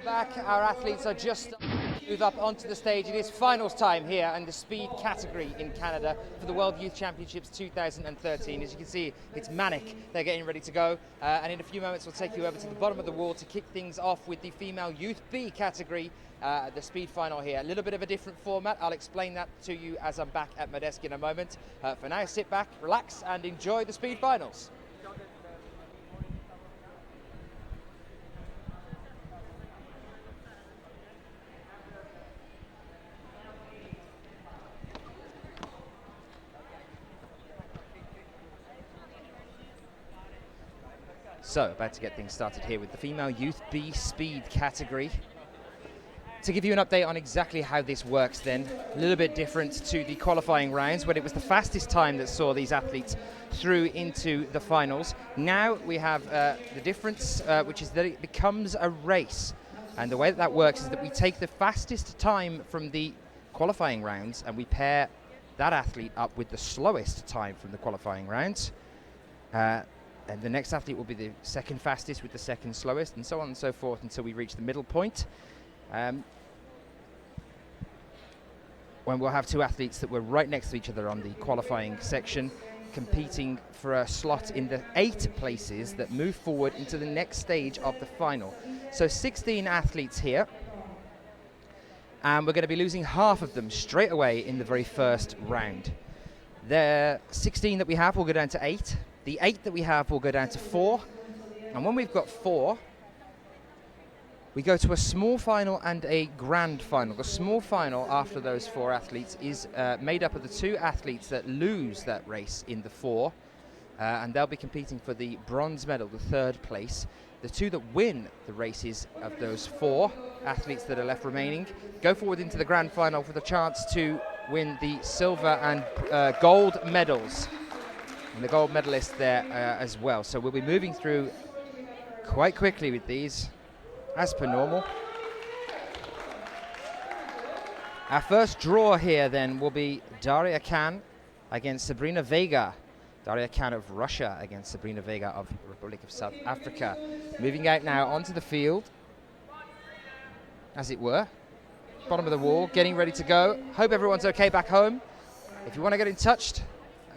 Back, our athletes are just move up onto the stage. It is finals time here in the speed category in Canada for the World Youth Championships 2013. As you can see, it's manic. They're getting ready to go. And in a few moments, we'll take you over to the bottom of the wall to kick things off with the female Youth B category, the speed final here. A little bit of a different format. I'll explain that to you as I'm back at my desk in a moment. For now, sit back, relax, and enjoy the speed finals. So, about to get things started here with the female Youth B speed category. To give you an update on exactly how this works then, a little bit different to the qualifying rounds when it was the fastest time that saw these athletes through into the finals. Now we have the difference, which is that it becomes a race. And the way that works is that we take the fastest time from the qualifying rounds and we pair that athlete up with the slowest time from the qualifying rounds. And the next athlete will be the second fastest with the second slowest, and so on and so forth until we reach the middle point. When we'll have two athletes that were right next to each other on the qualifying section, competing for a slot in the 8 places that move forward into the next stage of the final. So 16 athletes here, and we're going to be losing half of them straight away in the very first round. The 16 that we have will go down to 8. The 8 that we have will go down to 4. And when we've got 4, we go to a small final and a grand final. The small final after those 4 athletes is made up of the 2 athletes that lose that race in the 4. And they'll be competing for the bronze medal, the 3rd place. The 2 that win the races of those 4 athletes that are left remaining go forward into the grand final for the chance to win the silver and gold medals. And the gold medalist there as well. So we'll be moving through quite quickly with these, as per normal. Our first draw here then will be Daria Khan against Sabrina Vega. Daria Khan of Russia against Sabrina Vega of the Republic of South Africa. Moving out now onto the field, as it were. Bottom of the wall, getting ready to go. Hope everyone's okay back home. If you want to get in touch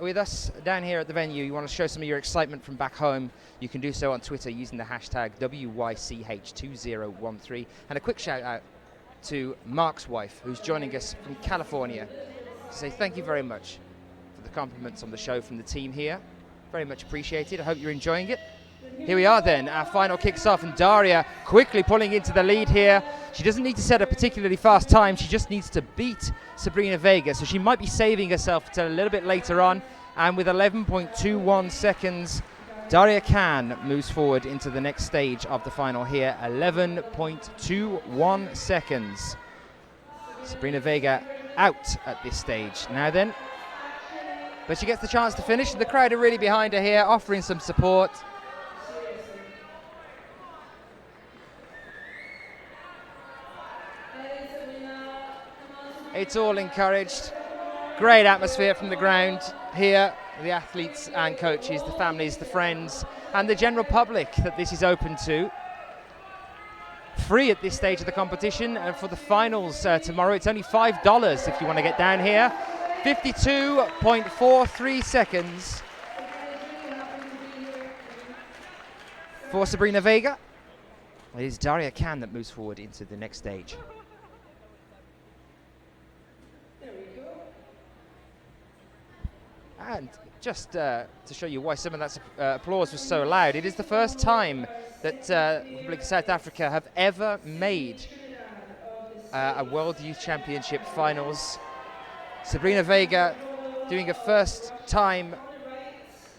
with us down here at the venue, you want to show some of your excitement from back home, you can do so on Twitter using the hashtag WYCH2013. And a quick shout out to Mark's wife, who's joining us from California, to say thank you very much for the compliments on the show from the team here. Very much appreciated. I hope you're enjoying it. Here we are then, our final kicks off, and Daria quickly pulling into the lead here. She doesn't need to set a particularly fast time, she just needs to beat Sabrina Vega, so she might be saving herself till a little bit later on. And with 11.21 seconds, Daria Khan moves forward into the next stage of the final here. 11.21 seconds. Sabrina Vega out at this stage. Now then, but she gets the chance to finish. The crowd are really behind her here, offering some support. It's all encouraged. Great atmosphere from the ground here. The athletes and coaches, the families, the friends, and the general public that this is open to. Free at this stage of the competition. And for the finals tomorrow, it's only $5 if you want to get down here. 52.43 seconds for Sabrina Vega. It is Daria Khan that moves forward into the next stage. And just to show you why some of that applause was so loud, it is the first time that Republic of South Africa have ever made a World Youth Championship finals. Sabrina Vega doing a first-time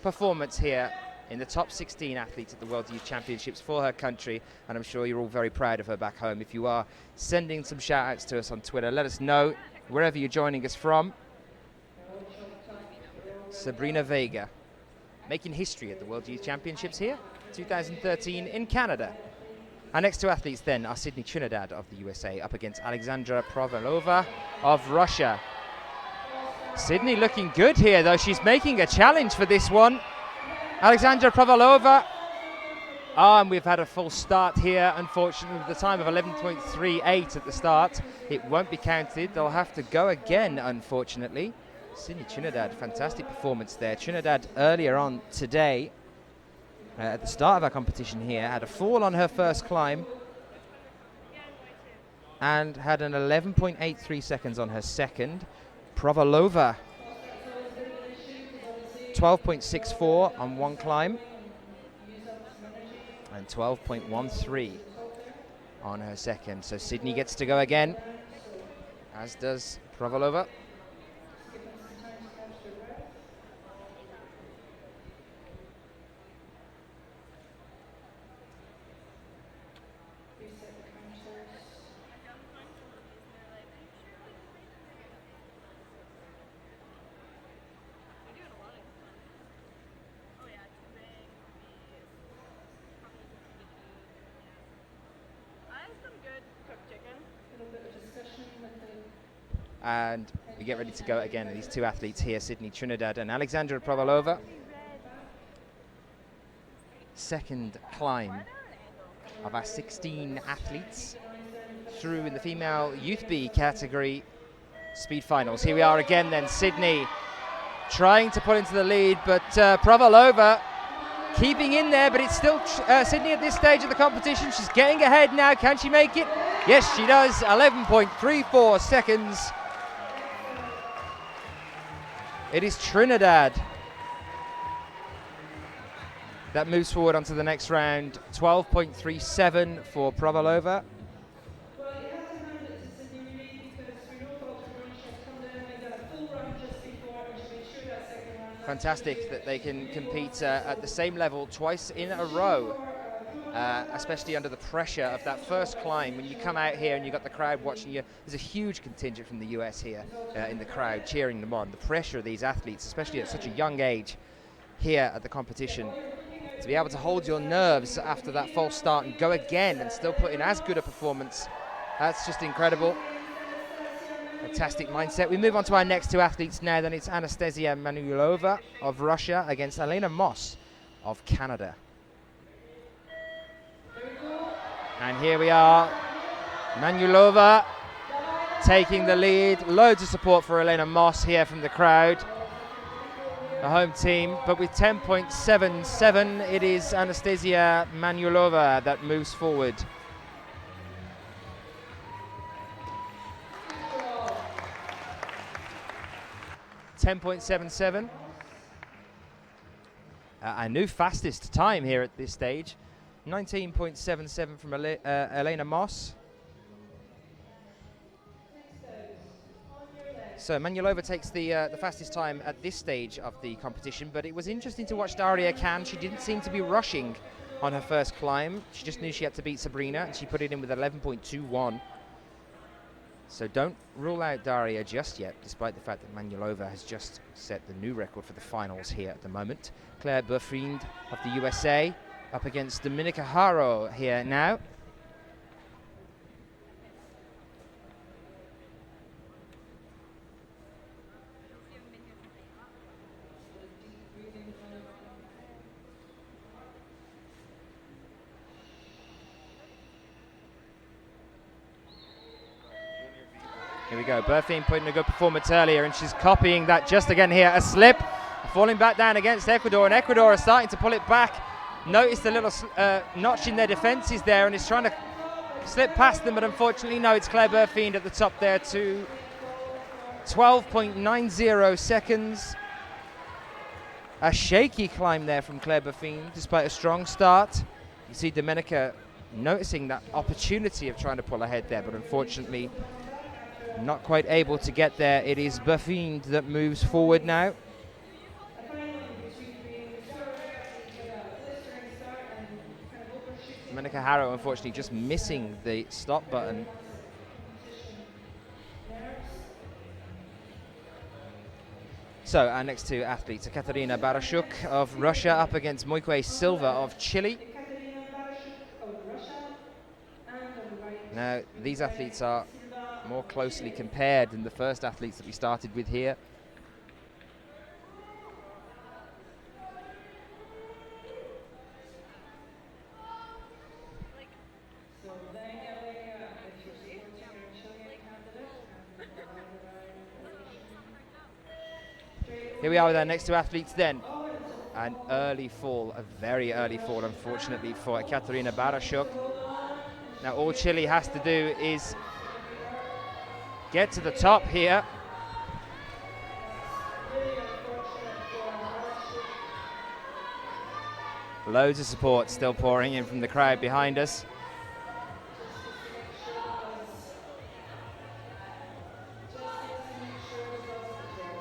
performance here in the top 16 athletes at the World Youth Championships for her country, and I'm sure you're all very proud of her back home. If you are sending some shout-outs to us on Twitter, let us know wherever you're joining us from. Sabrina Vega making history at the World Youth Championships here, 2013 in Canada. Our next 2 athletes then are Sydney Trinidad of the USA up against Alexandra Provalova of Russia. Sydney looking good here, though. She's making a challenge for this one. Alexandra Provalova And we've had a full start here, unfortunately, with the time of 11.38 at the start. It won't be counted. They'll have to go again, unfortunately. Sydney Trinidad, fantastic performance there. Trinidad earlier on today, at the start of our competition here, had a fall on her first climb and had an 11.83 seconds on her second. Provalova, 12.64 on one climb and 12.13 on her second. So Sydney gets to go again, as does Provalova. And we get ready to go again. These two athletes here, Sydney Trinidad and Alexandra Provalova. Second climb of our 16 athletes through in the female Youth B category speed finals. Here we are again then, Sydney trying to pull into the lead, but Provalova keeping in there, but it's still Sydney at this stage of the competition. She's getting ahead now. Can she make it? Yes, she does. 11.34 seconds. It is Trinidad that moves forward onto the next round. 12.37 for Provalova. Fantastic that they can compete at the same level twice in a row, especially under the pressure of that first climb. When you come out here and you've got the crowd watching you, there's a huge contingent from the US here in the crowd cheering them on. The pressure of these athletes, especially at such a young age here at the competition, to be able to hold your nerves after that false start and go again and still put in as good a performance, that's just incredible. Fantastic mindset. We move on to our next two athletes now. Then it's Anastasia Manulova of Russia against Elena Moss of Canada. And here we are, Manulova taking the lead. Loads of support for Elena Moss here from the crowd, the home team. But with 10.77, it is Anastasia Manulova that moves forward. 10.77. Our new fastest time here at this stage. 19.77 from Elena Moss. So Manulova takes the fastest time at this stage of the competition, but it was interesting to watch Daria Khan. She didn't seem to be rushing on her first climb. She just knew she had to beat Sabrina, and she put it in with 11.21. So don't rule out Daria just yet, despite the fact that Manulova has just set the new record for the finals here at the moment. Claire Burfind of the USA up against Dominika Haro here now. Here we go, Burfind putting a good performance earlier, and she's copying that just again here. A slip, falling back down against Ecuador, and Ecuador are starting to pull it back. Notice the little notch in their defences there, and it's trying to slip past them, but unfortunately no, it's Claire Burfind at the top there to 12.90 seconds. A shaky climb there from Claire Burfind, despite a strong start. You see Dominika noticing that opportunity of trying to pull ahead there, but unfortunately not quite able to get there. It is Burfind that moves forward now. Dominika Haro, unfortunately, just missing the stop button. So our next two athletes are Katarina Barashuk of Russia up against Moikue Silva of Chile. Now, these athletes are more closely compared than the first athletes that we started with here. Here we are with our next two athletes then. An early fall, a very early fall, unfortunately, for Katarina Barashuk. Now all Chile has to do is get to the top here. Loads of support still pouring in from the crowd behind us.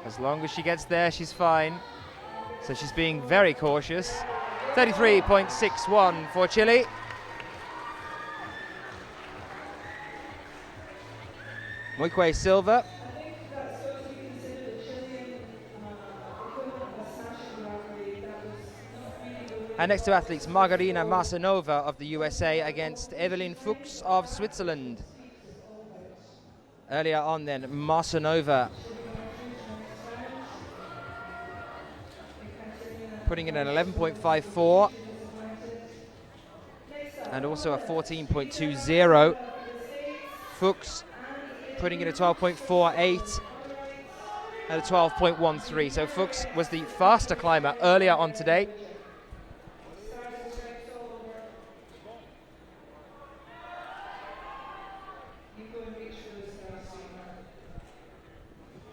As long as she gets there, she's fine. So she's being very cautious. 33.61 for Chile. Moikwe silver. And next two athletes, Margarina Marsanova of the USA against Evelyn Fuchs of Switzerland. Earlier on then, Marsanova putting in an 11.54 and also a 14.20. Fuchs putting in a 12.48 and a 12.13. So Fuchs was the faster climber earlier on today.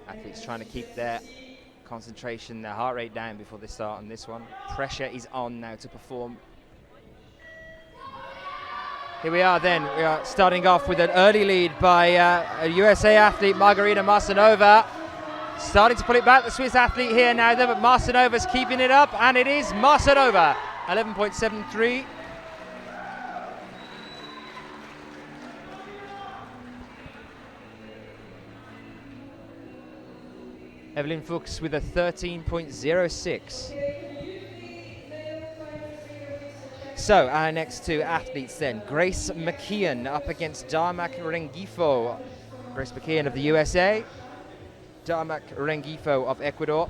Athletes trying to keep their concentration, their heart rate down before they start on this one. Pressure is on now to perform. Here we are then. We are starting off with an early lead by a USA athlete, Margarina Marsanova. Starting to pull it back, the Swiss athlete here now, but Marsanova's keeping it up, and it is Marsanova, 11.73. Evelyn Fuchs with a 13.06. So our next two athletes then, Grace McKeon up against Darmak Rengifo. Grace McKeon of the USA, Darmak Rengifo of Ecuador.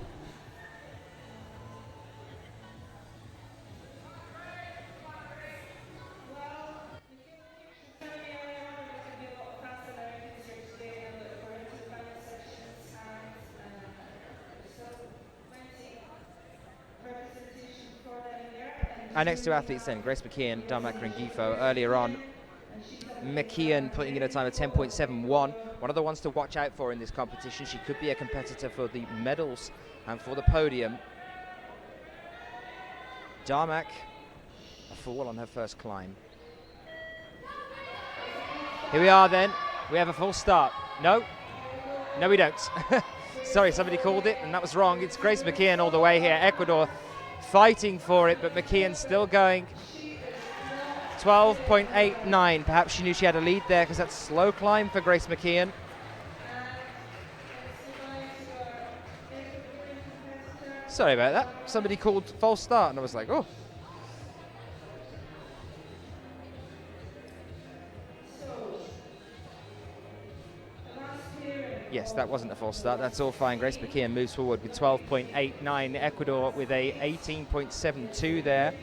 Our next two athletes then, Grace McKeon, Darmak Rengifo. Earlier on, McKeon putting in a time of 10.71. One of the ones to watch out for in this competition. She could be a competitor for the medals and for the podium. Darmak, a fall on her first climb. Here we are then. We have a full start. No, we don't. Sorry, somebody called it and that was wrong. It's Grace McKeon all the way here. Ecuador fighting for it, but McKeon still going. 12.89. Perhaps she knew she had a lead there because that's slow climb for Grace McKeon. Sorry about that. Somebody called false start and I was like, oh. Yes, that wasn't a false start. That's all fine. Grace McKeon moves forward with 12.89. Ecuador with a 18.72 there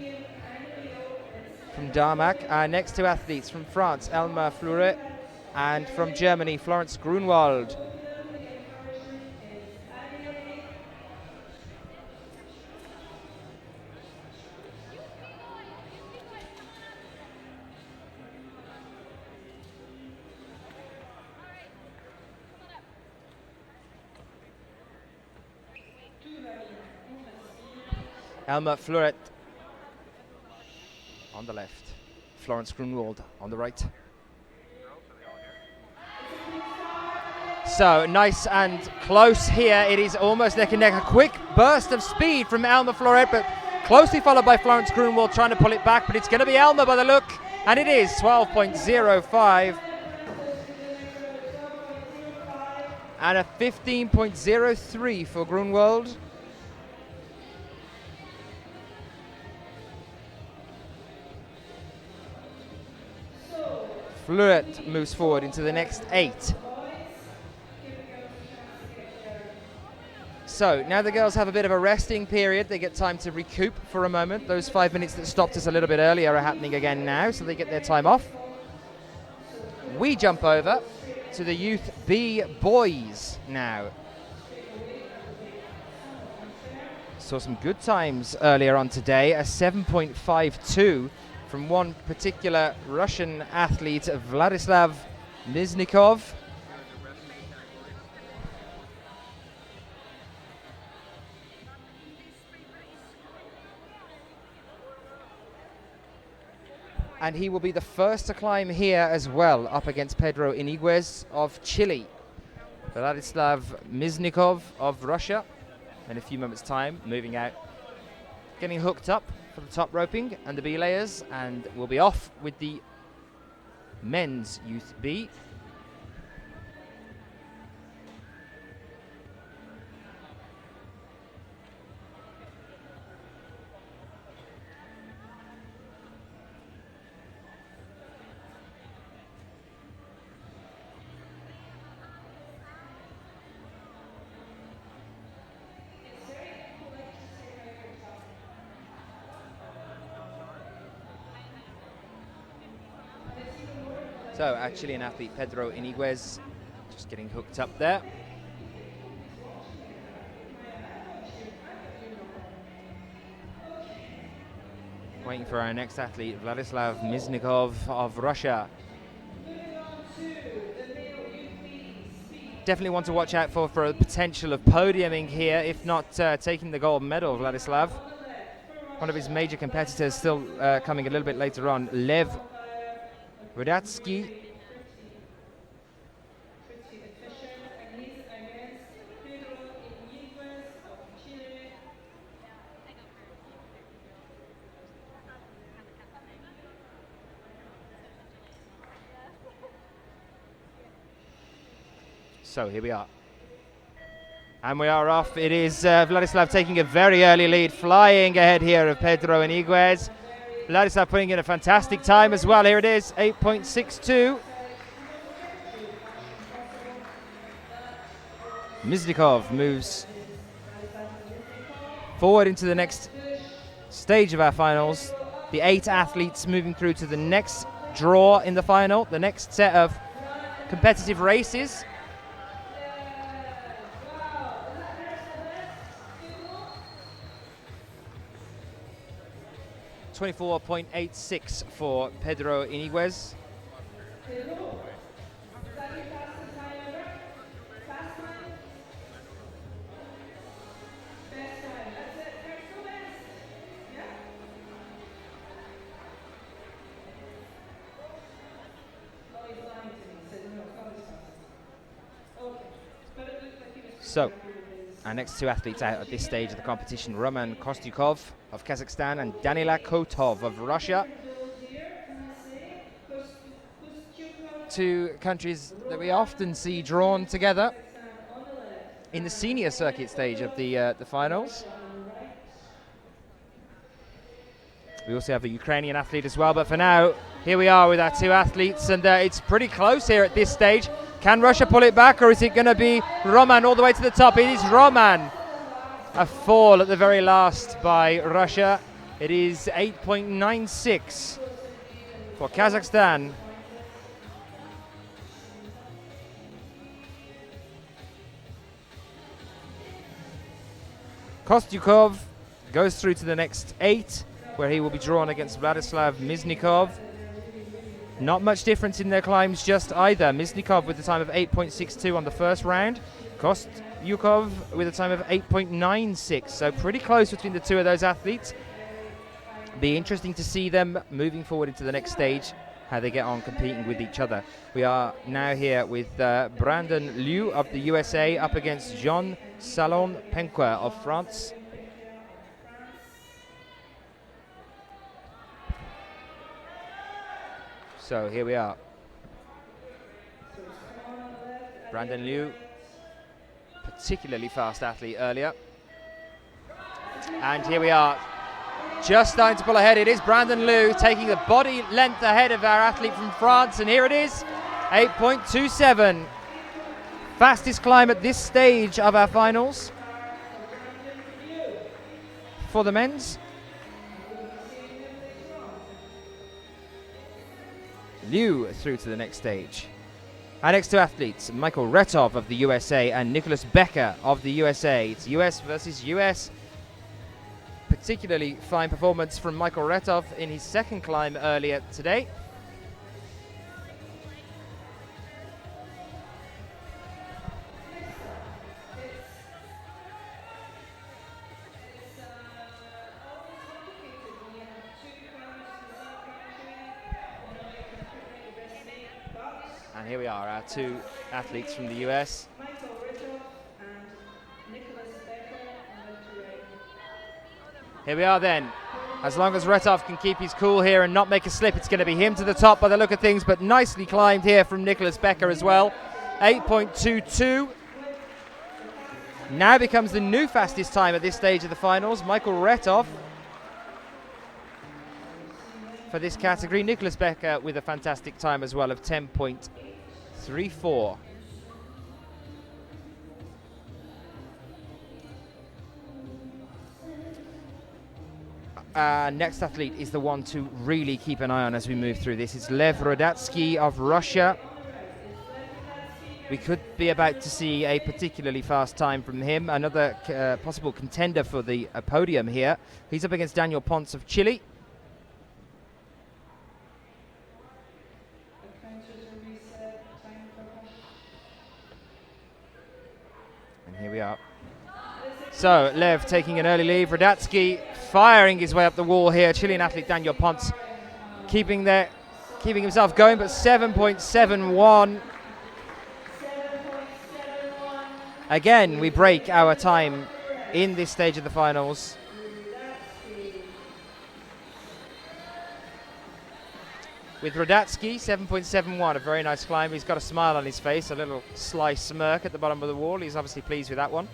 from Darmak. Our next two athletes from France, Elma Fleuret, and from Germany, Florence Grunwald. Elma Fleuret on the left, Florence Grunwald on the right. So nice and close here. It is almost neck and neck. A quick burst of speed from Elma Fleuret, but closely followed by Florence Grunwald trying to pull it back, but it's going to be Elma by the look, and it is 12.05. And a 15.03 for Grunwald. Fleuret moves forward into the next 8. So now the girls have a bit of a resting period. They get time to recoup for a moment. Those 5 minutes that stopped us a little bit earlier are happening again now, so they get their time off. We jump over to the Youth B boys now. Saw some good times earlier on today, a 7.52 from one particular Russian athlete, Vladislav Miznikov. And he will be the first to climb here as well, up against Pedro Iniguez of Chile. Vladislav Miznikov of Russia. In a few moments' time, moving out, getting hooked up for the top roping and the B layers, and we'll be off with the men's Youth B. So, actually, an athlete, Pedro Iniguez, just getting hooked up there. Waiting for our next athlete, Vladislav Miznikov of Russia. Definitely one to watch out for a potential of podiuming here, if not taking the gold medal, Vladislav. One of his major competitors still coming a little bit later on, Lev Rudatsky. So here we are. And we are off. It is Vladislav taking a very early lead, flying ahead here of Pedro Iniguez. Vladislav putting in a fantastic time as well. Here it is, 8.62. Miznikov moves forward into the next stage of our finals. The 8 athletes moving through to the next draw in the final, the next set of competitive races. .24.86 for Pedro Iniguez. So, our next 2 athletes out at this stage of the competition, Roman Kostyukov of Kazakhstan and Danila Kotov of Russia. 2 countries that we often see drawn together in the senior circuit stage of the finals. We also have a Ukrainian athlete as well, but for now, here we are with our 2 athletes, and it's pretty close here at this stage. Can Russia pull it back, or is it going to be Roman all the way to the top? It is Roman. A fall at the very last by Russia. It is 8.96 for Kazakhstan. Kostyukov goes through to the next 8, where he will be drawn against Vladislav Miznikov. Not much difference in their climbs just either. Miznikov with a time of 8.62 on the first round. Kostyukov with a time of 8.96. So pretty close between the 2 of those athletes. Be interesting to see them moving forward into the next stage, how they get on competing with each other. We are now here with Brandon Liu of the USA up against Jean Salon Penqua of France. So here we are. Brandon Liu, particularly fast athlete earlier. And here we are, just starting to pull ahead. It is Brandon Liu taking the body length ahead of our athlete from France. And here it is, 8.27. Fastest climb at this stage of our finals for the men's. Liu through to the next stage. Our next 2 athletes, Michael Retov of the USA and Nicholas Becker of the USA. It's US versus US particularly fine performance from Michael Retov in his second climb earlier today. And here we are, our two athletes from the US. Here we are then. As long as Retov can keep his cool here and not make a slip, it's going to be him to the top by the look of things, but nicely climbed here from Nicholas Becker as well. 8.22. Now becomes the new fastest time at this stage of the finals. Michael Retov for this category. Nicholas Becker with a fantastic time as well of 10.34. Next athlete is the one to really keep an eye on as we move through this. It's Lev Rodatsky of Russia. We could be about to see a particularly fast time from him. Another possible contender for the podium here. He's up against Daniel Ponce of Chile. And here we are. So Lev taking an early lead. Rodatsky firing his way up the wall here. Chilean athlete Daniel Ponce keeping himself going, but 7.71. Again, we break our time in this stage of the finals. With Rodatsky, 7.71, a very nice climb. He's got a smile on his face, a little sly smirk at the bottom of the wall. He's obviously pleased with that one.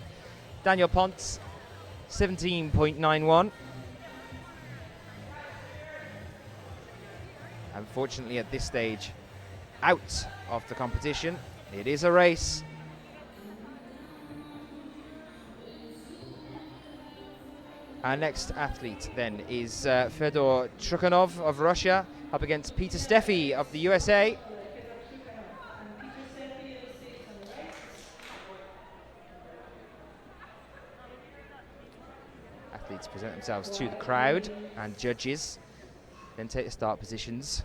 Daniel Ponce, 17.91. Unfortunately, at this stage, out of the competition. It is a race. Our next athlete then is Fedor Trukhanov of Russia up against Peter Steffi of the USA. Athletes present themselves to the crowd and judges, then take the start positions.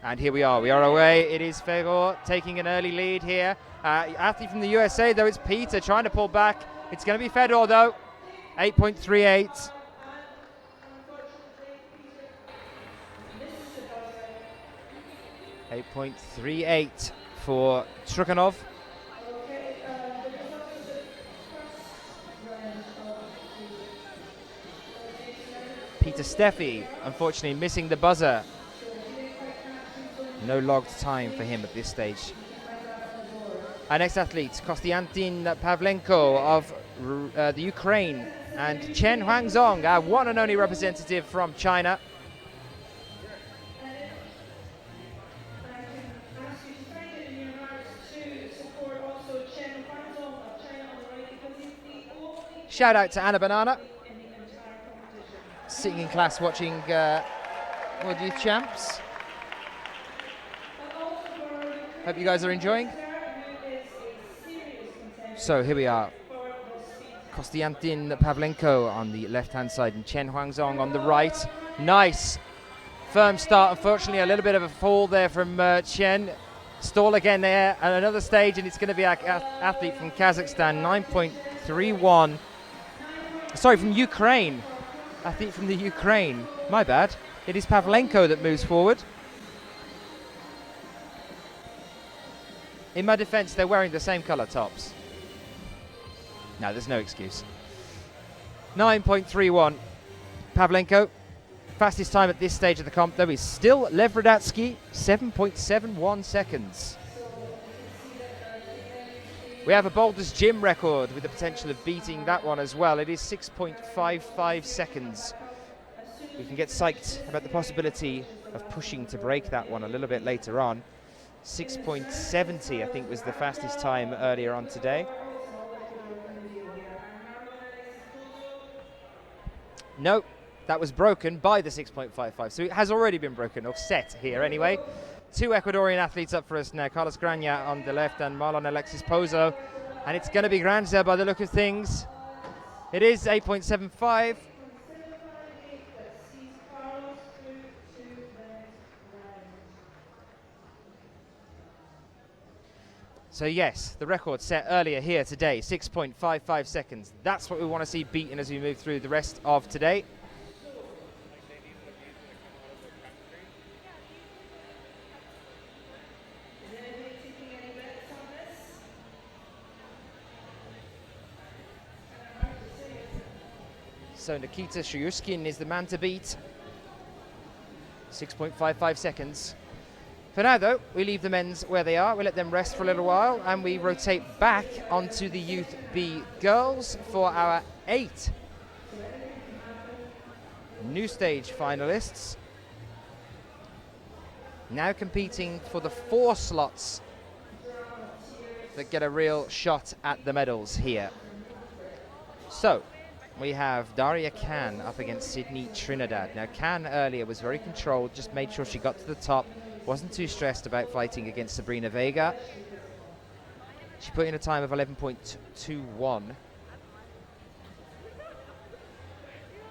And here we are away. It is Fedor taking an early lead here. Athlete from the USA though, it's Peter trying to pull back. It's going to be Fedor though. 8.38. .38 for Trukhanov. Peter Steffi, unfortunately missing the buzzer. No logged time for him at this stage. Our next athlete, Konstantin Pavlenko of the Ukraine, and Chen Huangzong, our one and only representative from China. Shout out to Anna Banana, sitting in class watching World Youth Champs. Hope you guys are enjoying. So here we are. Konstantin Pavlenko on the left-hand side and Chen Huangzong on the right. Nice firm start. Unfortunately, a little bit of a fall there from Chen. Stall again there, and another stage, and it's going to be our athlete from Kazakhstan, 9.31. Sorry, from Ukraine. Athlete from the Ukraine. My bad. It is Pavlenko that moves forward. In my defense, they're wearing the same color tops. No, there's no excuse. 9.31. Pavlenko. Fastest time at this stage of the comp, though, is still Lev Rodatsky, 7.71 seconds. We have a Boulders Gym record with the potential of beating that one as well. It is 6.55 seconds. We can get psyched about the possibility of pushing to break that one a little bit later on. 6.70, I think, was the fastest time earlier on today. No, that was broken by the 6.55, so it has already been broken, or set here anyway. Two Ecuadorian athletes up for us now, Carlos Grania on the left and Marlon Alexis Pozo. And it's going to be Granza by the look of things. It is 8.75. So yes, the record set earlier here today, 6.55 seconds. That's what we want to see beaten as we move through the rest of today. So Nikita Shuryushkin is the man to beat. 6.55 seconds. For now, though, we leave the men's where they are. We let them rest for a little while, and we rotate back onto the Youth B girls for our 8 new stage finalists. Now competing for the 4 slots that get a real shot at the medals here. So, we have Daria Khan up against Sydney Trinidad. Now, Khan earlier was very controlled, just made sure she got to the top, wasn't too stressed about fighting against Sabrina Vega. She put in a time of 11.21.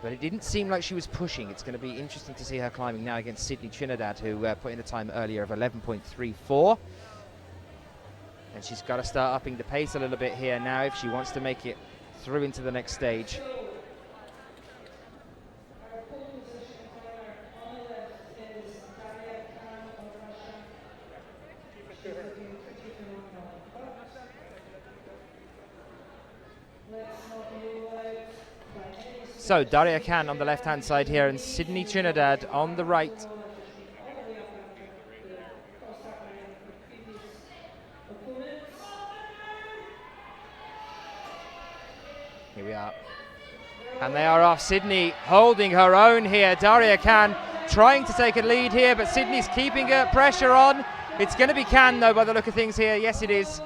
But it didn't seem like she was pushing. It's going to be interesting to see her climbing now against Sydney Trinidad, who put in a time earlier of 11.34. And she's got to start upping the pace a little bit here now if she wants to make it through into the next stage. So Daria Khan on the left-hand side here and Sydney Trinidad on the right. Here we are. And they are off. Sydney holding her own here. Daria Khan trying to take a lead here, but Sydney's keeping her pressure on. It's going to be Khan, though, by the look of things here. Yes, it is.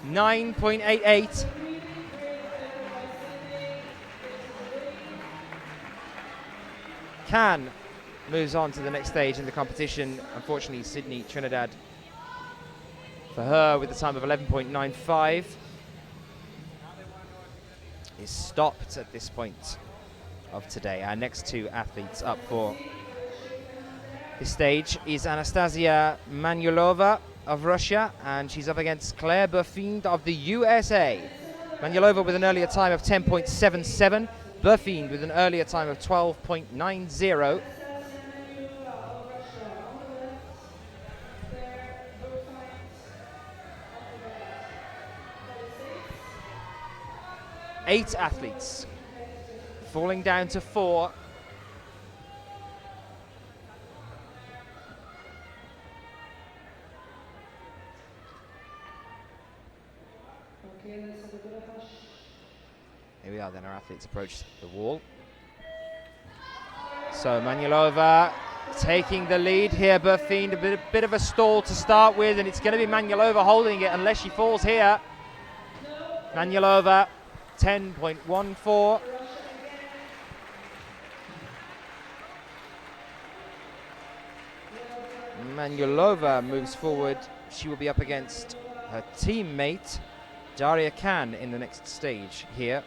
9.88. Khan moves on to the next stage in the competition. Unfortunately, Sydney Trinidad, for her, with a time of 11.95, is stopped at this point of today. Our next 2 athletes up for this stage is Anastasia Manulova of Russia, and she's up against Claire Burfind of the USA. Manulova with an earlier time of 10.77. Burfind with an earlier time of 12.90. Eight athletes falling down to 4. Here we are then, our athletes approach the wall. So Manulova taking the lead here. Burfind, a bit of a stall to start with, and it's going to be Manulova holding it unless she falls here. Manulova, 10.14. Manulova moves forward. She will be up against her teammate, Daria Khan, in the next stage here.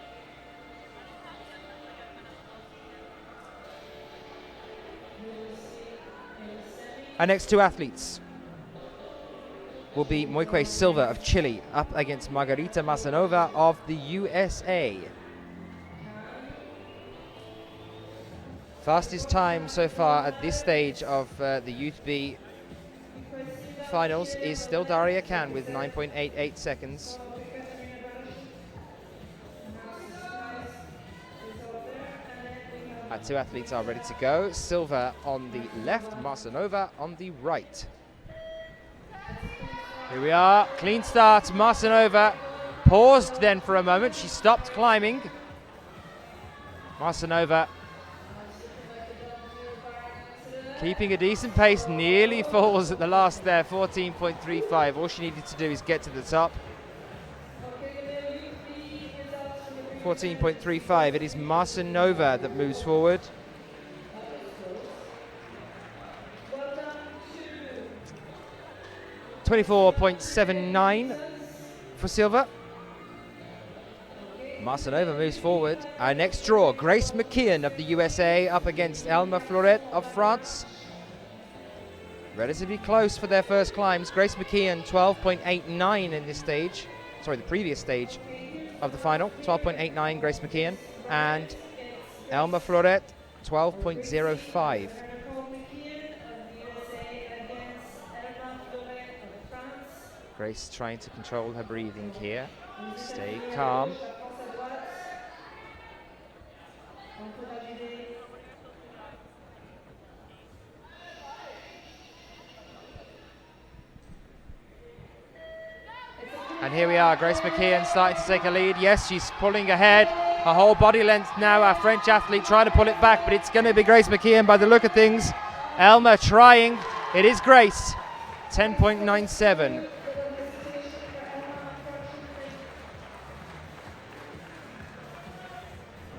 Our next 2 athletes will be Moique Silva of Chile up against Margarita Masanova of the USA. Fastest time so far at this stage of the Youth B finals is still Daria Khan with 9.88 seconds. Our 2 athletes are ready to go. Silva on the left, Masanova on the right. Here we are, clean start. Masanova paused then for a moment. She stopped climbing. Masanova keeping a decent pace, nearly falls at the last there, 14.35. All she needed to do is get to the top. 14.35. It is Masanova that moves forward. .79 for Silva. Masanova moves forward. Our next draw, Grace McKeon of the USA up against Elma Floret of France. relatively close for their first climbs. Grace McKeon, 12.89 in this stage. Sorry, the previous stage of the final. 12.89, Grace McKeon. And Elma Floret, 12.05. Grace trying to control her breathing here. Stay calm. And here we are, Grace McKeon starting to take a lead. Yes, she's pulling ahead. Her whole body length now, our French athlete trying to pull it back, but it's going to be Grace McKeon by the look of things. Elma trying. It is Grace. 10.97.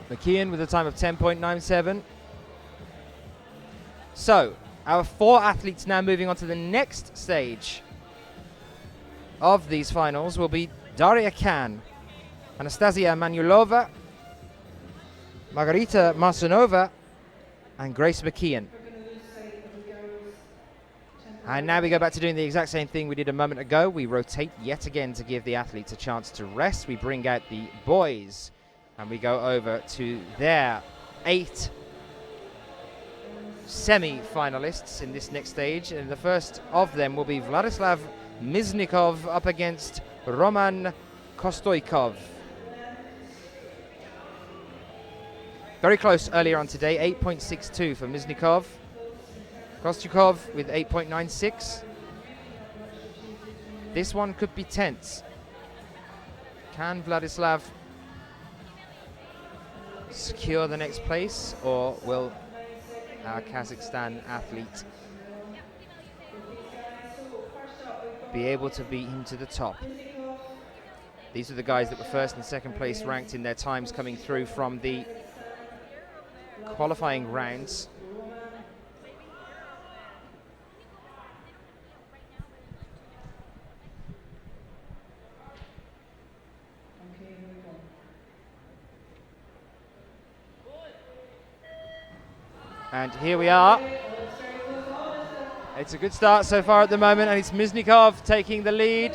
McKeon with a time of 10.97. So, our 4 athletes now moving on to the next stage of these finals will be Daria Khan, Anastasia Manulova, Margarita Marcinova, and Grace McKeon. And now we go back to doing the exact same thing we did a moment ago. We rotate yet again to give the athletes a chance to rest. We bring out the boys and we go over to their 8 semi-finalists in this next stage. And the first of them will be Vladislav Miznikov up against Roman Kostoikov. Very close earlier on today, 8.62 for Miznikov. Kostoikov with 8.96. This one could be tense. Can Vladislav secure the next place, or will our Kazakhstan athlete be able to beat him to the top? These are the guys that were first and second place ranked in their times coming through from the qualifying rounds. And here we are. It's a good start so far at the moment, and it's Miznikov taking the lead.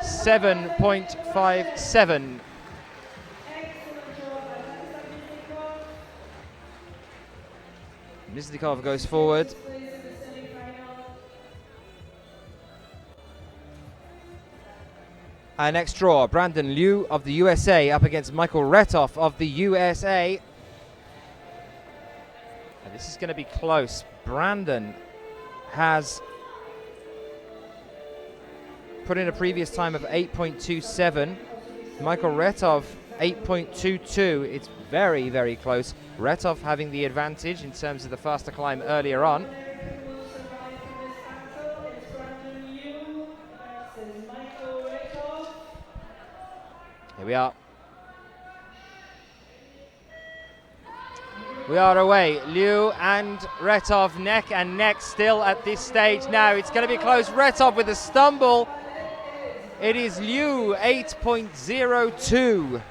7.57. Miznikov goes forward. Our next draw, Brandon Liu of the USA up against Michael Retov of the USA. And this is going to be close. Brandon has put in a previous time of 8.27. Michael Retov 8.22. It's very, very close. Retov having the advantage in terms of the faster climb earlier on. Here we are. We are away. Liu and Retov neck and neck still at this stage now. It's going to be close. Retov with a stumble. It is Liu, 8.02.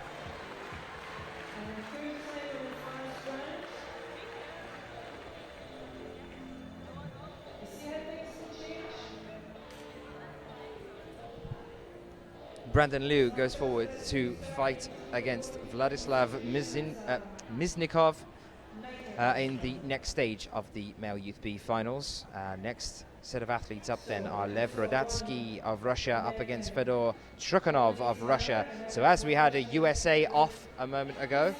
Brandon Liu goes forward to fight against Vladislav Miznikov in the next stage of the Male Youth B finals. Next set of athletes up then are Lev Rodatsky of Russia up against Fedor Trukhanov of Russia. So as we had a USA off a moment ago,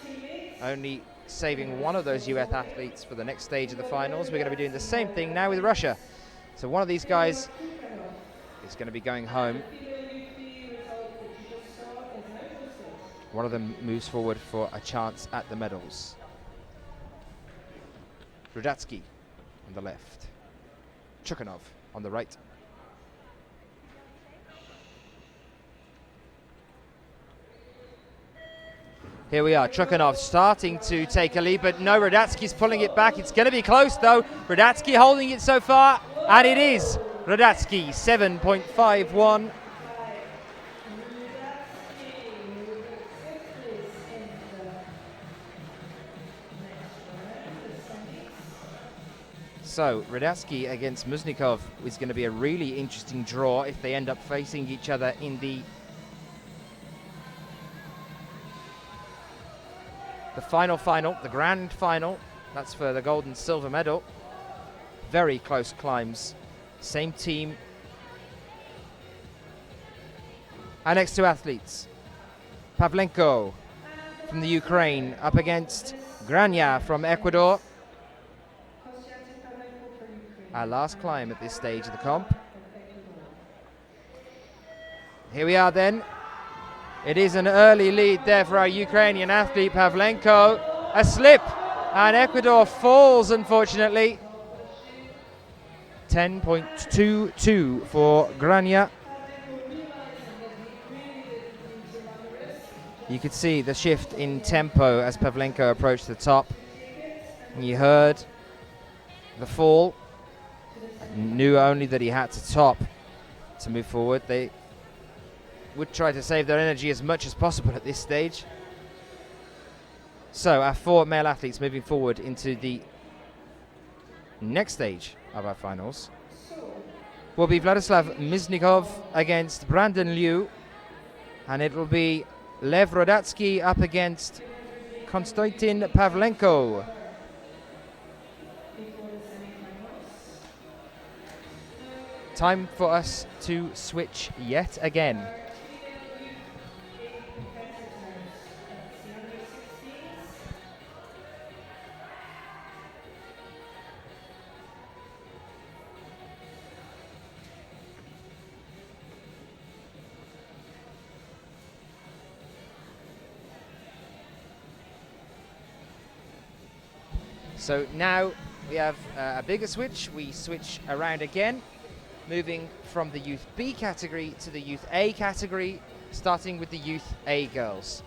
only saving one of those US athletes for the next stage of the finals, we're going to be doing the same thing now with Russia. So one of these guys is going to be going home. One of them moves forward for a chance at the medals. Rodatsky on the left, Trukhanov on the right. Here we are, Trukhanov starting to take a lead, but no, Rodatsky's pulling it back. It's going to be close though. Rodatsky holding it so far, and it is Rodatsky, 7.51. So Radatsky against Muznikov is going to be a really interesting draw if they end up facing each other in the final, the grand final. That's for the gold and silver medal. Very close climbs. Same team. Our next two athletes. Pavlenko from the Ukraine up against Grania from Ecuador. Our last climb at this stage of the comp. Here we are then. It is an early lead there for our Ukrainian athlete Pavlenko. A slip and Ecuador falls, unfortunately. 10.22 for Grania. You could see the shift in tempo as Pavlenko approached the top. You heard the fall. Knew only that he had to top to move forward. They would try to save their energy as much as possible at this stage. So our four male athletes moving forward into the next stage of our finals will be Vladislav Miznikov against Brandon Liu, and it will be Lev Rodatsky up against Konstantin Pavlenko. Time for us to switch yet again. So now we have a bigger switch. We switch around again, moving from the Youth B category to the Youth A category, starting with the Youth A girls.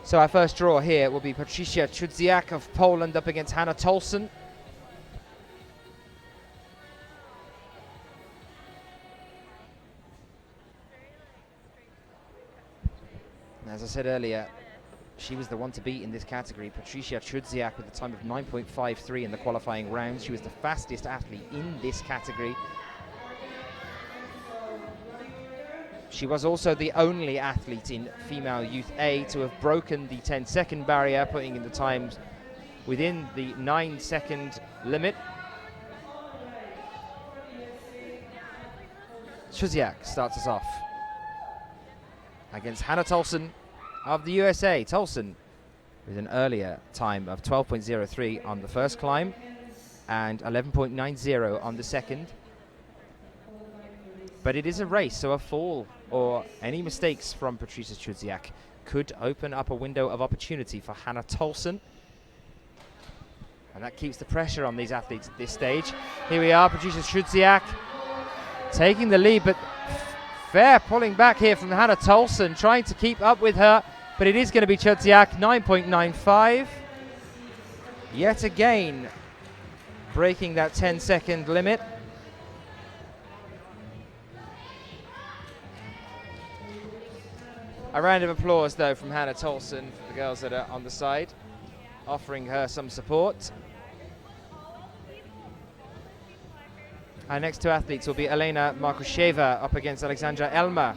So our first draw here will be Patricia Chudziak of Poland up against Hannah Tolson. As I said earlier, she was the one to beat in this category. Patricia Chudziak with a time of 9.53 in the qualifying rounds. She was the fastest athlete in this category. She was also the only athlete in female Youth A to have broken the 10-second barrier, putting in the times within the 9-second limit. Chudziak starts us off against Hannah Tolson of the USA. Tolson with an earlier time of 12.03 on the first climb and 11.90 on the second. But it is a race, so a fall or any mistakes from Patricia Chudziak could open up a window of opportunity for Hannah Tolson. And that keeps the pressure on these athletes at this stage. Here we are, Patricia Chudziak taking the lead, but fair pulling back here from Hannah Tolson, trying to keep up with her, but it is going to be Chudziak, 9.95. Yet again, breaking that 10-second limit. A round of applause, though, from Hannah Tolson for the girls that are on the side, offering her some support. Our next two athletes will be Elena Markusheva up against Alexandra Elma.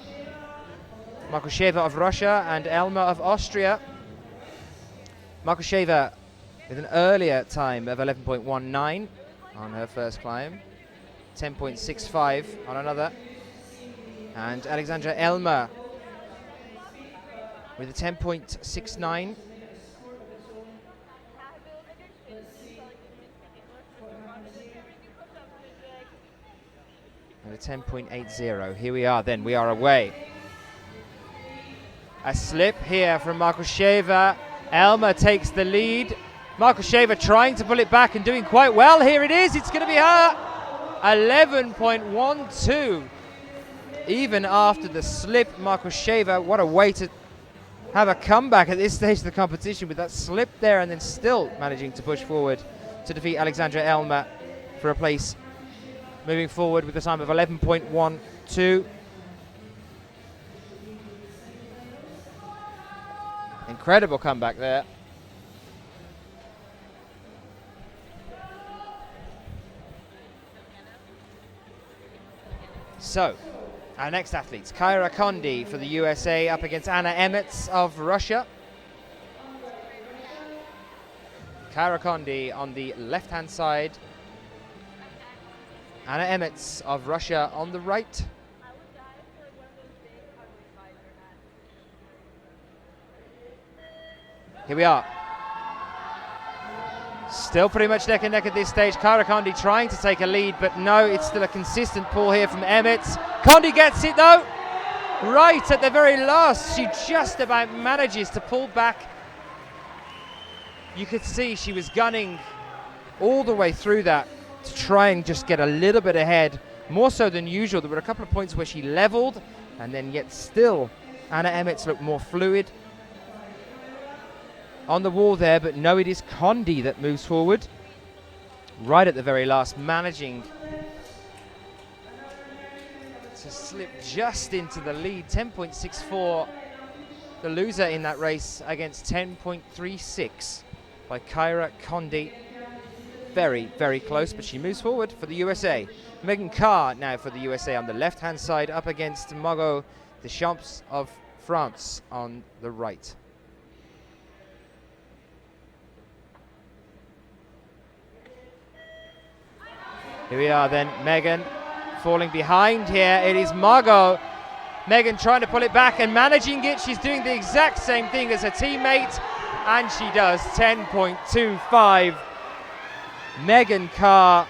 Markusheva of Russia and Elma of Austria. Markusheva with an earlier time of 11.19 on her first climb, 10.65 on another. And Alexandra Elma with a 10.69. And a 10.80. Here we are then, we are away. A slip here from Markusheva. Elma takes the lead. Markusheva trying to pull it back and doing quite well. Here it is, it's going to be her. 11.12. Even after the slip, Markusheva, what a way to have a comeback at this stage of the competition with that slip there, and then still managing to push forward to defeat Alexandra Elma for a place moving forward with a time of 11.12. Incredible comeback there. So, our next athletes, Kyra Kondi for the USA up against Anna Emets of Russia. Kyra Kondi on the left-hand side. Anna Emets of Russia on the right. Here we are. Still pretty much neck and neck at this stage. Kyra Kondi trying to take a lead, but no, it's still a consistent pull here from Emets. Kondi gets it though. Right at the very last, she just about manages to pull back. You could see she was gunning all the way through that to try and just get a little bit ahead, more so than usual. There were a couple of points where she leveled, and then yet still Anna Emets looked more fluid on the wall there, but no, it is Kondi that moves forward right at the very last, managing to slip just into the lead. 10.64 the loser in that race against 10.36 by Kyra Kondi. Very, very close, but she moves forward for the USA. Megan Carr now for the USA on the left-hand side up against Margot Deschamps of France on the right. Here we are then, Megan falling behind here. It is Margot. Megan trying to pull it back and managing it. She's doing the exact same thing as her teammate, and she does. 10.25. Megan Carr.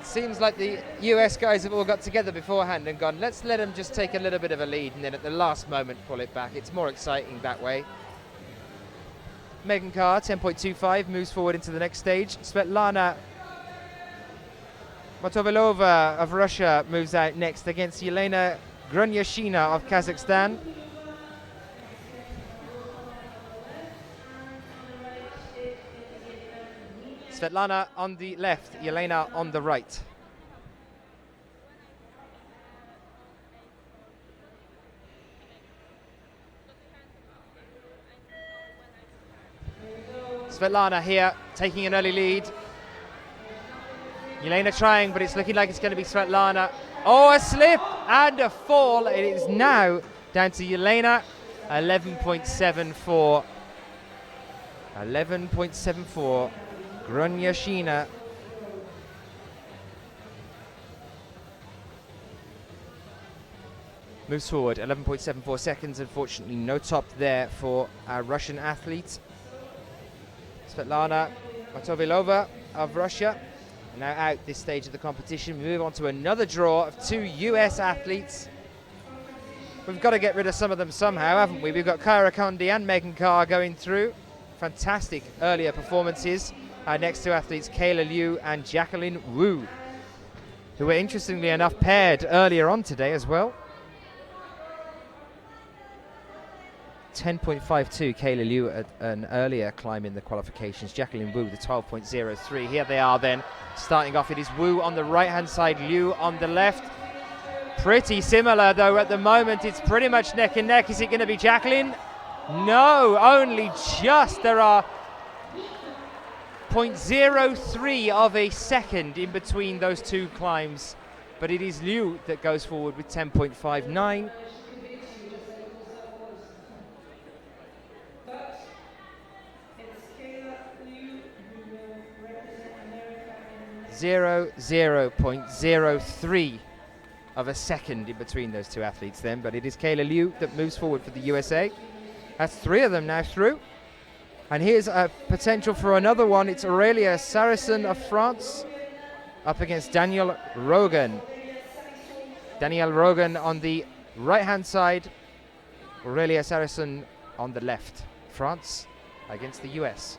Seems like the US guys have all got together beforehand and gone, let's let them just take a little bit of a lead and then at the last moment pull it back. It's more exciting that way. Megan Carr, 10.25, moves forward into the next stage. Svetlana Motovilova of Russia moves out next against Yelena Grunyashina of Kazakhstan. Svetlana on the left, Yelena on the right. Svetlana here, taking an early lead. Yelena trying, but it's looking like it's going to be Svetlana. Oh, a slip and a fall. It is now down to Yelena, 11.74. 11.74. Grunyashina. Moves forward, 11.74 seconds. Unfortunately, no top there for our Russian athlete. Svetlana Motovilova of Russia now out this stage of the competition. We move on to another draw of two US athletes. We've got to get rid of some of them somehow, haven't we? We've got Kyra Kondi and Megan Carr going through. Fantastic earlier performances. Our next two athletes, Kayla Liu and Jacqueline Wu, who were interestingly enough paired earlier on today as well. 10.52 Kayla Liu at an earlier climb in the qualifications. Jacqueline Wu, the 12.03. Here they are then, starting off. It is Wu on the right-hand side, Liu on the left. Pretty similar, though, at the moment. It's pretty much neck and neck. Is it going to be Jacqueline? No, only just. There are 0.03 of a second in between those two climbs. But it is Liu that goes forward with 10.59. 0.03 of a second in between those two athletes then, but it is Kayla Liu that moves forward for the USA. That's three of them now through. And here's a potential for another one. It's Aurélia Saracen of France up against Danielle Rogan. Danielle Rogan on the right-hand side, Aurélia Saracen on the left. France against the US.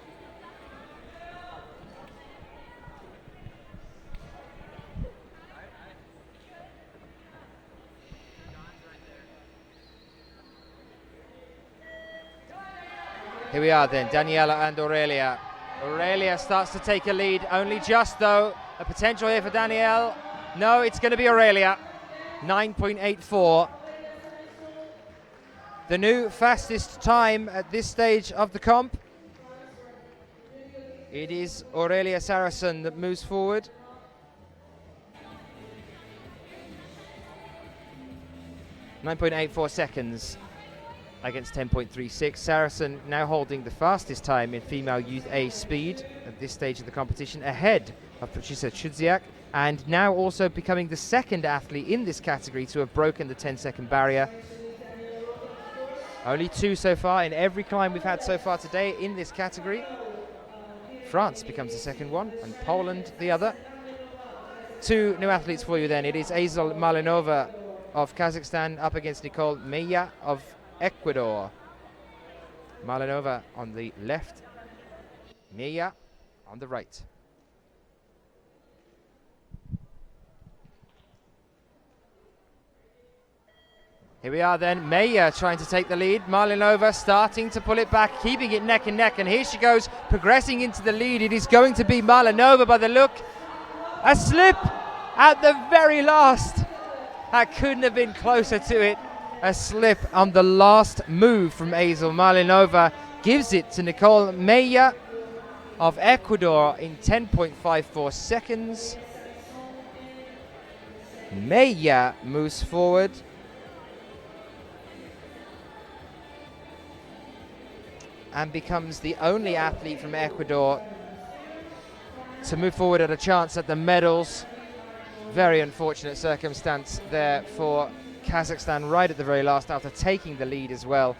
Here we are then, Daniela and Aurélia. Aurelia starts to take a lead, only just though. A potential here for Danielle. No, it's going to be Aurelia. 9.84. The new fastest time at this stage of the comp. It is Aurelia Saracen that moves forward. .84 seconds against 10.36. Saracen now holding the fastest time in female youth A speed at this stage of the competition, ahead of Patricia Chudziak, and now also becoming the second athlete in this category to have broken the 10-second barrier. Only two so far in every climb we've had so far today in this category. France becomes the second one, and Poland the other. Two new athletes for you then. It is Azel Malinova of Kazakhstan up against Nicole Meya of Ecuador. Malinova on the left, Meya on the right. Here we are then, Meya trying to take the lead. Malinova starting to pull it back, keeping it neck and neck, and here she goes, progressing into the lead. It is going to be Malinova by the look. A slip at the very last. That couldn't have been closer to it. A slip on the last move from Azel Malinova gives it to Nicole Meya of Ecuador in 10.54 seconds. Meya moves forward. And becomes the only athlete from Ecuador to move forward at a chance at the medals. Very unfortunate circumstance there for Kazakhstan right at the very last after taking the lead as well.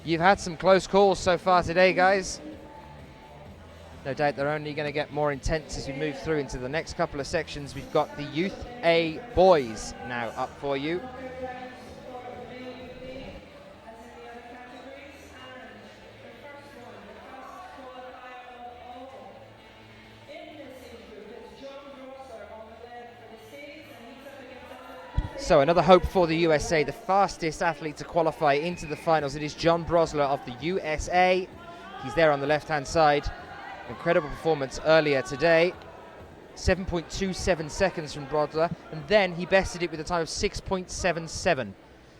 You've had some close calls so far today, guys. No doubt they're only going to get more intense as we move through into the next couple of sections. We've got the Youth A boys now up for you. So another hope for the USA, the fastest athlete to qualify into the finals. It is John Brosler of the USA. He's there on the left-hand side. Incredible performance earlier today. 7.27 seconds from Brosler, and then he bested it with a time of 6.77.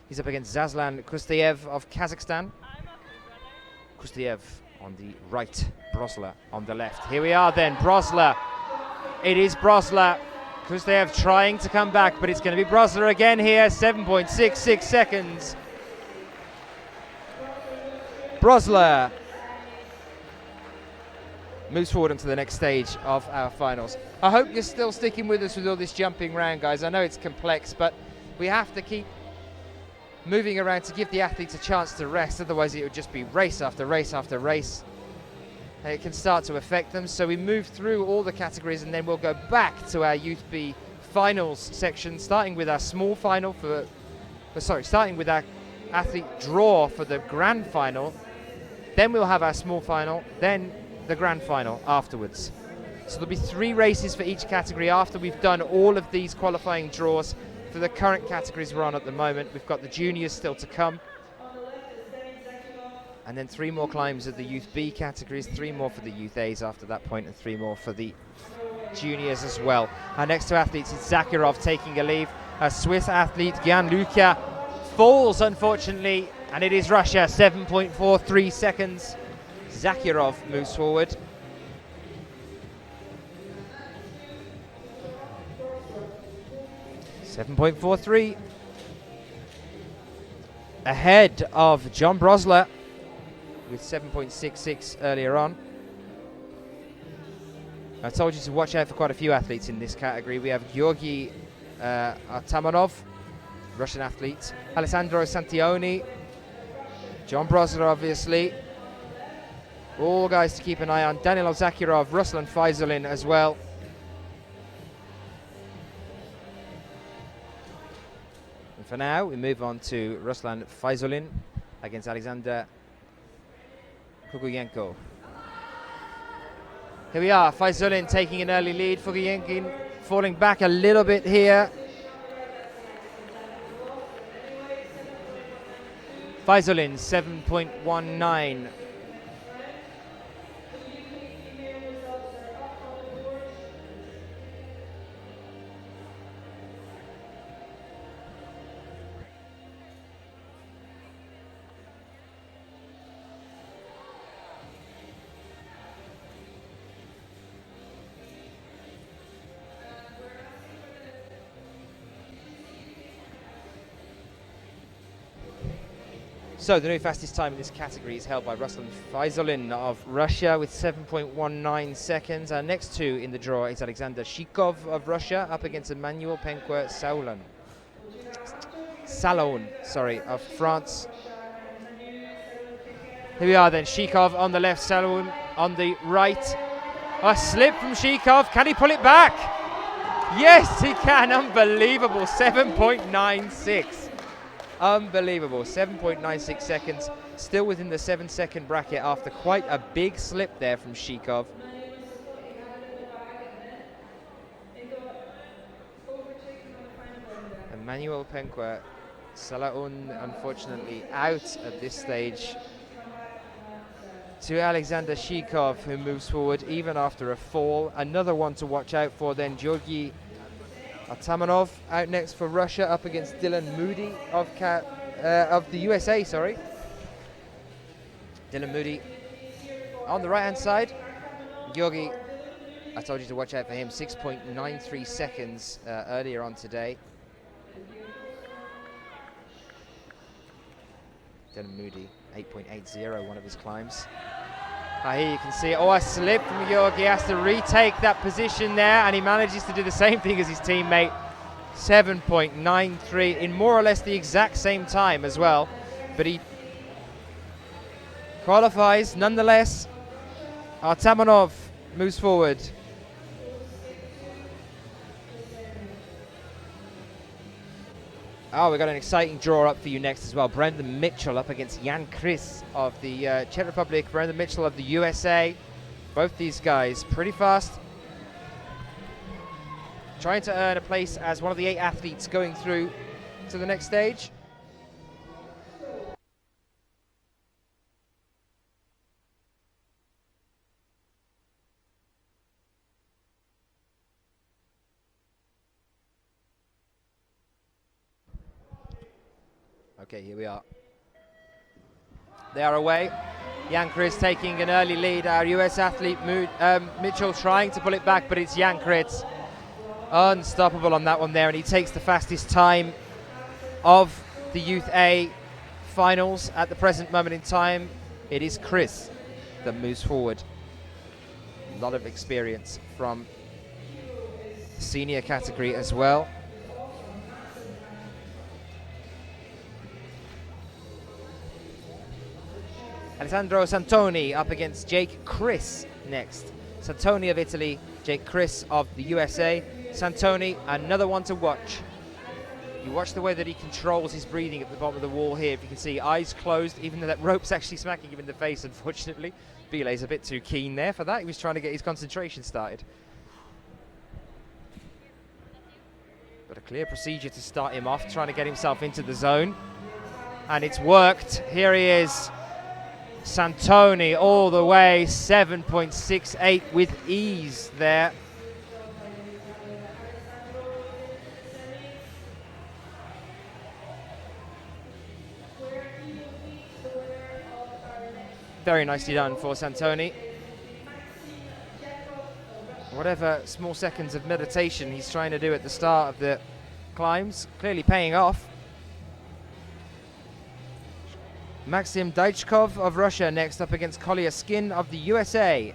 He's up against Zazlan Kustayev of Kazakhstan. Kustayev on the right, Brosler on the left. Here we are then, Brosler. It is Brosler. Kustayev trying to come back, but it's going to be Brosler again here, 7.66 seconds. Brosler moves forward into the next stage of our finals. I hope you're still sticking with us with all this jumping around, guys. I know it's complex, but we have to keep moving around to give the athletes a chance to rest, otherwise it would just be race after race after race. And it can start to affect them, so we move through all the categories and then we'll go back to our Youth B finals section, starting with our small final starting with our athlete draw for the grand final. Then we'll have our small final, then the grand final afterwards. So there'll be 3 races for each category after we've done all of these qualifying draws for the current categories we're on at the moment. We've got the juniors still to come. And then 3 more climbs of the Youth B categories, 3 more for the Youth A's after that point, and 3 more for the juniors as well. Our next 2 athletes is Zakirov taking a leave. A Swiss athlete, Gianluca, falls unfortunately, and it is Russia, 7.43 seconds. Zakirov moves forward. .43 ahead of John Brosler with 7.66 earlier on. I told you to watch out for quite a few athletes in this category. We have Georgi Artamonov, Russian athlete, Alessandro Santioni, John Brosler obviously. All guys to keep an eye on. Danilo Zakirov, Ruslan Faizulin as well. And for now, we move on to Ruslan Faizulin against Alexander Kukuyenko. Here we are, Faizulin taking an early lead. Kukuyenko falling back a little bit here. Faizulin, 7.19. So the new fastest time in this category is held by Ruslan Faisalin of Russia with 7.19 seconds. Our next two in the draw is Alexander Shikov of Russia up against Emmanuel Penque Salon, of France. Here we are then, Shikov on the left, Salon on the right. A slip from Shikov, can he pull it back? Yes, he can, unbelievable, 7.96. Unbelievable, 7.96 seconds, still within the 7-second bracket after quite a big slip there from Shikov. Emmanuel Penque Salaun, unfortunately, out at this stage. To Alexander Shikov, who moves forward even after a fall. Another one to watch out for then, Georgi Atamanov out next for Russia up against Dylan Moody of the USA, sorry. Dylan Moody on the right-hand side. Georgi, I told you to watch out for him, 6.93 seconds earlier on today. Dylan Moody, 8.80, one of his climbs. Here you can see, a slip from Georgi, has to retake that position there, and he manages to do the same thing as his teammate. 7.93 in more or less the exact same time as well, but he qualifies nonetheless. Artamonov moves forward. We've got an exciting draw up for you next as well. Brendan Mitchell up against Jan Kris of the Czech Republic, Brendan Mitchell of the USA. Both these guys pretty fast. Trying to earn a place as one of the 8 athletes going through to the next stage. Okay, here we are. They are away. Jan Kris taking an early lead. Our US athlete Mitchell trying to pull it back, but it's Jan Kris. Unstoppable on that one there, and he takes the fastest time of the Youth A finals at the present moment in time. It is Kris that moves forward. A lot of experience from the senior category as well. Alessandro Santoni up against Jake Kris next. Santoni of Italy, Jake Kris of the USA. Santoni, another one to watch. You watch the way that he controls his breathing at the bottom of the wall here. If you can see, eyes closed, even though that rope's actually smacking him in the face, unfortunately. Bilet's a bit too keen there for that. He was trying to get his concentration started. But a clear procedure to start him off, trying to get himself into the zone. And it's worked. Here he is. Santoni all the way, 7.68 with ease there. Very nicely done for Santoni. Whatever small seconds of meditation he's trying to do at the start of the climbs, clearly paying off. Maxim Daichkov of Russia next up against Kolya Skin of the USA.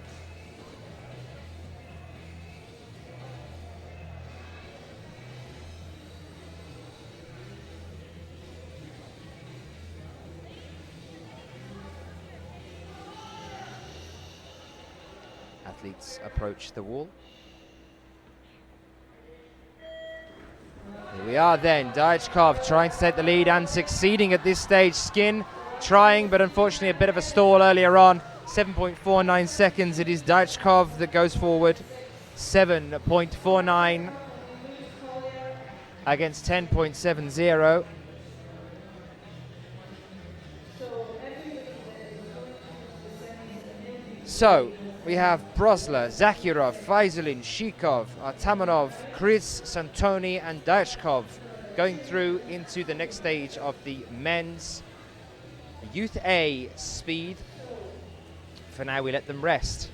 Athletes approach the wall. Here we are then, Daichkov trying to take the lead and succeeding at this stage. Skin trying, but unfortunately a bit of a stall earlier on. 7.49 seconds. It is Daichkov that goes forward. 7.49 against 10.70. So we have Brosler, Zakhirov, Faisalin, Shikov, Artamonov, Kris, Santoni and Daichkov going through into the next stage of the men's Youth A speed. For now, we let them rest.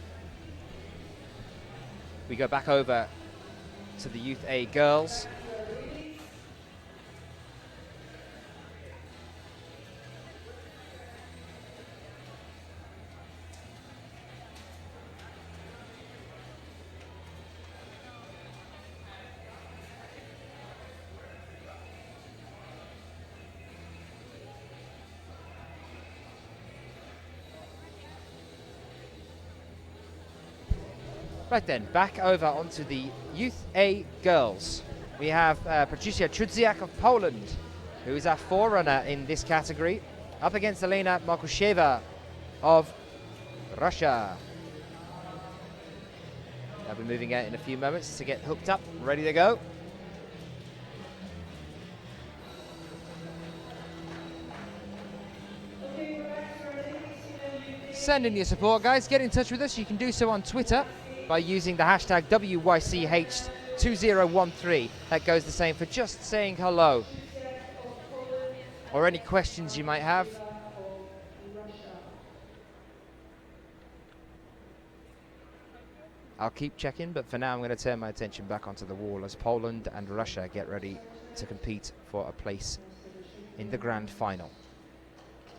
We go back over to the Youth A girls. Right then, back over onto the Youth A girls. We have Patricia Trudziak of Poland, who is our forerunner in this category, up against Elena Markusheva of Russia. They'll be moving out in a few moments to get hooked up, ready to go. Send in your support, guys. Get in touch with us. You can do so on Twitter by using the hashtag WYCH2013. That goes the same for just saying hello or any questions you might have. I'll keep checking, but for now I'm going to turn my attention back onto the wall as Poland and Russia get ready to compete for a place in the grand final.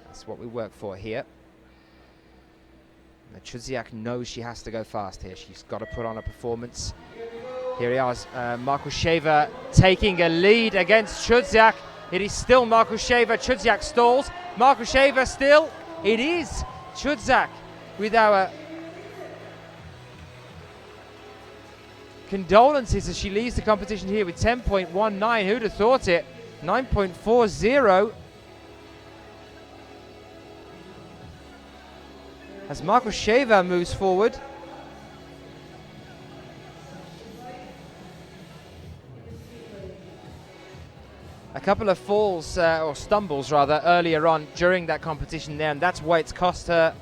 That's what we work for here. Trudziak knows she has to go fast here. She's got to put on a performance. Here he is, Markusheva taking a lead against Trudziak. It is still Markusheva. Trudziak stalls. Markusheva still. It is Trudziak with our condolences as she leaves the competition here with 10.19. Who'd have thought it? 9.40. As Markusheva moves forward. A couple of falls, or stumbles rather, earlier on during that competition there, and that's why it's cost her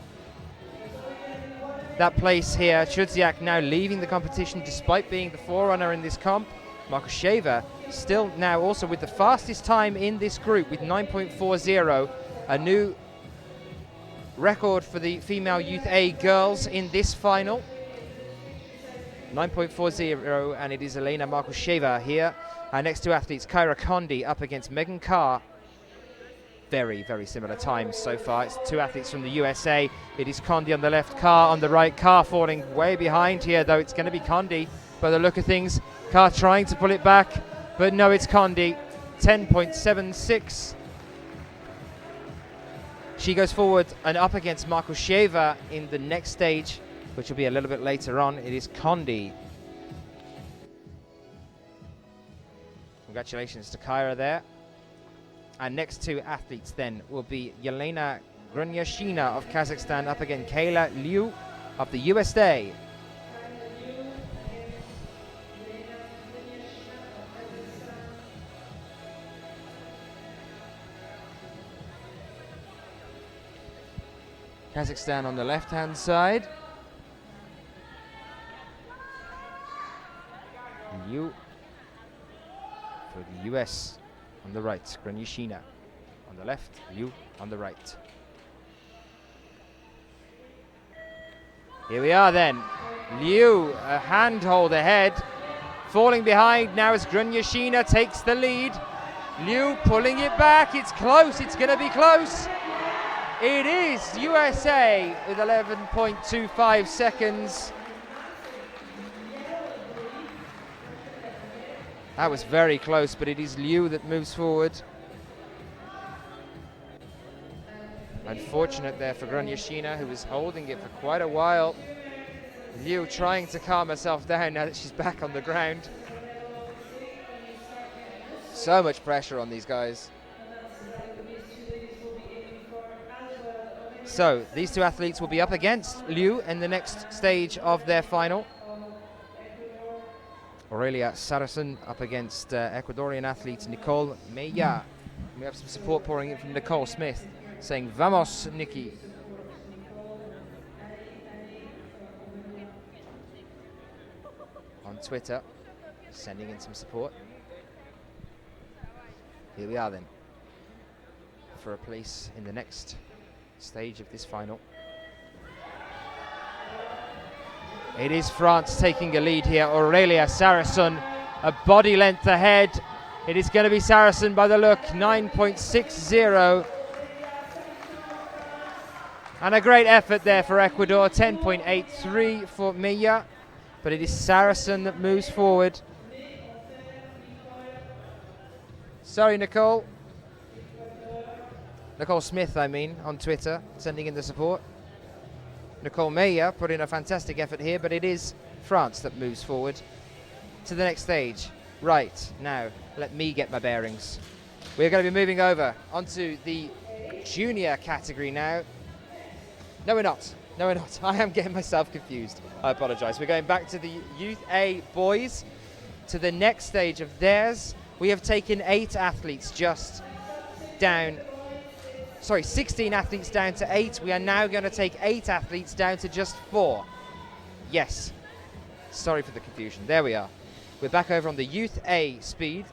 that place here. Trudziak now leaving the competition despite being the forerunner in this comp. Markusheva still now also with the fastest time in this group with 9.40, a new record for the female Youth A girls in this final. 9.40, and it is Elena Markusheva here. Our next two athletes, Kyra Condi up against Megan Carr. Very, very similar times so far. It's two athletes from the USA. It is Condi on the left, Carr on the right. Carr falling way behind here, though. It's going to be Condi by the look of things. Carr trying to pull it back, but no, it's Condi. 10.76. She goes forward and up against Markusheva in the next stage, which will be a little bit later on. It is Condi. Congratulations to Kyra there. Our next two athletes then will be Yelena Grunyashina of Kazakhstan up against Kayla Liu of the USA. Kazakhstan on the left-hand side. Liu for the US on the right. Grunyashina on the left, Liu on the right. Here we are then. Liu, a handhold ahead. Falling behind now as Grunyashina takes the lead. Liu pulling it back. It's close. It's going to be close. It is USA with 11.25 seconds. That was very close, but it is Liu that moves forward. Unfortunate there for Grunyashina, who was holding it for quite a while. Liu trying to calm herself down now that she's back on the ground. So much pressure on these guys. So these two athletes will be up against Liu in the next stage of their final. Aurelia Saracen up against Ecuadorian athlete Nicole Meya. We have some support pouring in from Nicole Smith saying, "Vamos, Nikki." On Twitter, sending in some support. Here we are then, for a place in the next stage of this final. It is France taking a lead here. Aurelia Saracen, a body length ahead. It is going to be Saracen by the look, 9.60. And a great effort there for Ecuador, 10.83 for Meya. But it is Saracen that moves forward. Sorry, Nicole. Nicole Smith, I mean, on Twitter, sending in the support. Nicole Meya put in a fantastic effort here, but it is France that moves forward to the next stage. Right, now, let me get my bearings. We're going to be moving over onto the junior category now. No, we're not. No, we're not. I am getting myself confused. I apologize. We're going back to the Youth A boys, to the next stage of theirs. We have taken 8 athletes just down, 16 athletes down to 8. We are now going to take 8 athletes down to just 4. Yes. Sorry for the confusion. There we are. We're back over on the Youth A speed.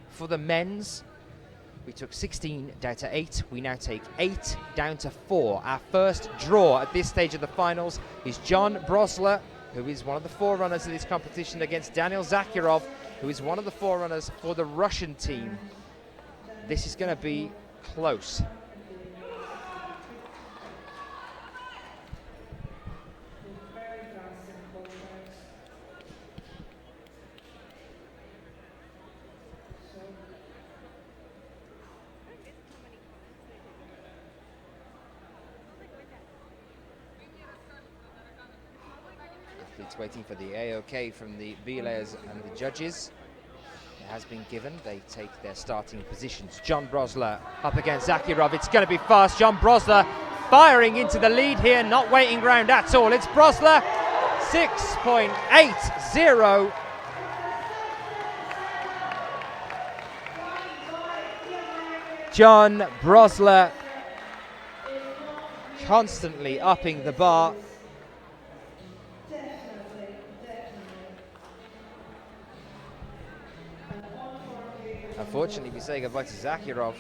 For the men's, we took 16 down to 8. We now take 8 down to 4. Our first draw at this stage of the finals is John Brosler, who is one of the forerunners of this competition, against Daniel Zakirov, who is one of the forerunners for the Russian team. This is going to be close. Athletes waiting for the AOK from the belayers and the judges. It has been given. They take their starting positions. John Brosler up against Zakirov. It's going to be fast. John Brosler firing into the lead here, not waiting round at all. It's Brosler, 6.80. John Brosler constantly upping the bar. Unfortunately, we say goodbye to Zakirov.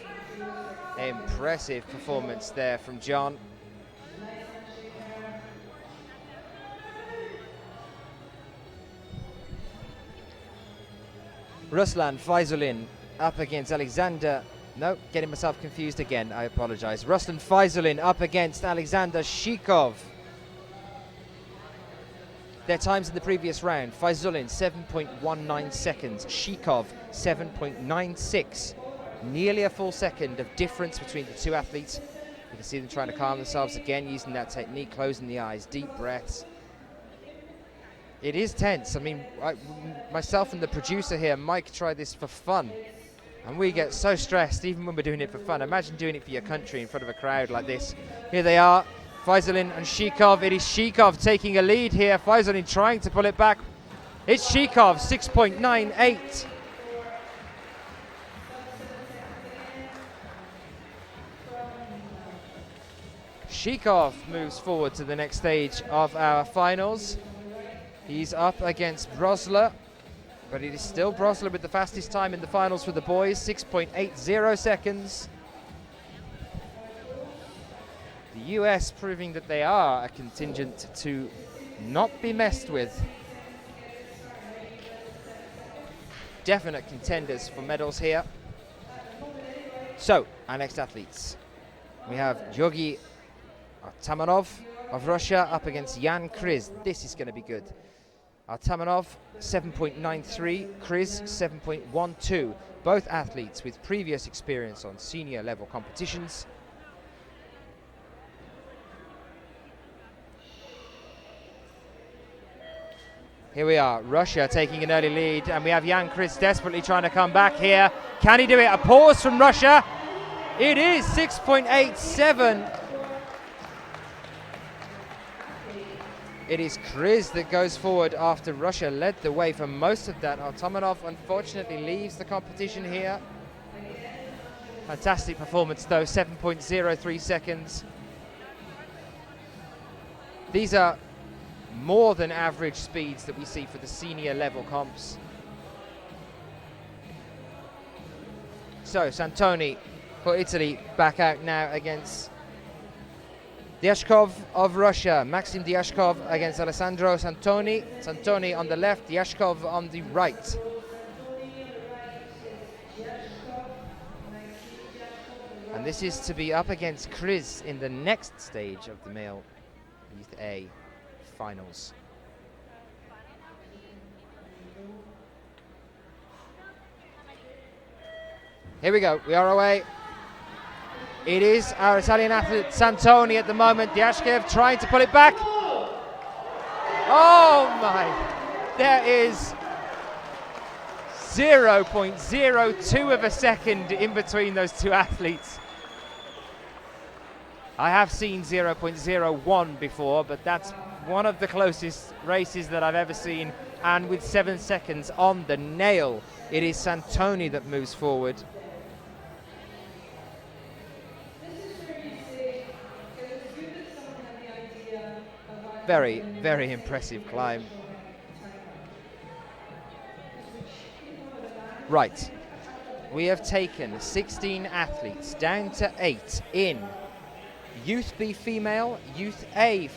Impressive performance there from John. Ruslan Faisulin up against Alexander. No, getting myself confused again. I apologize. Ruslan Faisulin up against Alexander Shikov. Their times in the previous round: Faisulin 7.19 seconds, Shikov 7.96. Nearly a full second of difference between the two athletes. You can see them trying to calm themselves again, using that technique, closing the eyes, deep breaths. It is tense. I mean, myself and the producer here, Mike, try this for fun, and we get so stressed even when we're doing it for fun. Imagine doing it for your country in front of a crowd like this. Here they are, Faisulin and Shikov. It is Shikov taking a lead here. Faisulin trying to pull it back. It's Shikov, 6.98. Shikov moves forward to the next stage of our finals. He's up against Brosler, but it is still Brosler with the fastest time in the finals for the boys, 6.80 seconds. The US proving that they are a contingent to not be messed with. Definite contenders for medals here. So, our next athletes. We have Georgi Artamanov of Russia up against Jan Kriz. This is going to be good. Artamanov 7.93, Kriz 7.12. Both athletes with previous experience on senior level competitions. Here we are, Russia taking an early lead, and we have Jan Kriz desperately trying to come back here. Can he do it? A pause from Russia. It is 6.87. It is Kriz that goes forward after Russia led the way for most of that. Artamanov unfortunately leaves the competition here. Fantastic performance though, 7.03 seconds. These are more than average speeds that we see for the senior level comps. So Santoni for Italy back out now against Dyashkov of Russia. Maxim Dyashkov against Alessandro Santoni. Santoni on the left, Dyashkov on the right. And this is to be up against Kriz in the next stage of the male Youth A finals. Here we go, we are away. It is our Italian athlete Santoni at the moment. Dyashkov trying to pull it back. Oh my, there is 0.02 of a second in between those two athletes. I have seen 0.01 before, but that's one of the closest races that I've ever seen, and with 7 seconds on the nail, it is Santoni that moves forward. Very, very impressive climb. Right, we have taken 16 athletes down to 8 in Youth B female, Youth A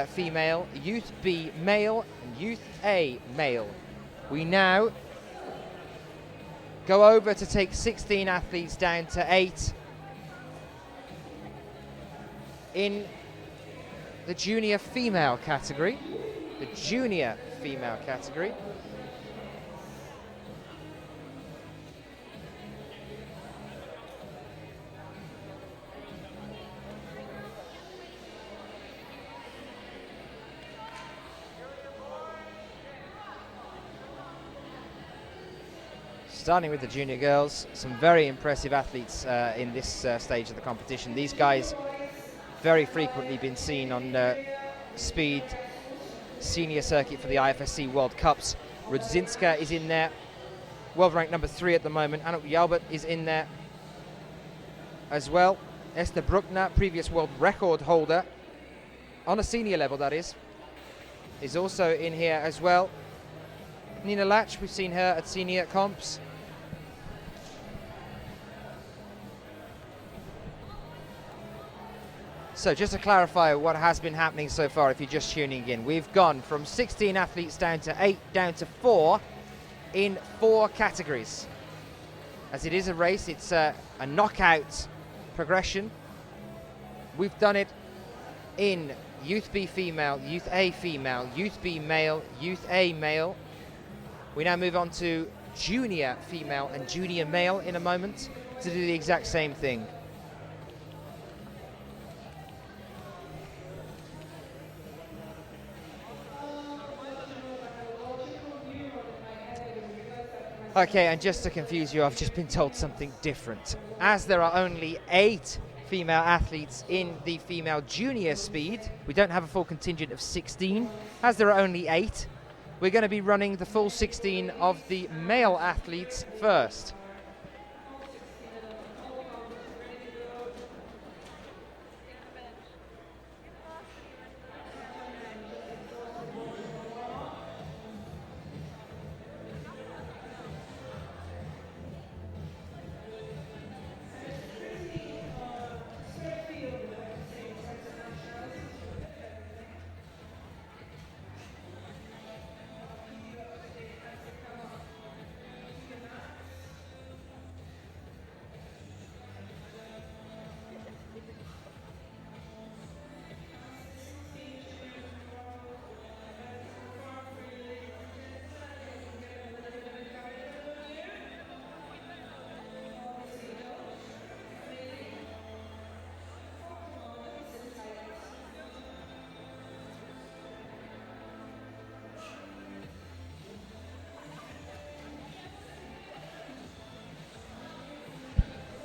female, Youth B male, and Youth A male. We now go over to take 16 athletes down to 8 in the junior female category. The junior female category. Starting with the junior girls, some very impressive athletes in this stage of the competition. These guys very frequently been seen on speed senior circuit for the IFSC World Cups. Rudzinska is in there, world ranked number 3 at the moment. Anouk Jalbert is in there as well. Esther Bruckner, previous world record holder, on a senior level that is also in here as well. Nina Latch, we've seen her at senior comps. So just to clarify what has been happening so far, if you're just tuning in, we've gone from 16 athletes down to 8, down to 4 in 4 categories. As it is a race, it's a knockout progression. We've done it in Youth B female, Youth A female, Youth B male, Youth A male. We now move on to junior female and junior male in a moment to do the exact same thing. Okay, and just to confuse you, I've just been told something different. As there are only 8 female athletes in the female junior speed, we don't have a full contingent of 16. As there are only 8, we're going to be running the full 16 of the male athletes first.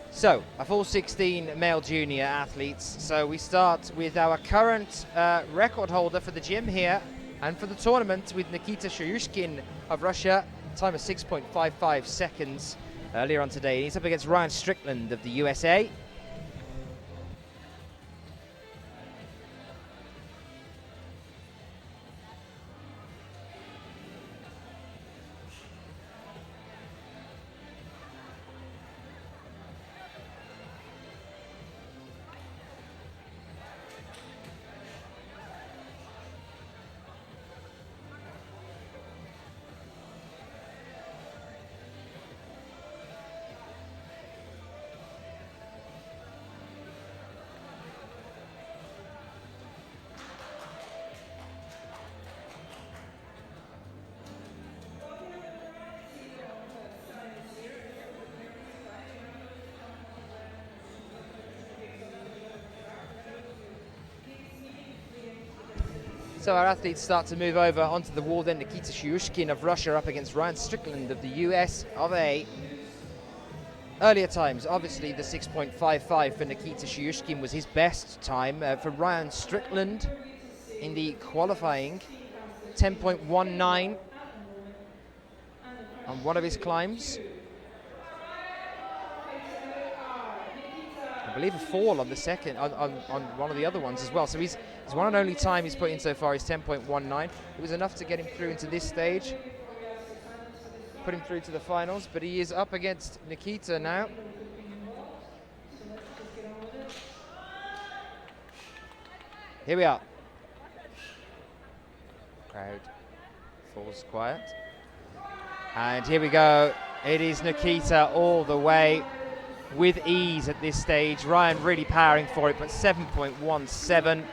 So, a full 16 male junior athletes. So we start with our current record holder for the gym here and for the tournament with Nikita Shuryushkin of Russia, time of 6.55 seconds earlier on today. He's up against Ryan Strickland of the USA. So our athletes start to move over onto the wall then. Nikita Shyushkin of Russia up against Ryan Strickland of the US of A. Earlier times, obviously the 6.55 for Nikita Shyushkin was his best time. For Ryan Strickland in the qualifying, 10.19 on one of his climbs. I believe a fall on the second, on one of the other ones as well. So his one and only time he's put in so far is 10.19. It was enough to get him through into this stage, put him through to the finals, but he is up against Nikita now. Here we are. Crowd falls quiet. And here we go. It is Nikita all the way with ease at this stage. Ryan really powering for it, but 7.17.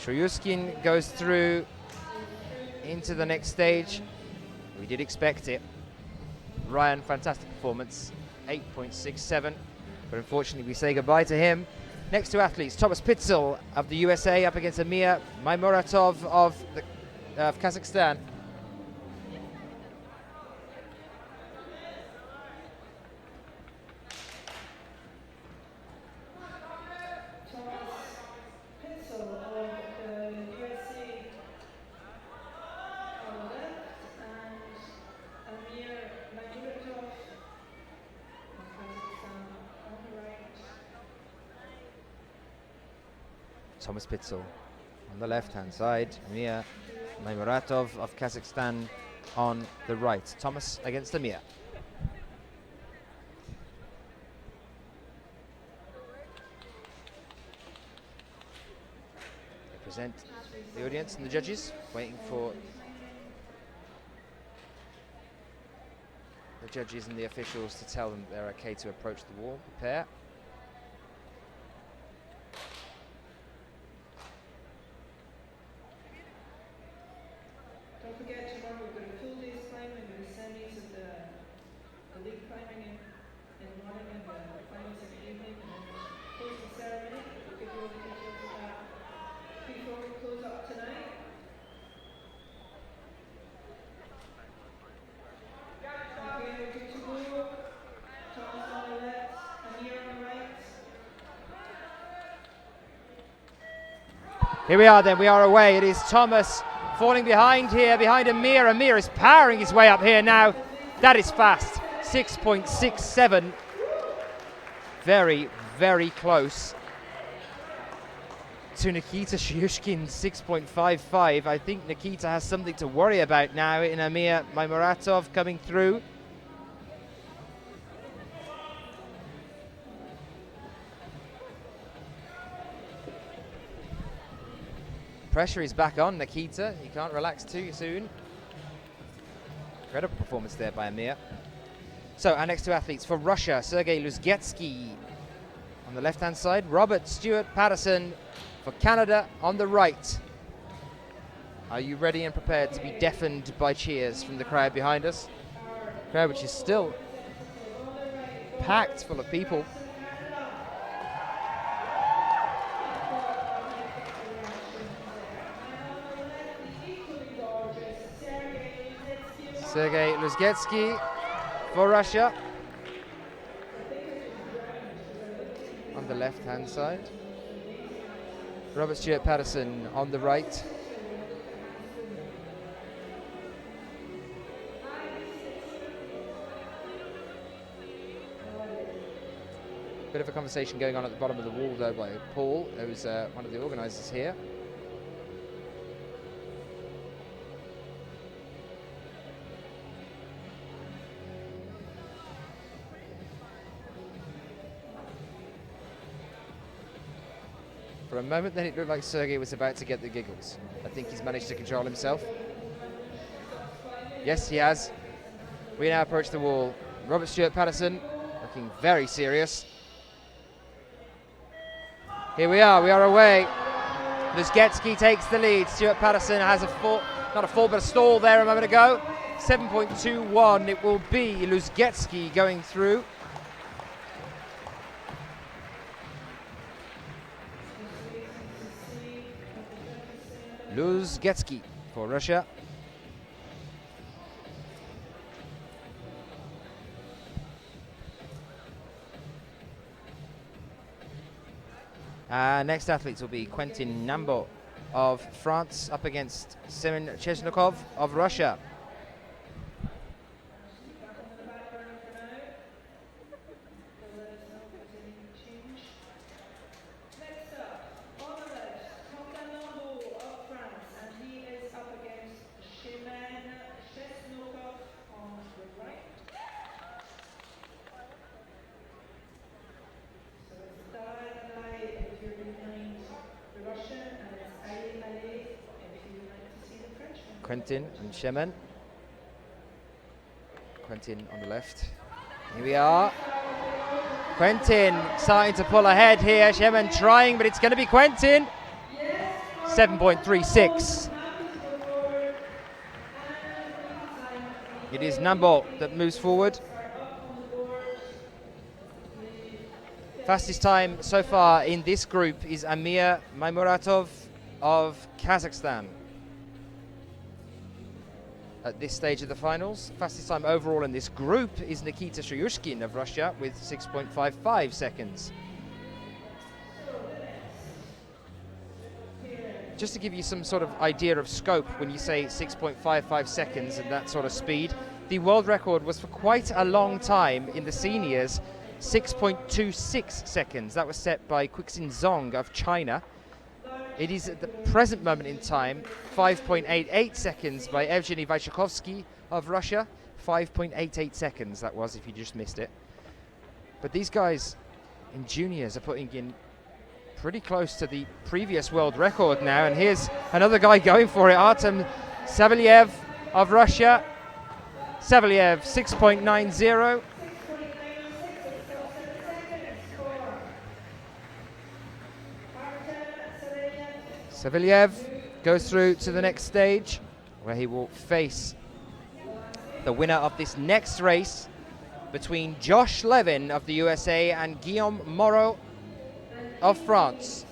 Shyushkin goes through into the next stage. We did expect it. Ryan, fantastic performance, 8.67. But unfortunately, we say goodbye to him. Next two athletes, Thomas Pitzel of the USA up against Amir Maimuratov of Kazakhstan. Thomas Pitzel on the left-hand side, Amir Maimuratov of Kazakhstan on the right. Thomas against Amir. They present the audience and the judges, waiting for the judges and the officials to tell them they're okay to approach the wall. Prepare. Don't forget, tomorrow we've got a full day's climbing and the semis of the league climbing in the morning and the finals in the evening, and then close the ceremony. We'll give you all the details of that before we close up tonight. Okay, we're good to go. Thomas on the left, Amir on the right. Here we are then, we are away. It is Thomas falling behind here, behind Amir. Amir is powering his way up here now. That is fast, 6.67. Very, very close to Nikita Shyushkin, 6.55. I think Nikita has something to worry about now in Amir Maimuratov coming through. Pressure is back on Nikita. He can't relax too soon. Incredible performance there by Amir. So our next two athletes for Russia, Sergei Luzgetsky on the left-hand side, Robert Stewart Patterson for Canada on the right. Are you ready and prepared to be deafened by cheers from the crowd behind us? Crowd which is still packed full of people. Sergei Luzgetsky for Russia on the left-hand side. Robert Stewart Patterson on the right. Bit of a conversation going on at the bottom of the wall though by Paul, who's one of the organisers here. For a moment then it looked like Sergei was about to get the giggles. I think he's managed to control himself. Yes, he has. We now approach the wall. Robert Stewart Patterson looking very serious. Here we are away. Luzgetsky takes the lead. Stewart Patterson has a fall, not a fall, but a stall there a moment ago. 7.21, it will be Luzgetsky going through. Luzgetsky for Russia. Next athletes will be Quentin Nambo of France up against Semyon Chesnokov of Russia. Quentin and Shemen. Quentin on the left. Here we are. Quentin starting to pull ahead here. Shemen trying, but it's going to be Quentin. 7.36. It is Nambo that moves forward. Fastest time so far in this group is Amir Maimuratov of Kazakhstan. At this stage of the finals, fastest time overall in this group is Nikita Shryushkin of Russia with 6.55 seconds. Just to give you some sort of idea of scope, when you say 6.55 seconds and that sort of speed, the world record was for quite a long time in the seniors, 6.26 seconds. That was set by Quixin Zong of China. It is at the present moment in time 5.88 seconds by Evgeny Wojciechowski of Russia. 5.88 seconds that was, if you just missed it. But these guys in juniors are putting in pretty close to the previous world record now. And here's another guy going for it, Artem Savelyev of Russia. Savelyev 6.90. Savelyev goes through to the next stage, where he will face the winner of this next race between Josh Levin of the USA and Guillaume Moreau of France.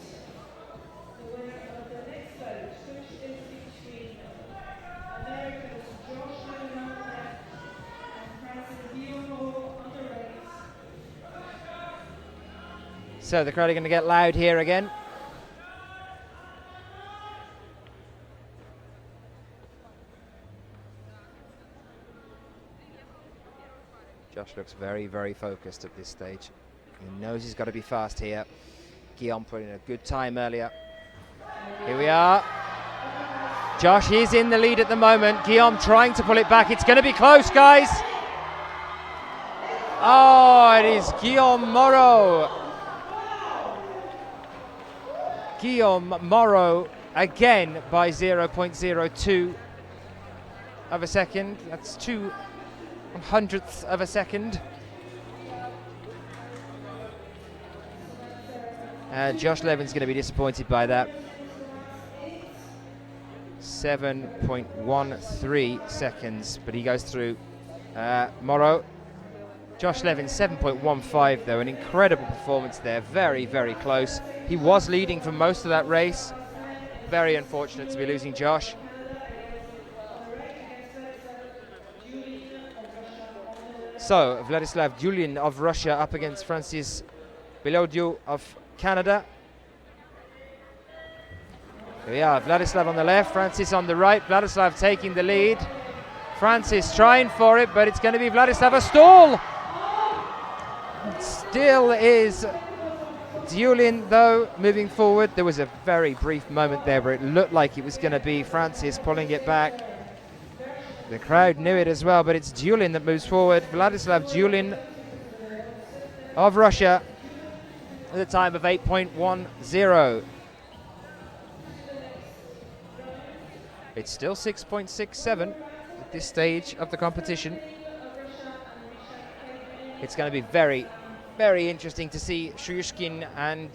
So the crowd are going to get loud here again. Josh looks very, very focused at this stage. He knows he's got to be fast here. Guillaume put in a good time earlier. Here we are. Josh is in the lead at the moment. Guillaume trying to pull it back. It's going to be close, guys. Oh, it is Guillaume Moreau. Guillaume Moreau again by 0.02 of a second. That's 2/100ths of a second. Josh Levin's going to be disappointed by that. 7.13 seconds, but he goes through. Moreau. Josh Levin 7.15 though, an incredible performance there. Very, very close. He was leading for most of that race. Very unfortunate to be losing Josh. So, Vladislav Dulin of Russia up against Francis Belodieu of Canada. Here we are, Vladislav on the left, Francis on the right. Vladislav taking the lead. Francis trying for it, but it's going to be Vladislav. A stall! Still is Dulin, though, moving forward. There was a very brief moment there where it looked like it was going to be Francis pulling it back. The crowd knew it as well, but it's Dulin that moves forward. Vladislav Dulin of Russia at a time of 8.10. It's still 6.67 at this stage of the competition. It's going to be very, very interesting to see Shryushkin and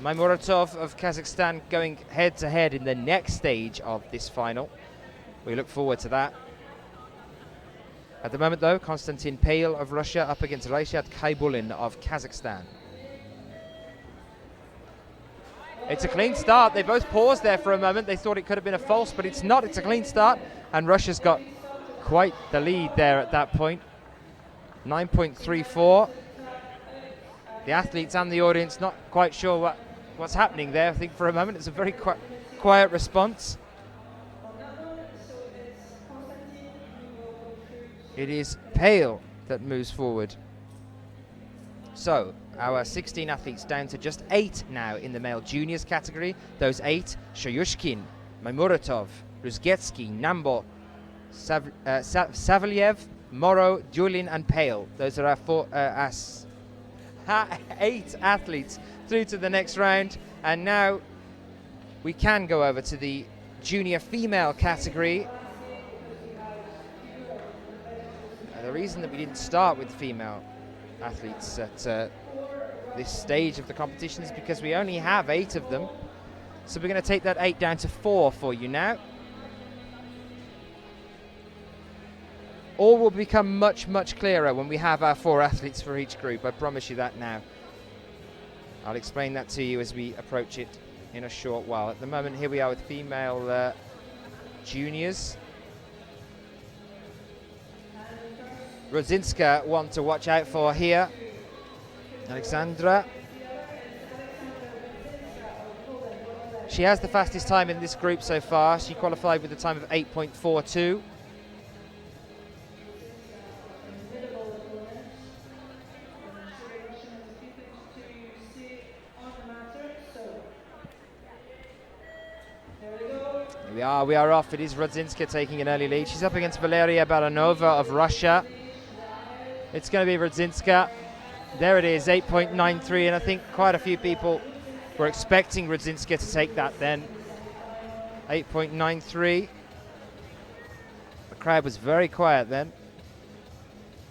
Maimuratov of Kazakhstan going head-to-head in the next stage of this final. We look forward to that. At the moment, though, Konstantin Pale of Russia up against Raishat Kaibulin of Kazakhstan. It's a clean start. They both paused there for a moment. They thought it could have been a false, but it's not. It's a clean start. And Russia's got quite the lead there at that point. 9.34. The athletes and the audience not quite sure what's happening there. I think for a moment it's a very quiet response. It is Pale that moves forward. So our 16 athletes down to just 8 now in the male juniors category. Those 8: Shoyushkin, Maimuratov, Ruzgetsky, Nambo, Savelyev, Moro, Dulin and Pale. Those are our 8 athletes through to the next round. And now we can go over to the junior female category. The reason that we didn't start with female athletes at this stage of the competition is because we only have 8 of them. So we're going to take that 8 down to 4 for you now. All will become much, much clearer when we have our 4 athletes for each group. I promise you that now. I'll explain that to you as we approach it in a short while. At the moment, here we are with female juniors. Rodzinska, one to watch out for here. Alexandra. She has the fastest time in this group so far. She qualified with a time of 8.42. Here we are off. It is Rodzinska taking an early lead. She's up against Valeria Baranova of Russia. It's going to be Rodzinska. There it is, 8.93, and I think quite a few people were expecting Rodzinska to take that then. 8.93. The crowd was very quiet then.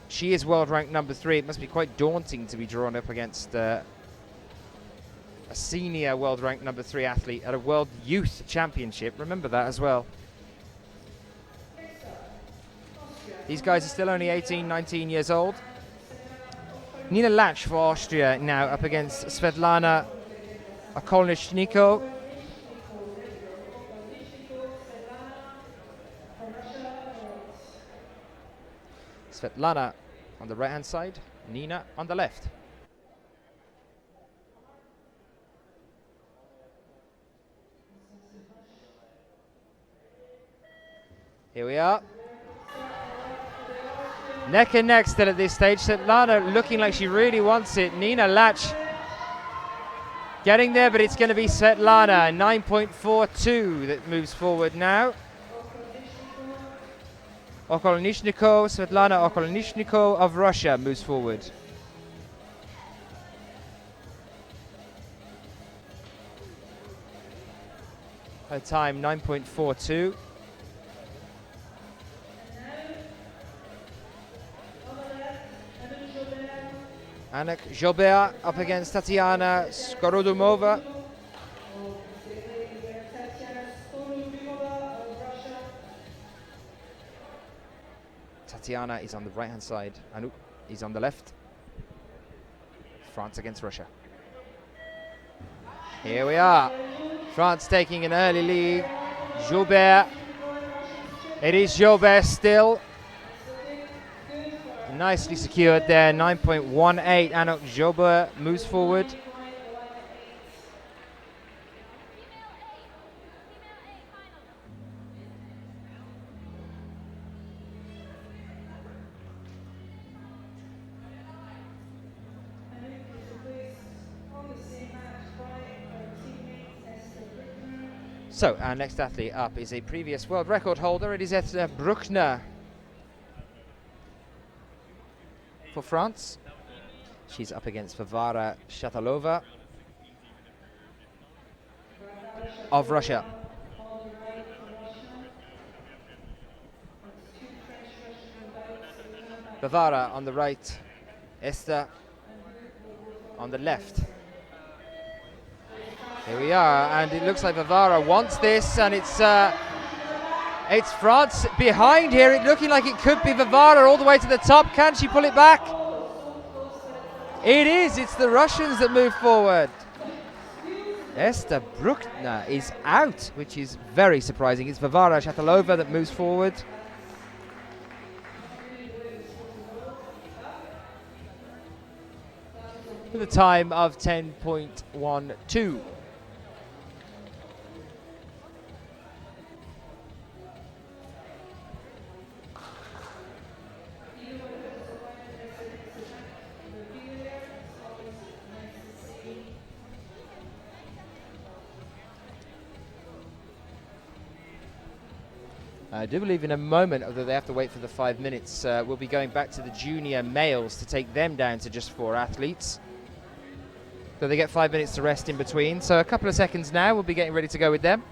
She is world ranked number 3. It must be quite daunting to be drawn up against a senior world ranked number 3 athlete at a World Youth Championship. Remember that as well. These guys are still only 18, 19 years old. Nina Lach for Austria now up against Svetlana Okolnichniko. Svetlana on the right-hand side, Nina on the left. Here we are. Neck and neck still at this stage. Svetlana looking like she really wants it. Nina Lach getting there, but it's going to be Svetlana, 9.42, that moves forward now. Okolnichniko, Svetlana Okolnichniko of Russia moves forward. Her time 9.42. Anik Jobert up against Tatiana Skorodumova. Tatiana is on the right-hand side. Anouk is on the left. France against Russia. Here we are. France taking an early lead. Jobert. It is Jobert still. Nicely secured there, 9.18. Anouk Jobert moves forward. So our next athlete up is a previous world record holder. It is Esther Bruckner for France. She's up against Varvara Shatalova of Russia. Varvara on the right, Esther on the left. Here we are, and it looks like Varvara wants this, and it's France behind here. It looking like it could be Varvara all the way to the top. Can she pull it back? It is. It's the Russians that move forward. Esther Bruckner is out, which is very surprising. It's Varvara Shatalova that moves forward. With a time of 10.12. I do believe in a moment, although they have to wait for the 5 minutes, we'll be going back to the junior males to take them down to just 4 athletes. So they get 5 minutes to rest in between. So a couple of seconds now, we'll be getting ready to go with them.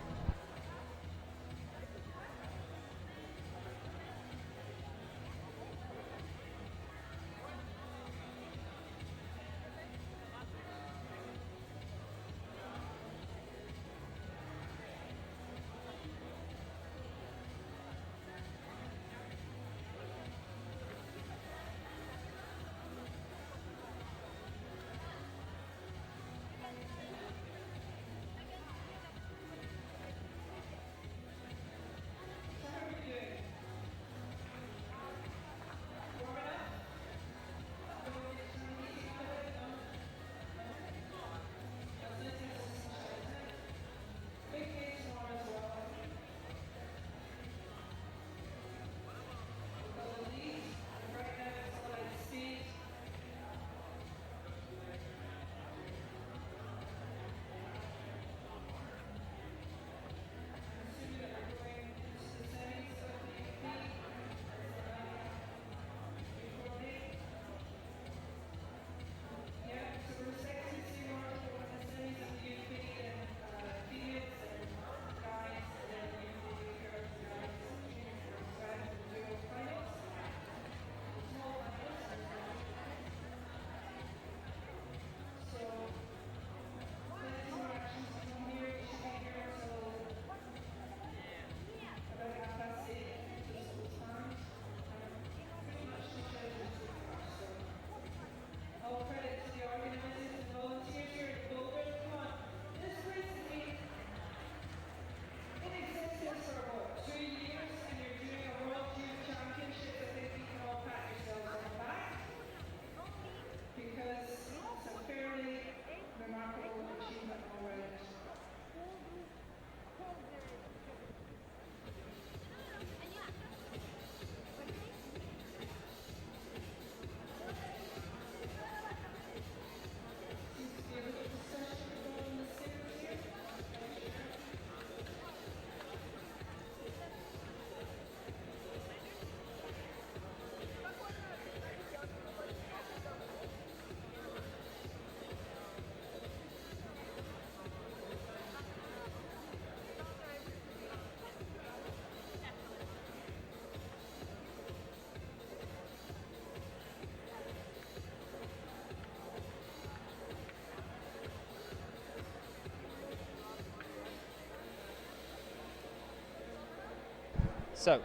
So,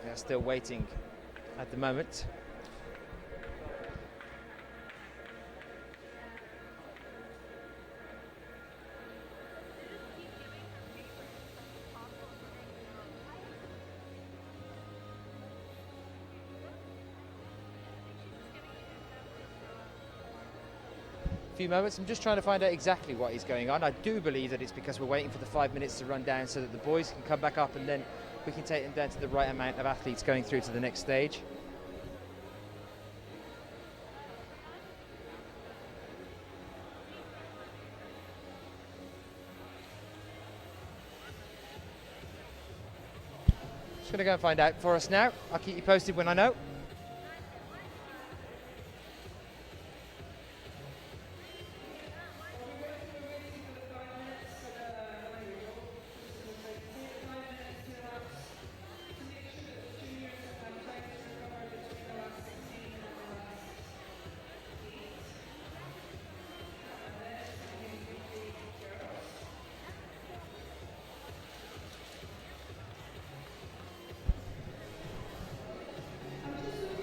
they're still waiting at the moment. Few moments. I'm just trying to find out exactly what is going on. I do believe that it's because we're waiting for the 5 minutes to run down so that the boys can come back up and then we can take them down to the right amount of athletes going through to the next stage. Just going to go and find out for us now. I'll keep you posted when I know.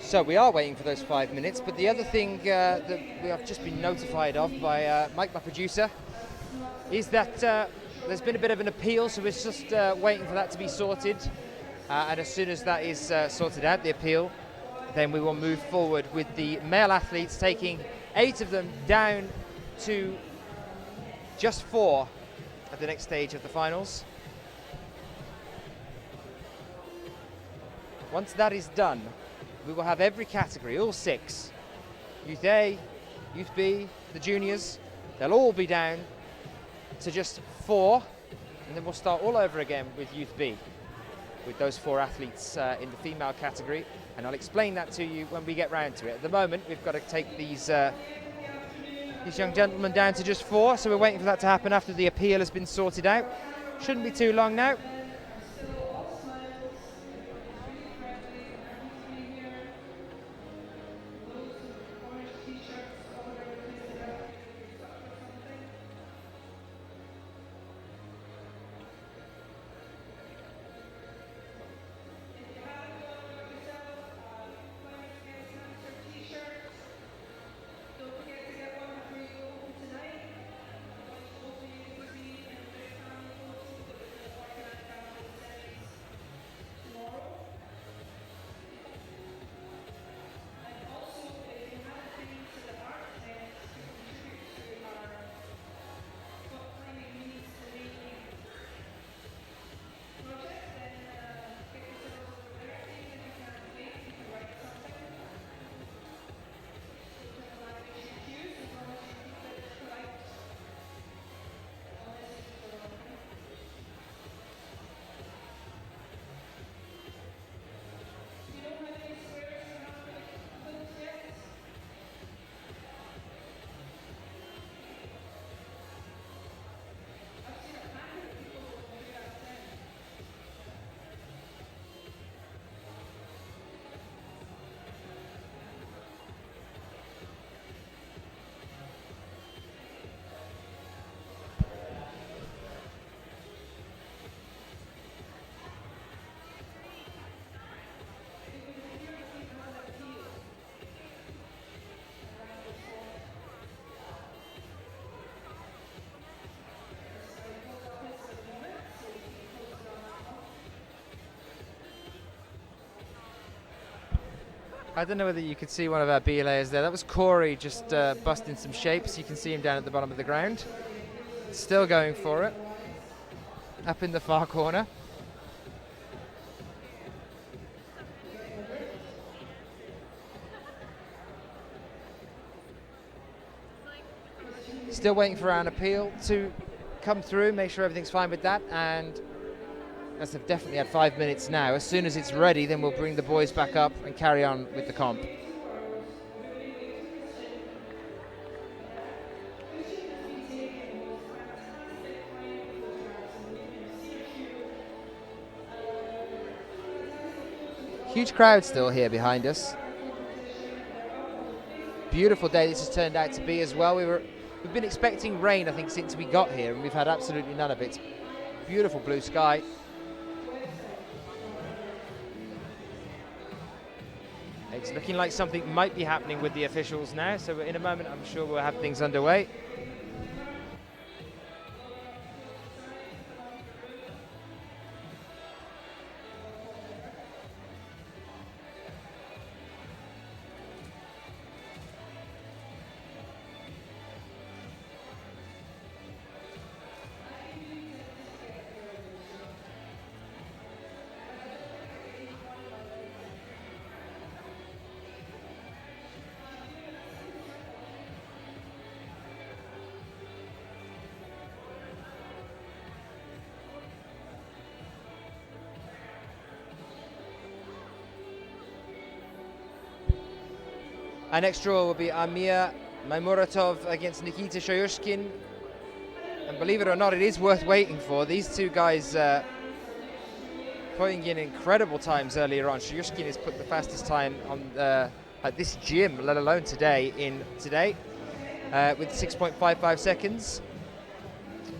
So we are waiting for those 5 minutes, but the other thing that we have just been notified of by Mike, my producer, is that there's been a bit of an appeal, so we're just waiting for that to be sorted. And as soon as that is sorted out, the appeal, then we will move forward with the male athletes, taking 8 of them down to just 4 at the next stage of the finals. Once that is done, we will have every category, all 6, Youth A, Youth B, the juniors, they'll all be down to just 4, and then we'll start all over again with Youth B, with those 4 athletes in the female category, and I'll explain that to you when we get round to it. At the moment, we've got to take these young gentlemen down to just 4, so we're waiting for that to happen after the appeal has been sorted out. Shouldn't be too long now. I don't know whether you could see one of our B layers there. That was Corey just busting some shapes. You can see him down at the bottom of the ground. Still going for it. Up in the far corner. Still waiting for an appeal to come through, make sure everything's fine with that, and as they've definitely had 5 minutes now, as soon as it's ready, then we'll bring the boys back up and carry on with the comp. Huge crowd still here behind us. Beautiful day this has turned out to be as well. We've been expecting rain, I think, since we got here, and we've had absolutely none of it. Beautiful blue sky. It's looking like something might be happening with the officials now, so in a moment I'm sure we'll have things underway. Our next draw will be Amir Maimuratov against Nikita Shoyushkin. And believe it or not, it is worth waiting for. These two guys putting in incredible times earlier on. Shoyushkin has put the fastest time on at this gym, let alone today, with 6.55 seconds.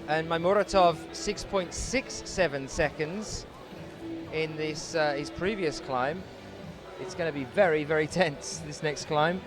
And Maimuratov 6.67 seconds in this his previous climb. It's going to be very, very tense, this next climb.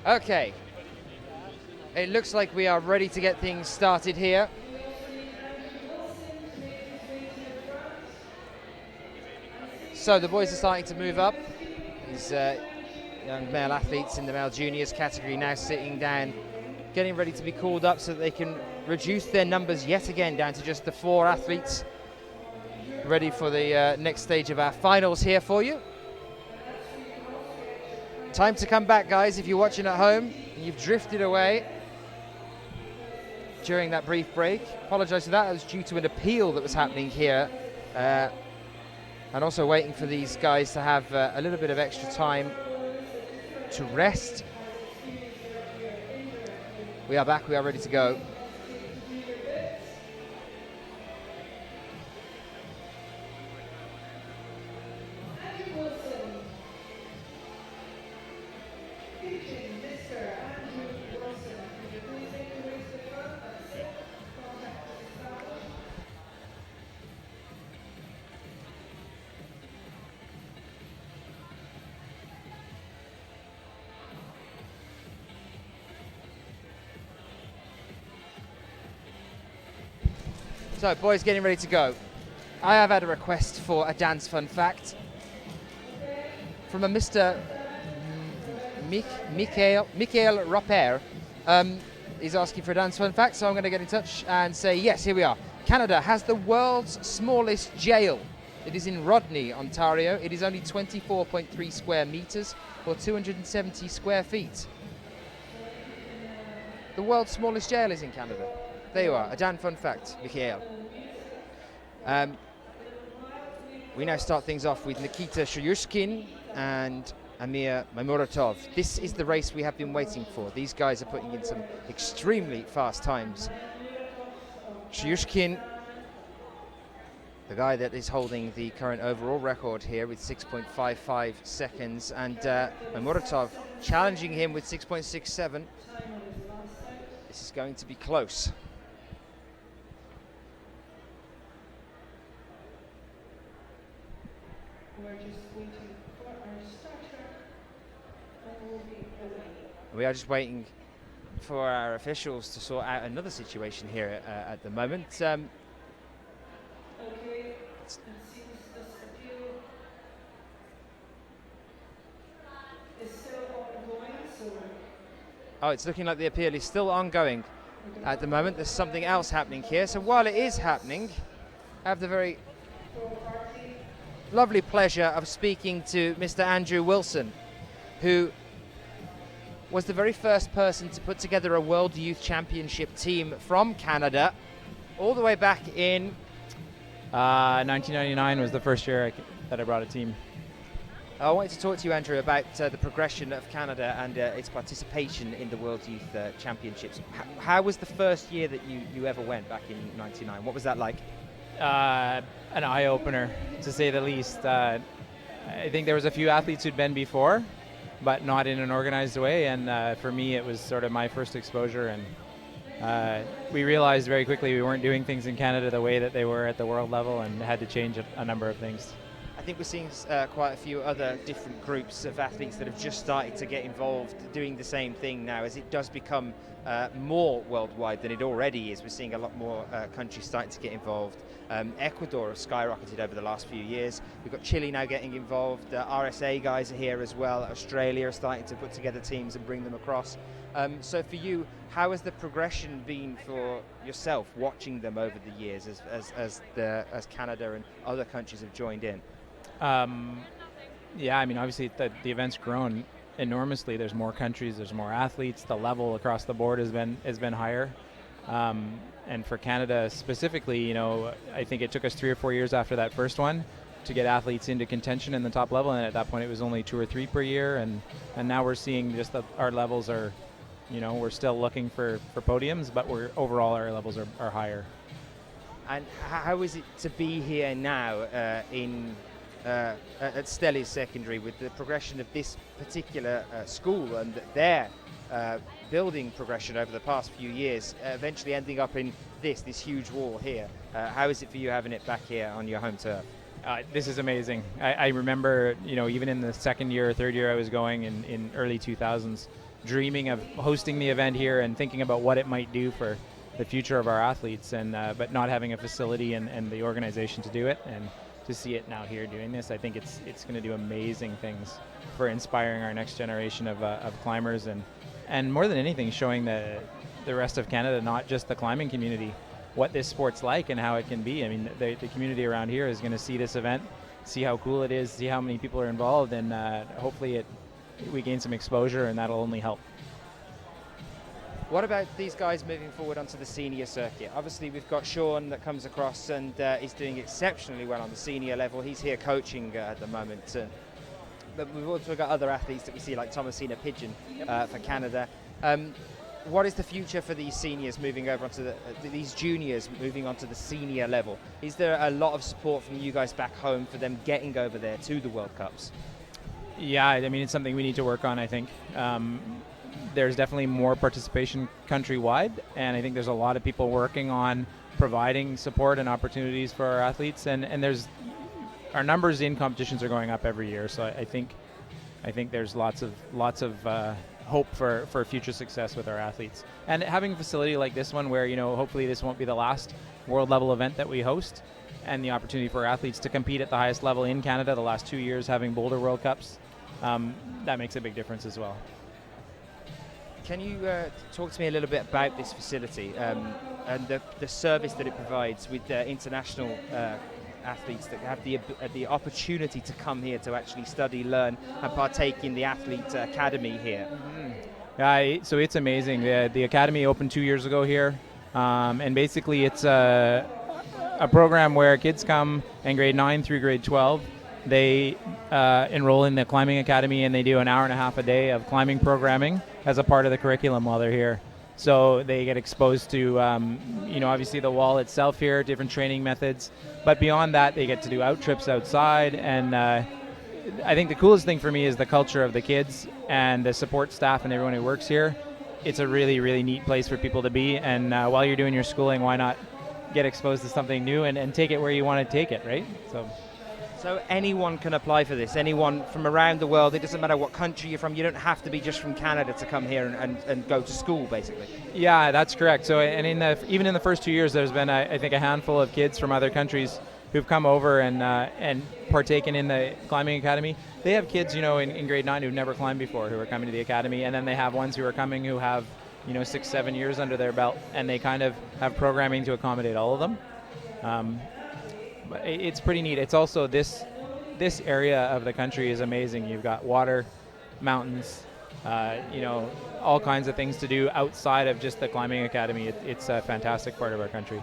Okay. It looks like we are ready to get things started here. So the boys are starting to move up. These young male athletes in the male juniors category now sitting down, getting ready to be called up so that they can reduce their numbers yet again down to just the 4 athletes. Ready for the next stage of our finals here for you. Time to come back, guys, if you're watching at home and you've drifted away during that brief break. Apologise for that. It was due to an appeal that was happening here. And also waiting for these guys to have a little bit of extra time to rest. We are back, we are ready to go. So, boys, getting ready to go. I have had a request for a dance fun fact from a Mr. Michael Roper. He's asking for a dance fun fact, so I'm going to get in touch and say, yes, here we are. Canada has the world's smallest jail. It is in Rodney, Ontario. It is only 24.3 square meters or 270 square feet. The world's smallest jail is in Canada. There you are, a Dan fun fact, Mikhail. We now start things off with Nikita Shuryushkin and Amir Maimuratov. This is the race we have been waiting for. These guys are putting in some extremely fast times. Shuryushkin, the guy that is holding the current overall record here with 6.55 seconds, and Maimuratov challenging him with 6.67. This is going to be close. We're just waiting for our starter, and we'll be away. We are just waiting for our officials to sort out another situation here at the moment. Okay, it seems this appeal is still ongoing, so Oh, it's looking like the appeal is still ongoing at the moment. There's something else happening here. So while it is happening, I have the very lovely pleasure of speaking to Mr. Andrew Wilson, who was the very first person to put together a World Youth Championship team from Canada all the way back in 1999 was the first year that I brought a team. I wanted to talk to you, Andrew, about the progression of Canada and its participation in the World Youth Championships. How was the first year that you ever went back in '99? What was that like? An eye-opener, to say the least. I think there was a few athletes who'd been before, but not in an organized way. And for me, it was sort of my first exposure. And we realized very quickly we weren't doing things in Canada the way that they were at the world level, and had to change a number of things. I think we're seeing quite a few other different groups of athletes that have just started to get involved doing the same thing now as it does become more worldwide than it already is. We're seeing a lot more countries starting to get involved. Ecuador have skyrocketed over the last few years. We've got Chile now getting involved. RSA guys are here as well. Australia are starting to put together teams and bring them across. So for you, how has the progression been for yourself watching them over the years as Canada and other countries have joined in? Yeah, I mean, obviously the event's grown enormously. There's more countries, there's more athletes. The level across the board has been higher. And for Canada specifically, you know, I think it took us 3 or 4 years after that first one to get athletes into contention in the top level. And at that point, it was only 2 or 3 per year. And now we're seeing just that our levels are, you know, we're still looking for podiums, but overall our levels are higher. And how is it to be here now at Stellies Secondary with the progression of this particular school and their building progression over the past few years, eventually ending up in this huge wall here? How is it for you having it back here on your home turf? This is amazing. I remember, you know, even in the second year or third year I was going in early 2000s, dreaming of hosting the event here and thinking about what it might do for the future of our athletes, and but not having a facility and the organization to do it, and to see it now here doing this, I think it's going to do amazing things for inspiring our next generation of climbers, and more than anything showing the rest of Canada, not just the climbing community, what this sport's like and how it can be. I mean, the community around here is going to see this event, see how cool it is, see how many people are involved, and hopefully we gain some exposure, and that'll only help. What about these guys moving forward onto the senior circuit? Obviously, we've got Sean that comes across and is doing exceptionally well on the senior level. He's here coaching at the moment. But we've also got other athletes that we see, like Thomasina Pigeon for Canada. What is the future for these seniors moving over onto these juniors moving onto the senior level? Is there a lot of support from you guys back home for them getting over there to the World Cups? Yeah, I mean, it's something we need to work on, I think. There's definitely more participation countrywide, and I think there's a lot of people working on providing support and opportunities for our athletes, and there's our numbers in competitions are going up every year, so I think there's lots of hope for future success with our athletes, and having a facility like this one where, hopefully this won't be the last world level event that we host, and the opportunity for athletes to compete at the highest level in Canada. The last 2 years having Boulder World Cups, that makes a big difference as well. Can you talk to me a little bit about this facility and the service that it provides with international athletes that have the opportunity to come here to actually study, learn, and partake in the athlete academy here? Mm-hmm. Yeah, so it's amazing. The academy opened 2 years ago here, and basically it's a program where kids come in grade 9 through grade 12. They enroll in the climbing academy, and they do an hour and a half a day of climbing programming as a part of the curriculum while they're here. So they get exposed to, obviously the wall itself here, different training methods. But beyond that, they get to do out trips outside. And I think the coolest thing for me is the culture of the kids and the support staff and everyone who works here. It's a really, really neat place for people to be. And while you're doing your schooling, why not get exposed to something new and take it where you want to take it, right? So anyone can apply for this, anyone from around the world. It doesn't matter what country you're from. You don't have to be just from Canada to come here and go to school, basically. Yeah, that's correct. So, and even in the first 2 years, there's been, I think, a handful of kids from other countries who've come over and partaken in the climbing academy. They have kids, in grade 9 who've never climbed before who are coming to the academy, and then they have ones who are coming who have, 6-7 years under their belt, and they kind of have programming to accommodate all of them. It's pretty neat. It's also this area of the country is amazing. You've got water, mountains, all kinds of things to do outside of just the climbing academy. It's a fantastic part of our country.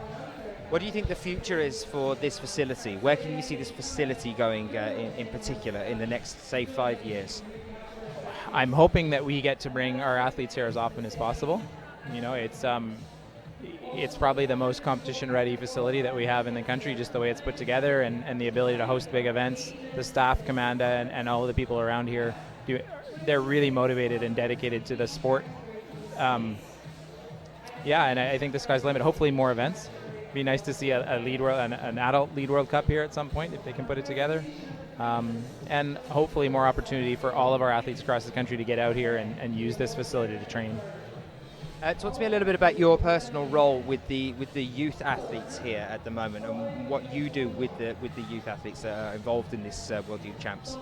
What do you think the future is for this facility? Where can you see this facility going in particular in the next, say, 5 years? I'm hoping that we get to bring our athletes here as often as possible. It's probably the most competition-ready facility that we have in the country, just the way it's put together and the ability to host big events. The staff, Commanda, and all the people around here, they're really motivated and dedicated to the sport. And I think the sky's the limit. Hopefully more events. It'd be nice to see an adult lead World Cup here at some point if they can put it together. And hopefully more opportunity for all of our athletes across the country to get out here and use this facility to train. Talk to me a little bit about your personal role with the youth athletes here at the moment, and what you do with the youth athletes that are involved in this World Youth Champs.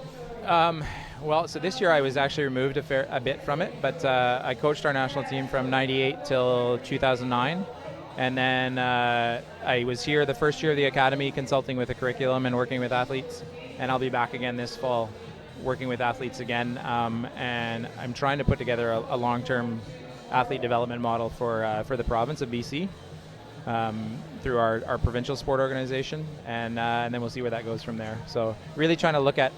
So this year I was actually removed a bit from it, but I coached our national team from '98 till 2009, and then I was here the first year of the academy consulting with the curriculum and working with athletes, and I'll be back again this fall working with athletes again, and I'm trying to put together a long-term athlete development model for the province of BC through our provincial sport organization, and then we'll see where that goes from there. So really trying to look at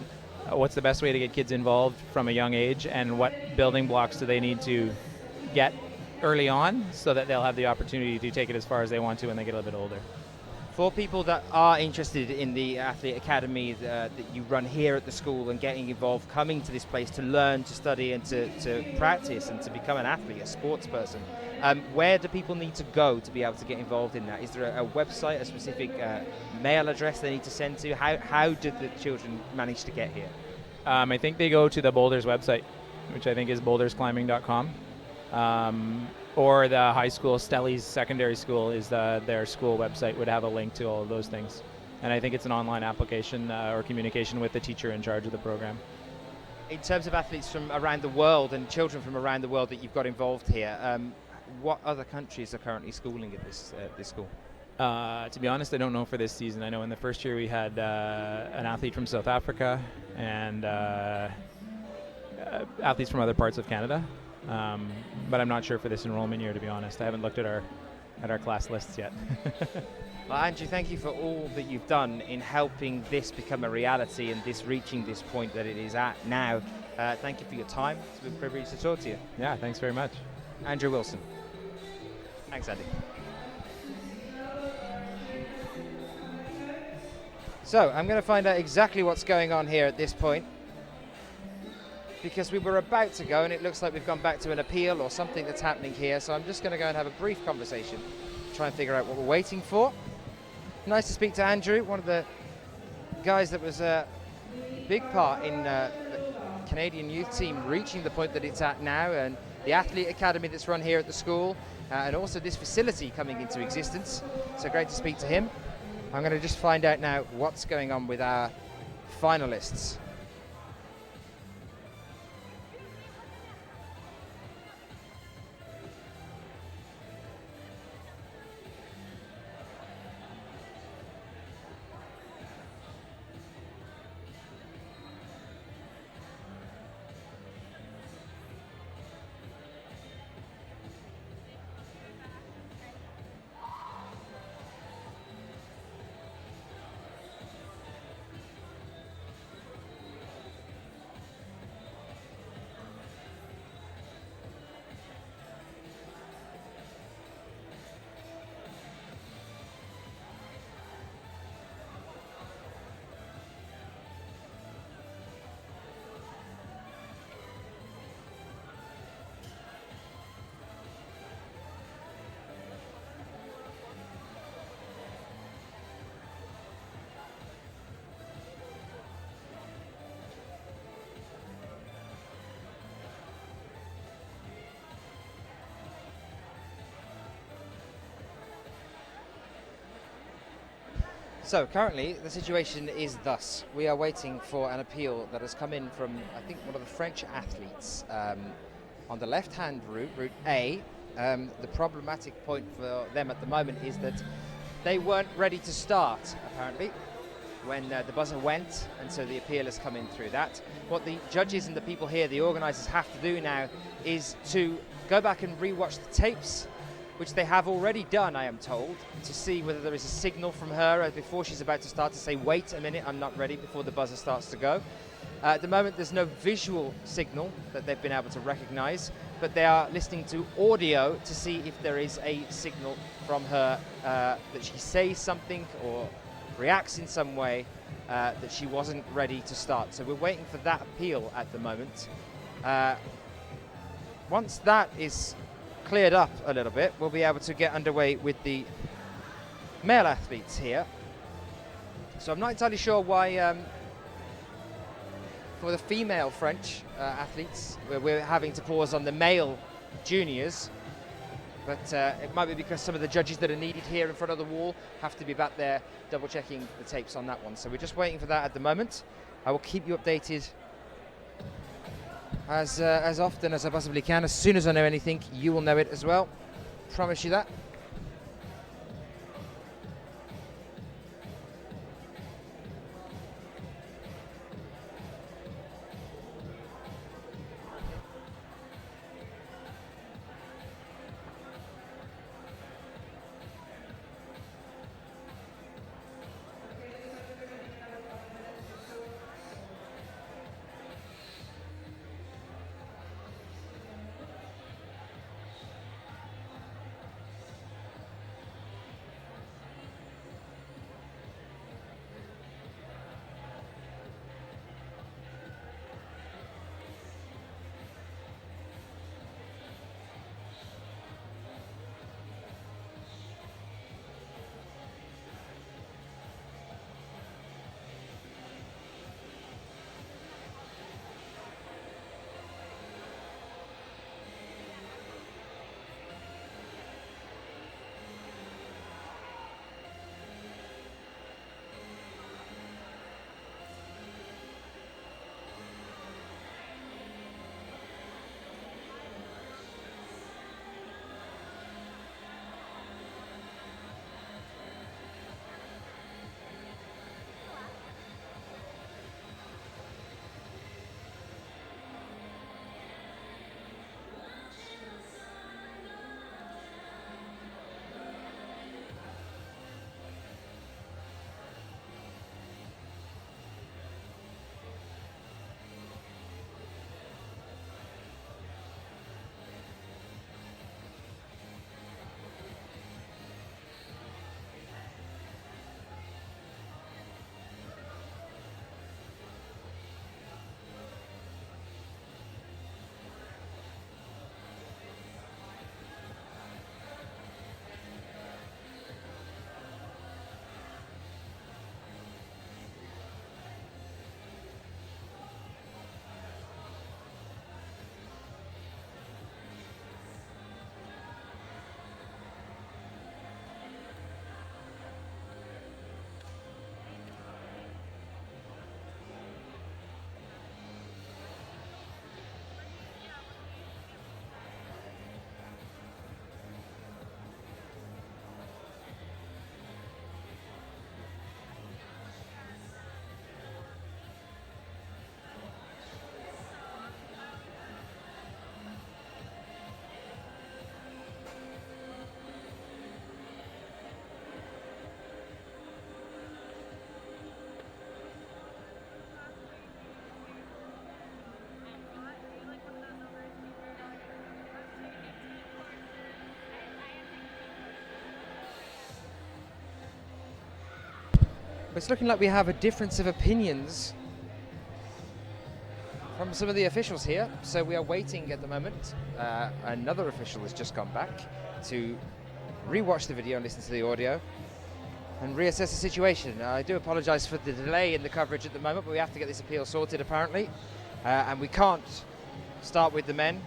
what's the best way to get kids involved from a young age, and what building blocks do they need to get early on so that they'll have the opportunity to take it as far as they want to when they get a little bit older. For people that are interested in the athlete academy that you run here at the school and getting involved, coming to this place to learn, to study, and to practice and to become an athlete, a sports person, where do people need to go to be able to get involved in that? Is there a website, a specific mail address they need to send to? How did the children manage to get here? I think they go to the Boulders website, which I think is bouldersclimbing.com. Or the high school, Stelli's secondary school, is their school website would have a link to all of those things. And I think it's an online application or communication with the teacher in charge of the program. In terms of athletes from around the world and children from around the world that you've got involved here, what other countries are currently schooling at this school? To be honest, I don't know for this season. I know in the first year we had an athlete from South Africa and athletes from other parts of Canada. But I'm not sure for this enrollment year, to be honest. I haven't looked at our class lists yet. Well, Andrew, thank you for all that you've done in helping this become a reality and this reaching this point that it is at now. Thank you for your time. It's been a privilege to talk to you. Yeah, thanks very much. Andrew Wilson. Thanks, Andy. So I'm going to find out exactly what's going on here at this point, because we were about to go and it looks like we've gone back to an appeal or something that's happening here. So I'm just going to go and have a brief conversation, try and figure out what we're waiting for. Nice to speak to Andrew, one of the guys that was a big part in the Canadian youth team reaching the point that it's at now, and the athlete academy that's run here at the school, and also this facility coming into existence. So great to speak to him. I'm going to just find out now what's going on with our finalists. So currently the situation is thus. We are waiting for an appeal that has come in from, I think, one of the French athletes on the left-hand route, Route A. The problematic point for them at the moment is that they weren't ready to start, apparently, when the buzzer went, and so the appeal has come in through that. What the judges and the people here, the organisers, have to do now is to go back and re-watch the tapes, which they have already done, I am told, to see whether there is a signal from her before she's about to start to say, wait a minute, I'm not ready, before the buzzer starts to go. At the moment, there's no visual signal that they've been able to recognise, but they are listening to audio to see if there is a signal from her that she says something or reacts in some way that she wasn't ready to start. So we're waiting for that appeal at the moment. Once that is cleared up a little bit, we'll be able to get underway with the male athletes here. So I'm not entirely sure why for the female French athletes we're having to pause on the male juniors, but it might be because some of the judges that are needed here in front of the wall have to be back there double checking the tapes on that one. So we're just waiting for that at the moment. I will keep you updated as often as I possibly can. As soon as I know anything, you will know it as well. Promise you that. It's looking like we have a difference of opinions from some of the officials here, so we are waiting at the moment. Another official has just gone back to re-watch the video and listen to the audio and reassess the situation. I do apologise for the delay in the coverage at the moment, but we have to get this appeal sorted apparently, and we can't start with the men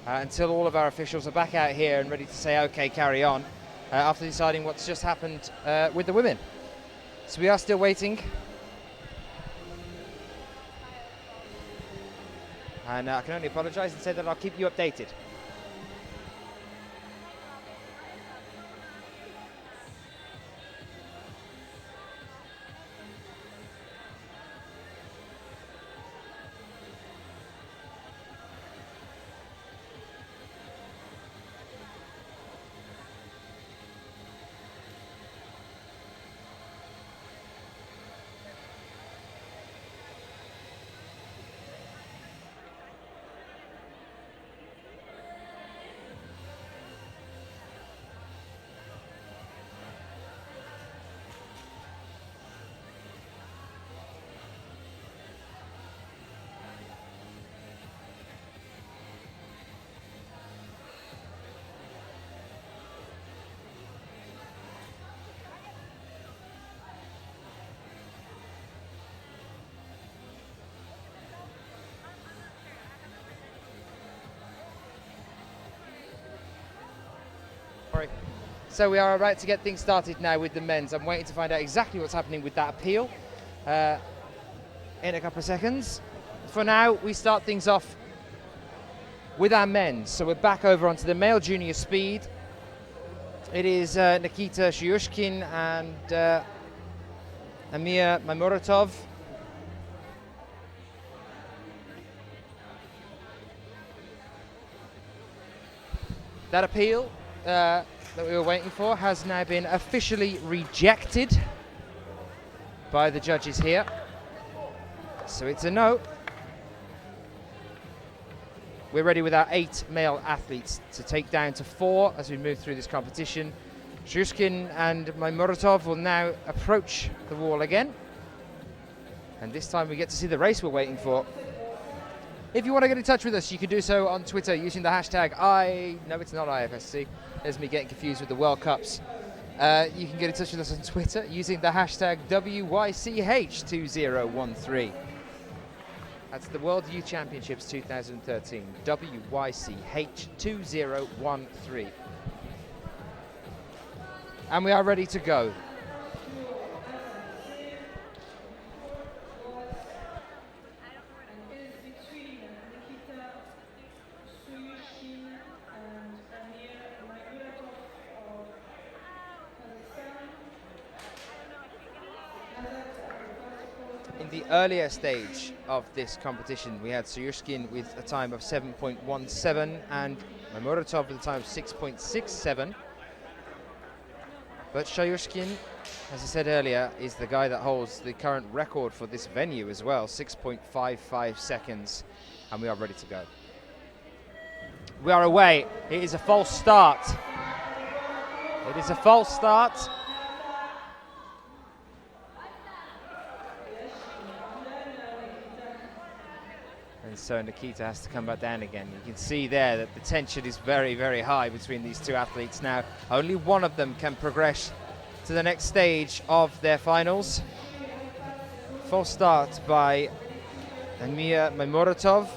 until all of our officials are back out here and ready to say okay, carry on, after deciding what's just happened with the women. So we are still waiting. And I can only apologise and say that I'll keep you updated. So we are about to get things started now with the men's. I'm waiting to find out exactly what's happening with that appeal in a couple of seconds. For now, we start things off with our men's. So we're back over onto the male junior speed. It is Nikita Shyushkin and Amir Maimuratov. That appeal that we were waiting for has now been officially rejected by the judges here. So it's a no. We're ready with our 8 male athletes to take down to 4 as we move through this competition. Shyushkin and Maimuratov will now approach the wall again. And this time we get to see the race we're waiting for. If you want to get in touch with us, you can do so on Twitter using the hashtag no, it's not IFSC. There's me getting confused with the World Cups. You can get in touch with us on Twitter using the hashtag WYCH2013. That's the World Youth Championships 2013, WYCH2013. And we are ready to go. In the earlier stage of this competition, we had Shyushkin with a time of 7.17 and Maimuratov with a time of 6.67. But Shyushkin, as I said earlier, is the guy that holds the current record for this venue as well, 6.55 seconds, and we are ready to go. We are away. It is a false start. It is a false start. And so Nikita has to come back down again. You can see there that the tension is very, very high between these two athletes now. Only one of them can progress to the next stage of their finals. False start by Amir Maimuratov.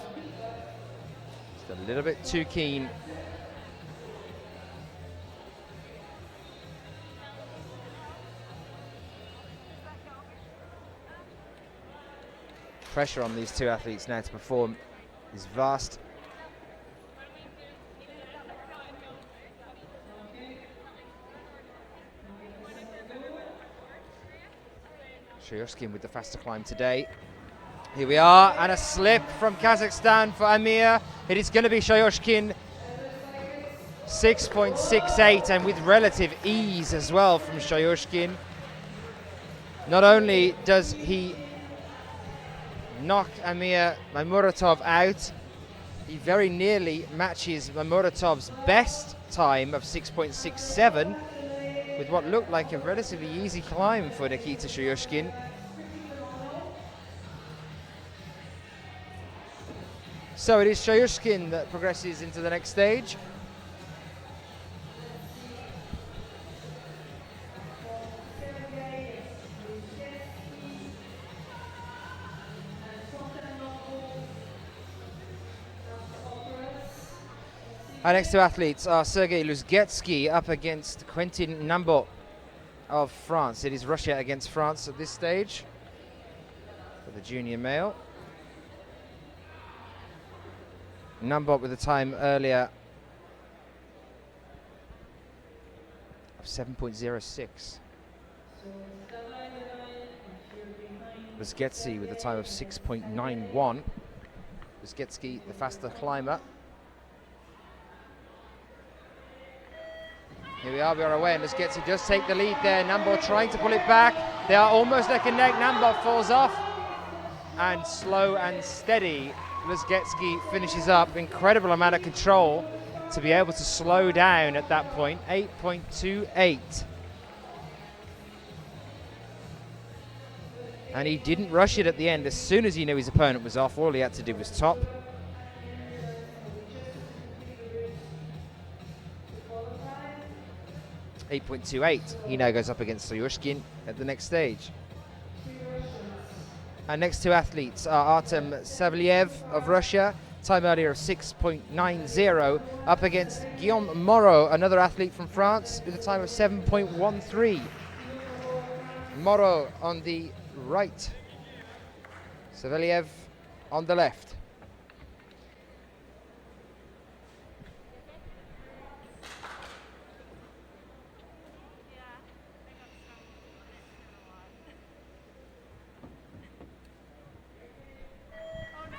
Just a little bit too keen. Pressure on these two athletes now to perform is vast. Shyushkin with the faster climb today. Here we are, and a slip from Kazakhstan for Amir. It is going to be Shyushkin, 6.68, and with relative ease as well from Shyushkin. Not only does he knock Amir Maimuratov out, he very nearly matches Maimuratov's best time of 6.67, with what looked like a relatively easy climb for Nikita Shayushkin. So it is Shayushkin that progresses into the next stage. Our next two athletes are Sergei Luzgetsky up against Quentin Nambot of France. It is Russia against France at this stage for the junior male. Nambot with a time earlier of 7.06. Luzgetsky with a time of 6.91. Luzgetsky, the faster climber. Here we are away, and Luzgetsky does take the lead there. Nambot trying to pull it back. They are almost neck and neck. Nambot falls off. And slow and steady, Luzgetsky finishes up. Incredible amount of control to be able to slow down at that point. 8.28. And he didn't rush it at the end. As soon as he knew his opponent was off, all he had to do was top. .28. He now goes up against Shayushkin at the next stage. Our next two athletes are Artem Savelyev of Russia, time earlier of 6.90, up against Guillaume Moreau, another athlete from France, with a time of 7.13. Moreau on the right, Savelyev on the left.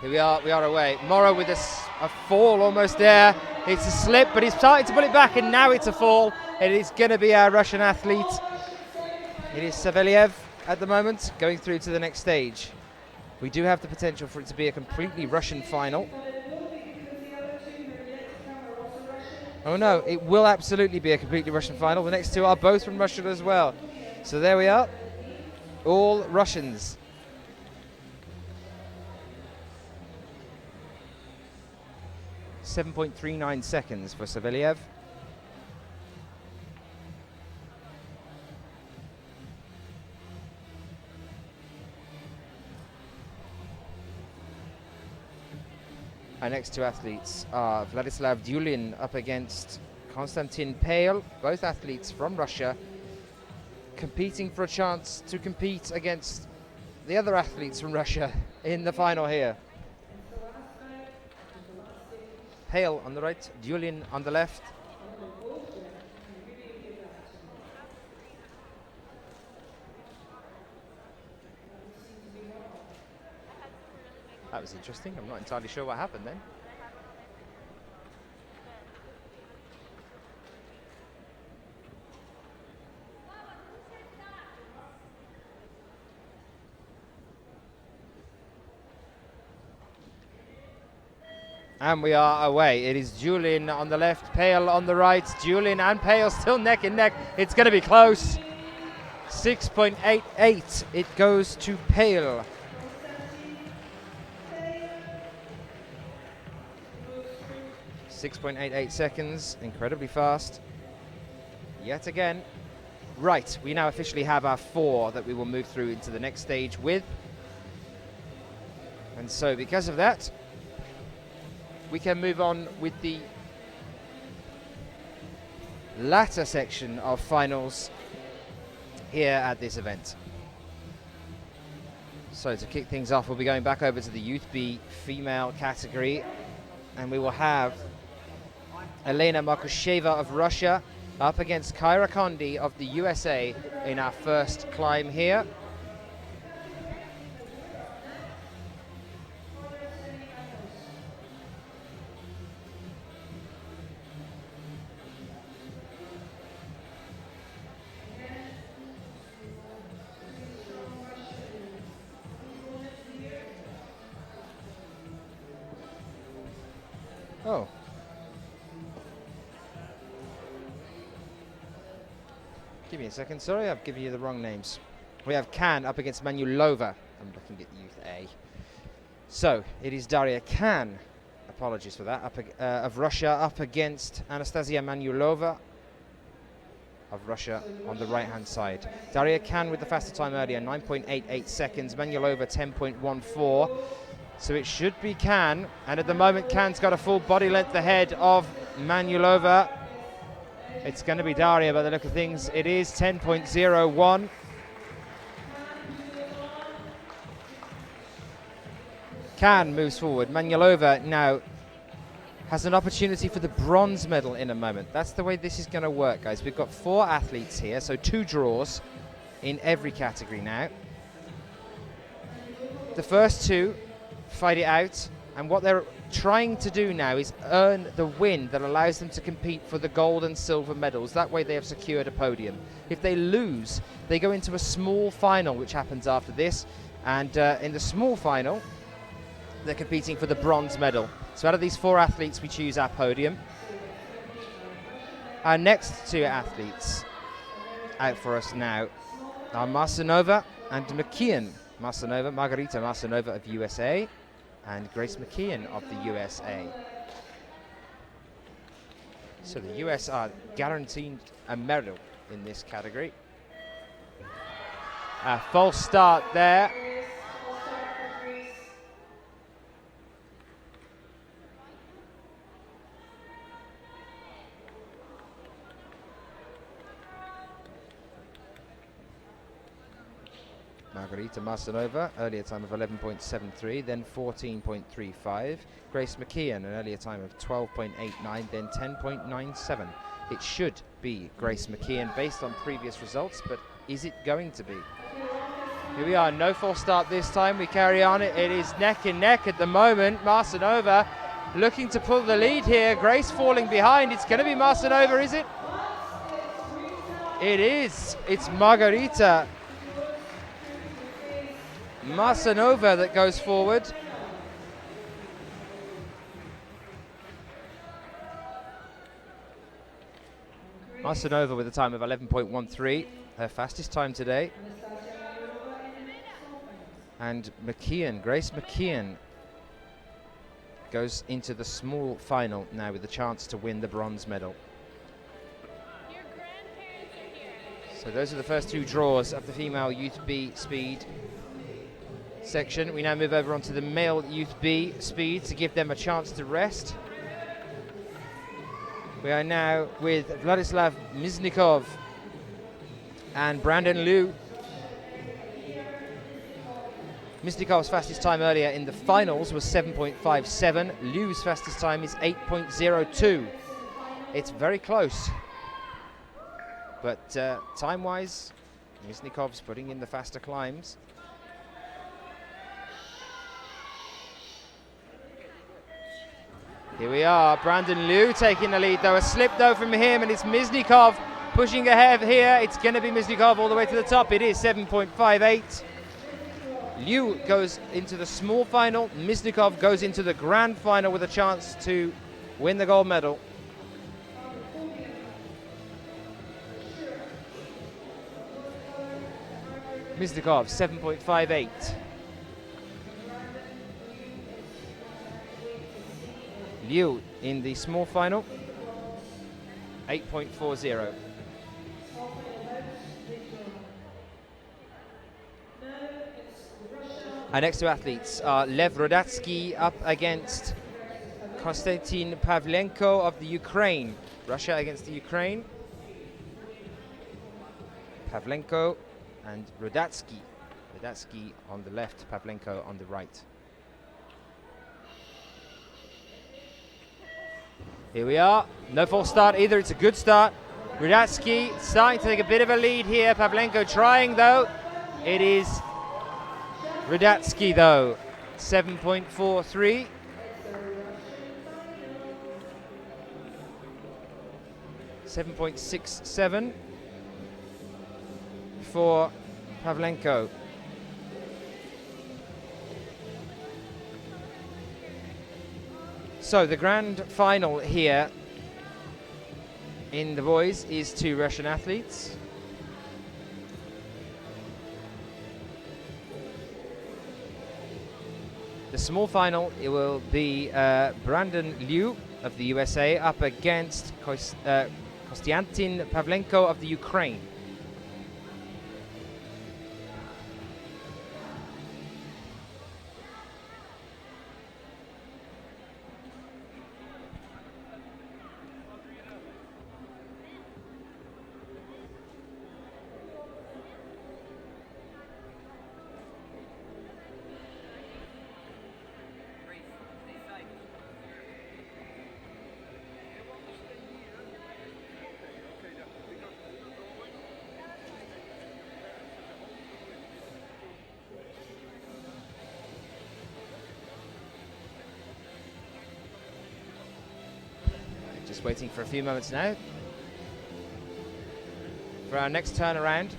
Here we are away. Moreau with a fall almost there. It's a slip, but he's starting to pull it back, and now it's a fall. It is going to be our Russian athlete. It is Savelyev at the moment, going through to the next stage. We do have the potential for it to be a completely Russian final. Oh no, it will absolutely be a completely Russian final. The next two are both from Russia as well. So there we are, all Russians. .39 seconds for Savelyev. Our next two athletes are Vladislav Dyulin up against Konstantin Pale, both athletes from Russia, competing for a chance to compete against the other athletes from Russia in the final here. Pale on the right, Dyulin on the left. That was interesting. I'm not entirely sure what happened then. And we are away. It is Dyulin on the left, Pale on the right. Dyulin and Pale still neck and neck. It's going to be close. 6.88. It goes to Pale. .88 seconds. Incredibly fast. Yet again. Right, we now officially have our four that we will move through into the next stage with. And so because of that, we can move on with the latter section of finals here at this event. So to kick things off, we'll be going back over to the Youth B female category, and we will have Elena Markusheva of Russia up against Kyra Kondi of the USA in our first climb here. Oh. Give me a second, sorry, I've given you the wrong names. We have Khan up against Manulova. I'm looking at Youth A. So, it is Daria Khan, apologies for that, of Russia up against Anastasia Manulova of Russia on the right-hand side. Daria Khan with the faster time earlier, 9.88 seconds. Manulova, 10.14. So it should be Khan, and at the moment Khan's got a full body length ahead of Manulova. It's going to be Daria by the look of things. It is 10.01. Khan moves forward. Manulova now has an opportunity for the bronze medal in a moment. That's the way this is going to work, guys. We've got 4 athletes here, so 2 draws in every category now. The first 2 fight it out, and what they're trying to do now is earn the win that allows them to compete for the gold and silver medals. That way they have secured a podium. If they lose, they go into a small final, which happens after this, and in the small final they're competing for the bronze medal. So out of these 4 athletes we choose our podium. Our next 2 athletes out for us now are Marcinova and McKeon. Margarita Marcinova of USA and Grace McKeon of the USA. So the US are guaranteed a medal in this category. A false start there. Margarita Marcinova, earlier time of 11.73, then 14.35. Grace McKeon, an earlier time of 12.89, then 10.97. It should be Grace McKeon based on previous results, but is it going to be? Here we are, no false start this time. We carry on. It is neck and neck at the moment. Marcinova looking to pull the lead here. Grace falling behind. It's going to be Marcinova, is it? It is. It's Margarita Marcinova that goes forward. Marcinova with a time of 11.13, her fastest time today. And McKeon, Grace McKeon, goes into the small final now with a chance to win the bronze medal. So those are the first 2 draws of the female Youth B speed section. We now move over onto the male Youth B speed to give them a chance to rest. We are now with Vladislav Miznikov and Brandon Liu. Miznikov's fastest time earlier in the finals was 7.57. Liu's fastest time is 8.02. It's very close, but time-wise, Miznikov's putting in the faster climbs. Here we are, Brandon Liu taking the lead though. A slip though from him, and it's Miznikov pushing ahead here. It's going to be Miznikov all the way to the top. It is 7.58. Liu goes into the small final. Miznikov goes into the grand final with a chance to win the gold medal. Miznikov, 7.58. Liu in the small final, 8.40. Our next 2 athletes are Lev Rodatsky up against Konstantin Pavlenko of the Ukraine. Russia against the Ukraine. Pavlenko and Rodatsky. Rodatsky on the left, Pavlenko on the right. Here we are, no false start either, it's a good start. Rodatsky starting to take a bit of a lead here. Pavlenko trying though. It is Rodatsky though, 7.43. .67 for Pavlenko. So the grand final here in the boys is 2 Russian athletes. the small final, it will be Brandon Liu of the USA up against Konstantin Pavlenko of the Ukraine. Just waiting for a few moments now for our next turnaround.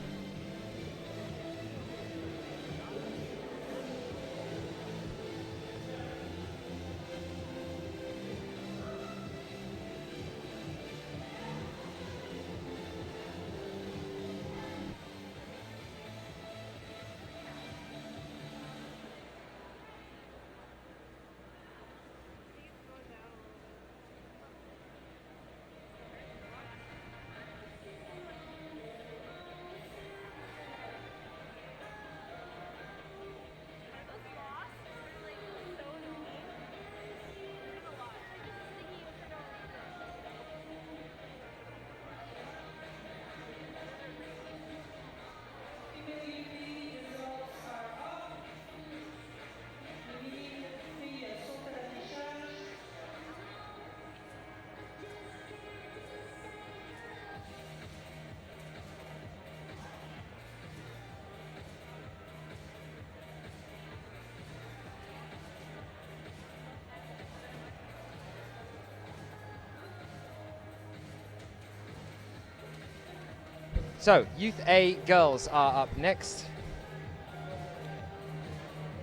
So, Youth A girls are up next.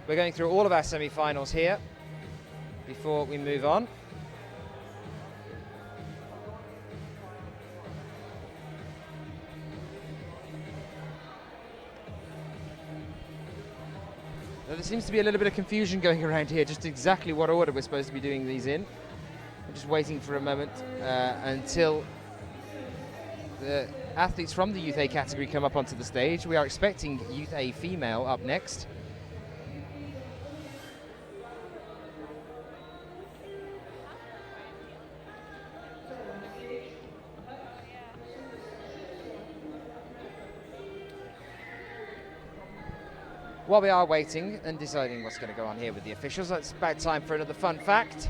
We're going through all of our semi-finals here before we move on. Now, there seems to be a little bit of confusion going around here, just exactly what order we're supposed to be doing these in. I'm just waiting for a moment until the athletes from the Youth A category come up onto the stage. We are expecting Youth A female up next. While we are waiting and deciding what's going to go on here with the officials, it's about time for another fun fact.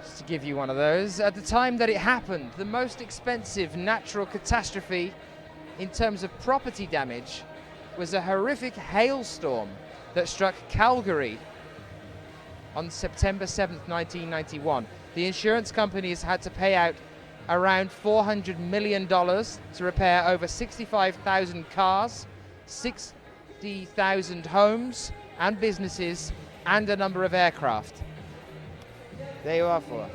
Just to give you one of those. At the time that it happened, the most expensive natural catastrophe in terms of property damage was a horrific hailstorm that struck Calgary on September 7th, 1991. The insurance companies had to pay out around $400 million to repair over 65,000 cars, 60,000 homes and businesses, and a number of aircraft. There you are for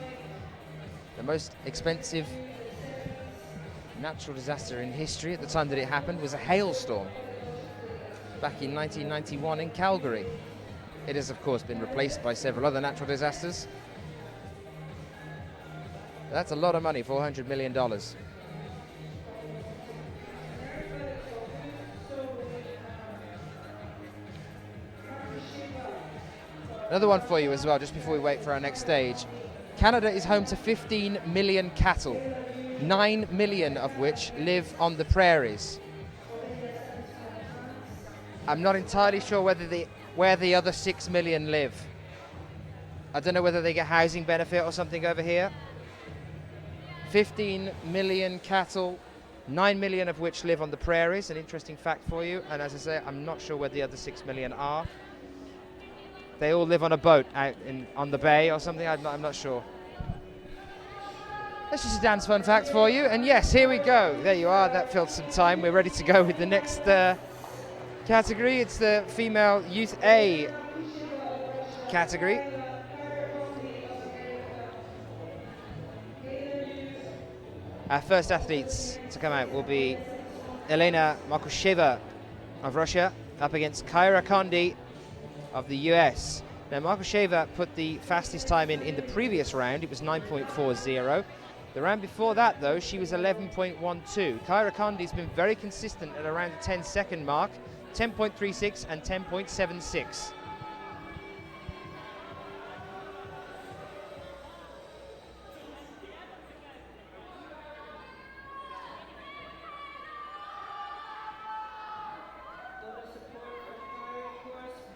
the most expensive natural disaster in history at the time that it happened was a hailstorm back in 1991 in Calgary. It has, of course, been replaced by several other natural disasters. That's a lot of money, $400 million. Another one for you as well, just before we wait for our next stage. Canada is home to 15 million cattle, 9 million of which live on the prairies. I'm not entirely sure where the other 6 million live. I don't know whether they get housing benefit or something over here. 15 million cattle, 9 million of which live on the prairies, an interesting fact for you. And as I say, I'm not sure where the other 6 million are. They all live on a boat out on the bay or something, I'm not sure. That's just a dance fun fact for you. And yes, here we go. There you are, that filled some time. We're ready to go with the next category. It's the female Youth A category. Our first athletes to come out will be Elena Markusheva of Russia up against Kyra Kondi of the US. Now, Markusheva put the fastest time in the previous round. It was 9.40. The round before that, though, she was 11.12. Kyra Condi's been very consistent at around the 10-second mark, 10.36 and 10.76.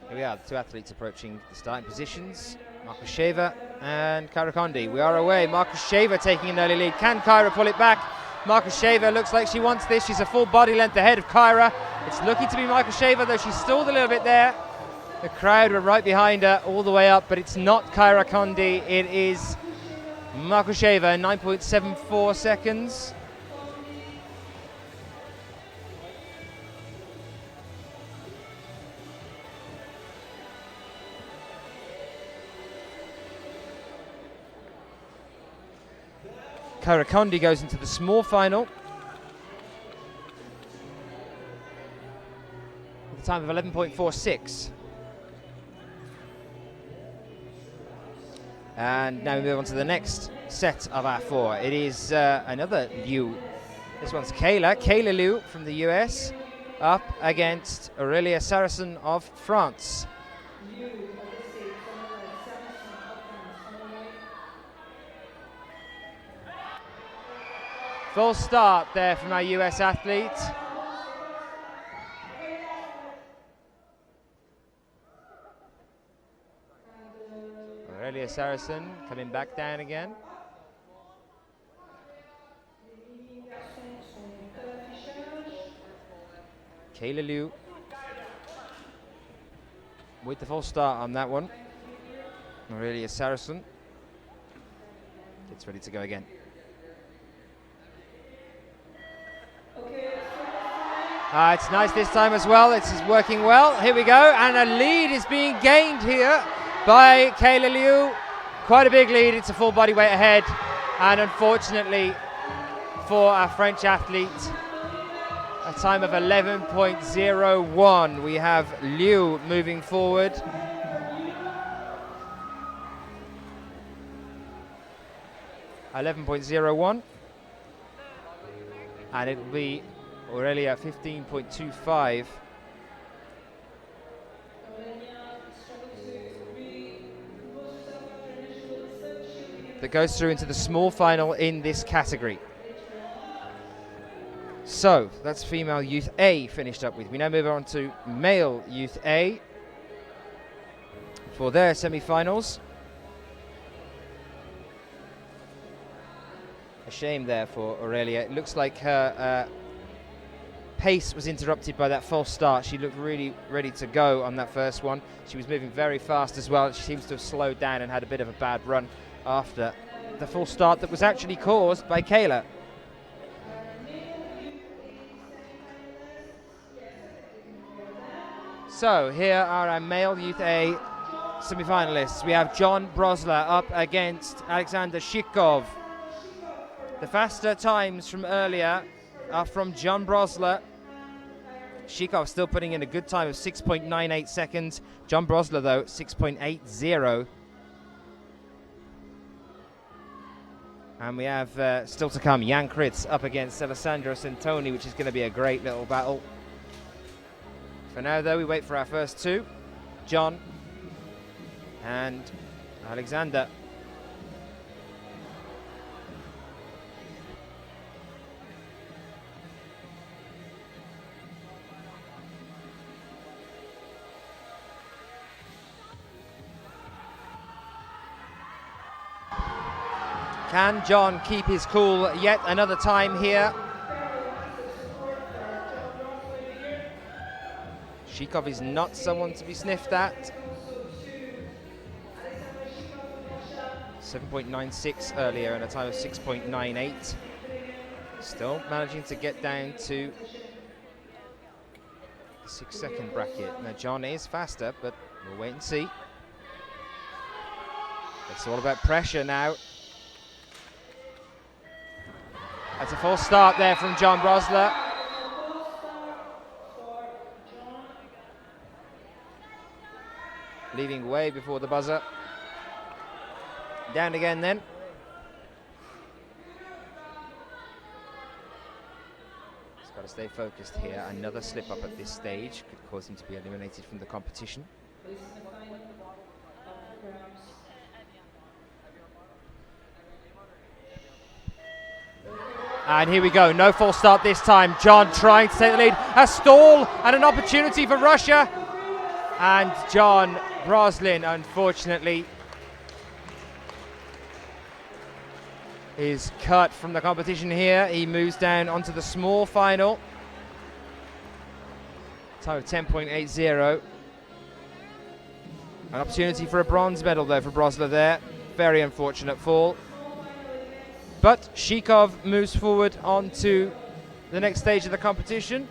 Here we are, the two athletes approaching the starting positions. Markusheva and Kyra Condi. We are away. Markusheva taking an early lead. Can Kyra pull it back? Markusheva looks like she wants this. She's a full body length ahead of Kyra. It's looking to be Markusheva, though she stalled a little bit there. The crowd were right behind her all the way up, but it's not Kyra Condi. It is Markusheva, 9.74 seconds. Kyra Condi goes into the small final with a time of 11.46. And now we move on to the next set of our four. It is another Liu. This one's Kayla Liu from the US, up against Aurelia Saracen of France. Full start there from our US athlete. Aurelia Saracen coming back down again. Kayla Liu with the full start on that one. Aurelia Saracen gets ready to go again. It's nice this time as well. It's working well. Here we go. And a lead is being gained here by Kayla Liu. Quite a big lead. It's a full body weight ahead. And unfortunately for our French athlete, a time of 11.01. We have Liu moving forward. .01. And it will be Aurelia 15.25. That goes through into the small final in this category. So that's female youth A finished up with. We now move on to male youth A for their semi-finals. A shame there for Aurelia. It looks like her pace was interrupted by that false start. She looked really ready to go on that first one. She was moving very fast as well. She seems to have slowed down and had a bit of a bad run after the full start that was actually caused by Kayla. So here are our male youth A semi-finalists. We have John Brosler up against Alexander Shikov. The faster times from earlier are from John Brosler. Shikov still putting in a good time of 6.98 seconds. John Brosler, though, 6.80. And we have still to come Jan Kritz up against Alessandro Santoni, which is going to be a great little battle. For now, though, we wait for our first two, John and Alexander. Can John keep his cool yet another time here? Shikov is not someone to be sniffed at. 7.96 earlier and a time of 6.98. Still managing to get down to the 6-second bracket. Now John is faster, but we'll wait and see. It's all about pressure now. That's a false start there from John Brosler. leaving way before the buzzer. Down again then. He's got to stay focused here. Another slip up at this stage could cause him to be eliminated from the competition. And here we go, no false start this time. John trying to take the lead. A stall and an opportunity for Russia. And John Broslin, unfortunately, is cut from the competition here. He moves down onto the small final. Time of 10.80. An opportunity for a bronze medal though for Brosler there. Very unfortunate fall. But Shikov moves forward onto the next stage of the competition.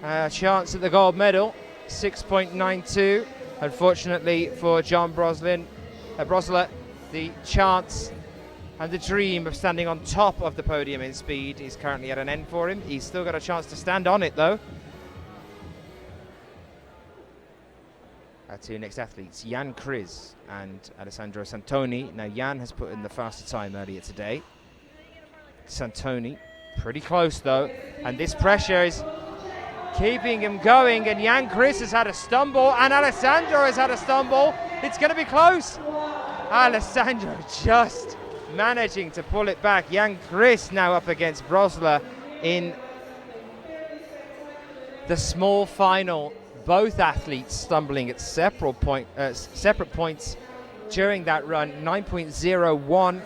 A chance at the gold medal, 6.92. Unfortunately for John Brosler, the chance and the dream of standing on top of the podium in speed is currently at an end for him. He's still got a chance to stand on it though. Our two next athletes, Jan Kriz and Alessandro Santoni. Now Jan has put in the faster time earlier today. Santoni, pretty close though, and this pressure is keeping him going, and Jan Kriz has had a stumble, and Alessandro has had a stumble. It's going to be close. Alessandro just managing to pull it back. Jan Kriz now up against Brosler in the small final. Both athletes stumbling at separate points during that run. 9.01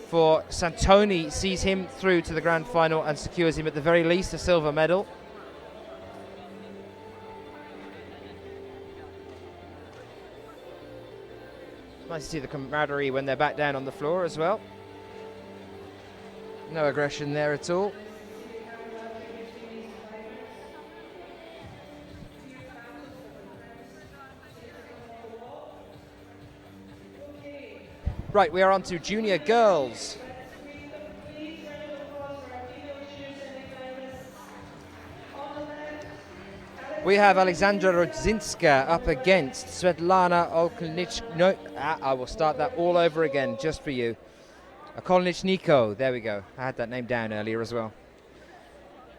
for Santoni sees him through to the grand final and secures him at the very least a silver medal. Nice to see the camaraderie when they're back down on the floor as well. No aggression there at all. Right, we are on to junior girls. We have Alexandra Rodzinska up against Svetlana Okolnich. No, I will start that all over again just for you. Okolnichniko, there we go. I had that name down earlier as well.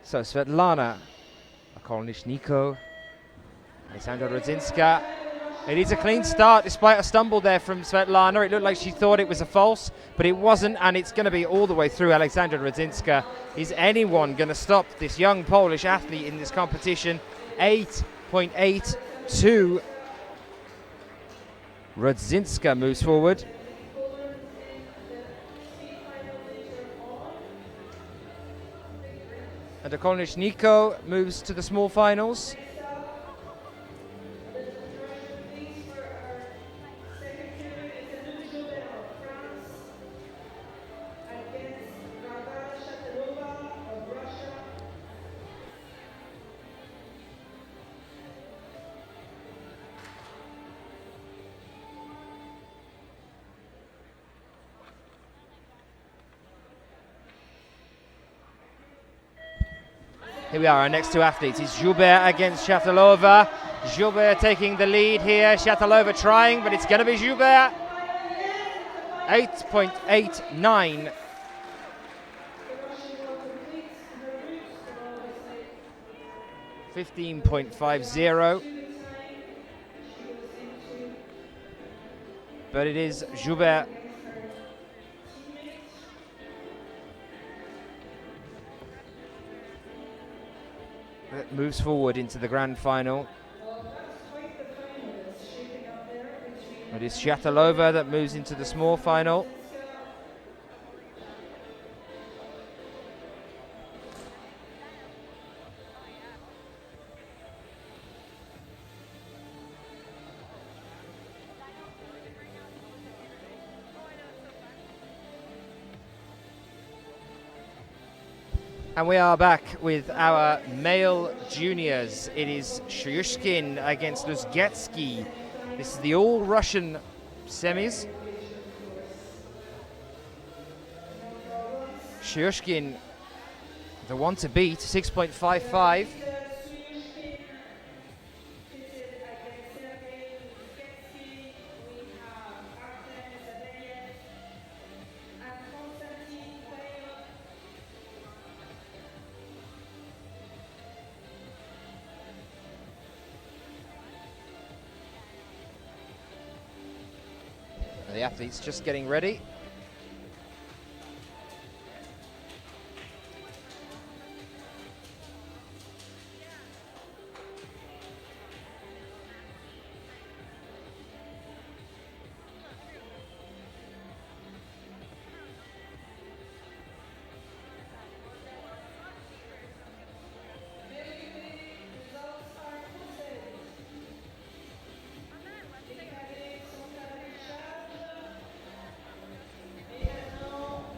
So Svetlana Okolnichniko, Alexandra Rodzinska. It is a clean start despite a stumble there from Svetlana. It looked like she thought it was a false, but it wasn't, and it's going to be all the way through Alexandra Rodzinska. Is anyone going to stop this young Polish athlete in this competition? 8.82. Rodzinska moves forward. And Okolnichniko moves to the small finals. Here we are, our next two athletes. It's Joubert against Shatilova. Joubert taking the lead here. Shatilova trying, but it's going to be Joubert. 8.89. .50. But it is Joubert that moves forward into the grand final. It is Shatilova that moves into the small final. And we are back with our male juniors. It is Shyushkin against Luzgetsky. This is the all-Russian semis. Shyushkin, the one to beat, 6.55. The athletes just getting ready.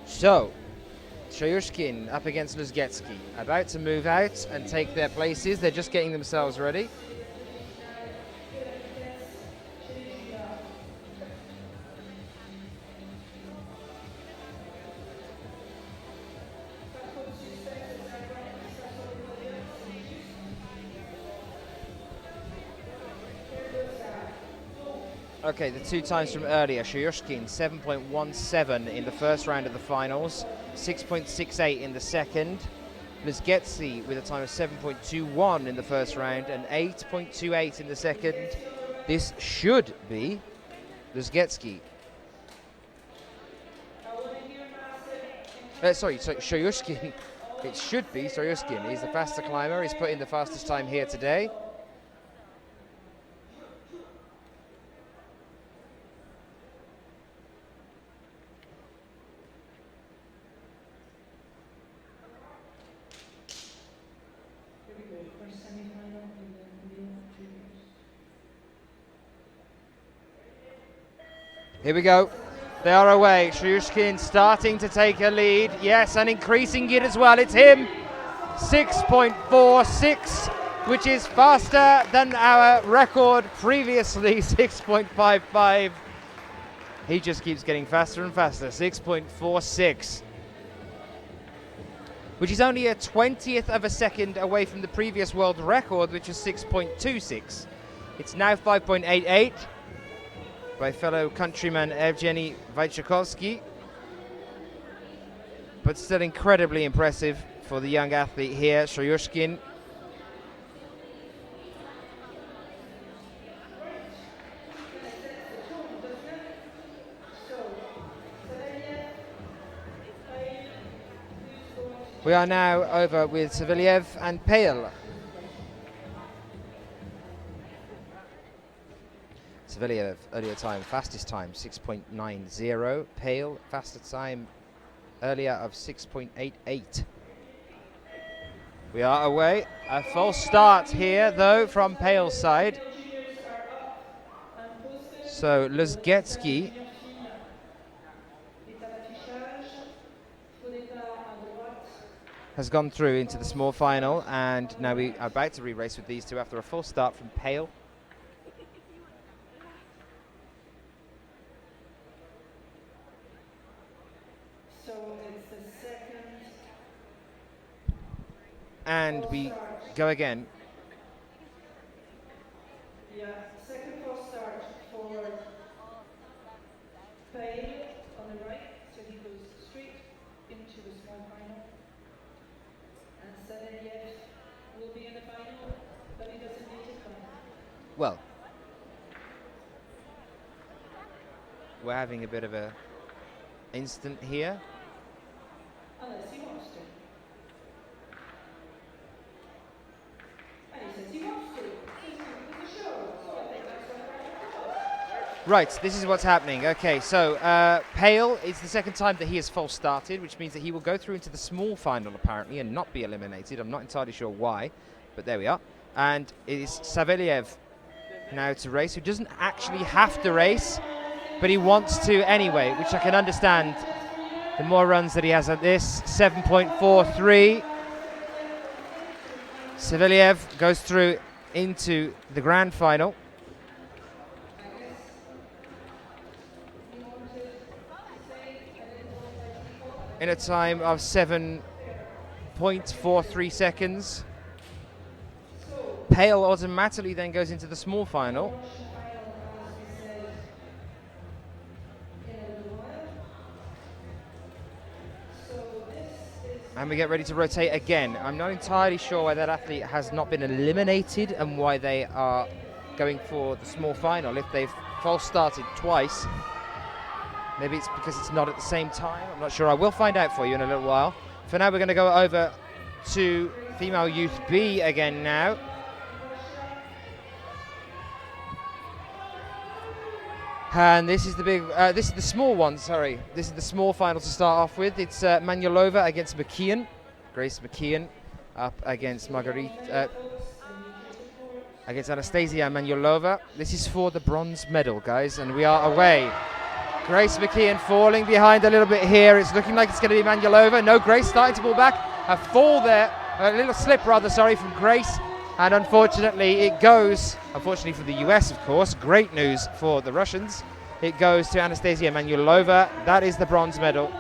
So, Shoyushkin up against Luzgetsky, about to move out and take their places. They're just getting themselves ready. Okay, the 2 times from earlier. Shoyushkin 7.17 in the first round of the finals, 6.68 in the second. Luzgetsky with a time of 7.21 in the first round and 8.28 in the second. This should be Luzgetsky. Sorry, Shoyushkin. It should be Shoyushkin. He's the faster climber. He's put in the fastest time here today. Here we go. They are away. Shoyushkin starting to take a lead. Yes, and increasing it as well. It's him. 6.46, which is faster than our record previously, 6.55. He just keeps getting faster and faster. 6.46. Which is only a 20th of a second away from the previous world record, which is 6.26. It's now 5.88. By fellow countryman Evgeny Wojciechowski. But still incredibly impressive for the young athlete here, Shoyushkin. We are now over with Savelyev and Pale. Savelyev, earlier time, fastest time, 6.90. Pale, fastest time earlier of 6.88. We are away. A false start here, though, from Pale's side. So, Luzgetsky has gone through into the small final, and now we are about to re-race with these two after a false start from Pale. And we go again. Yeah, second false start for Pale on the right, so he goes straight into the small final. And Saanich will be in the final, but he doesn't need to come. Well, we're having a bit of a instant here. Unless he wants to. And he says he wants to. He's doing the show, so I think that's what Right, this is what's happening. Okay, so Pale, it's the second time that he has false started, which means that he will go through into the small final apparently and not be eliminated. I'm not entirely sure why, but there we are. And it is Savelyev now to race, who doesn't actually have to race, but he wants to anyway, which I can understand. The more runs that he has at this, 7.43. Savelyev goes through into the grand final. In a time of 7.43 seconds. Pale automatically then goes into the small final. And we get ready to rotate again. I'm not entirely sure why that athlete has not been eliminated and why they are going for the small final. If they've false started twice, Maybe it's because it's not at the same time. I'm not sure. I will find out for you in a little while. For now, we're going to go over to female youth B again now. And this is the big, this is the small one, sorry. This is the small final to start off with. It's Manulova against McKeon. Grace McKeon up against against Anastasia Manulova. This is for the bronze medal, guys, and we are away. Grace McKeon falling behind a little bit here. It's looking like it's going to be Manulova. No, Grace starting to pull back. A fall there, a little slip rather, sorry, from Grace. And unfortunately, it goes, unfortunately for the US, of course, great news for the Russians. It goes to Anastasia Manulova. That is the bronze medal.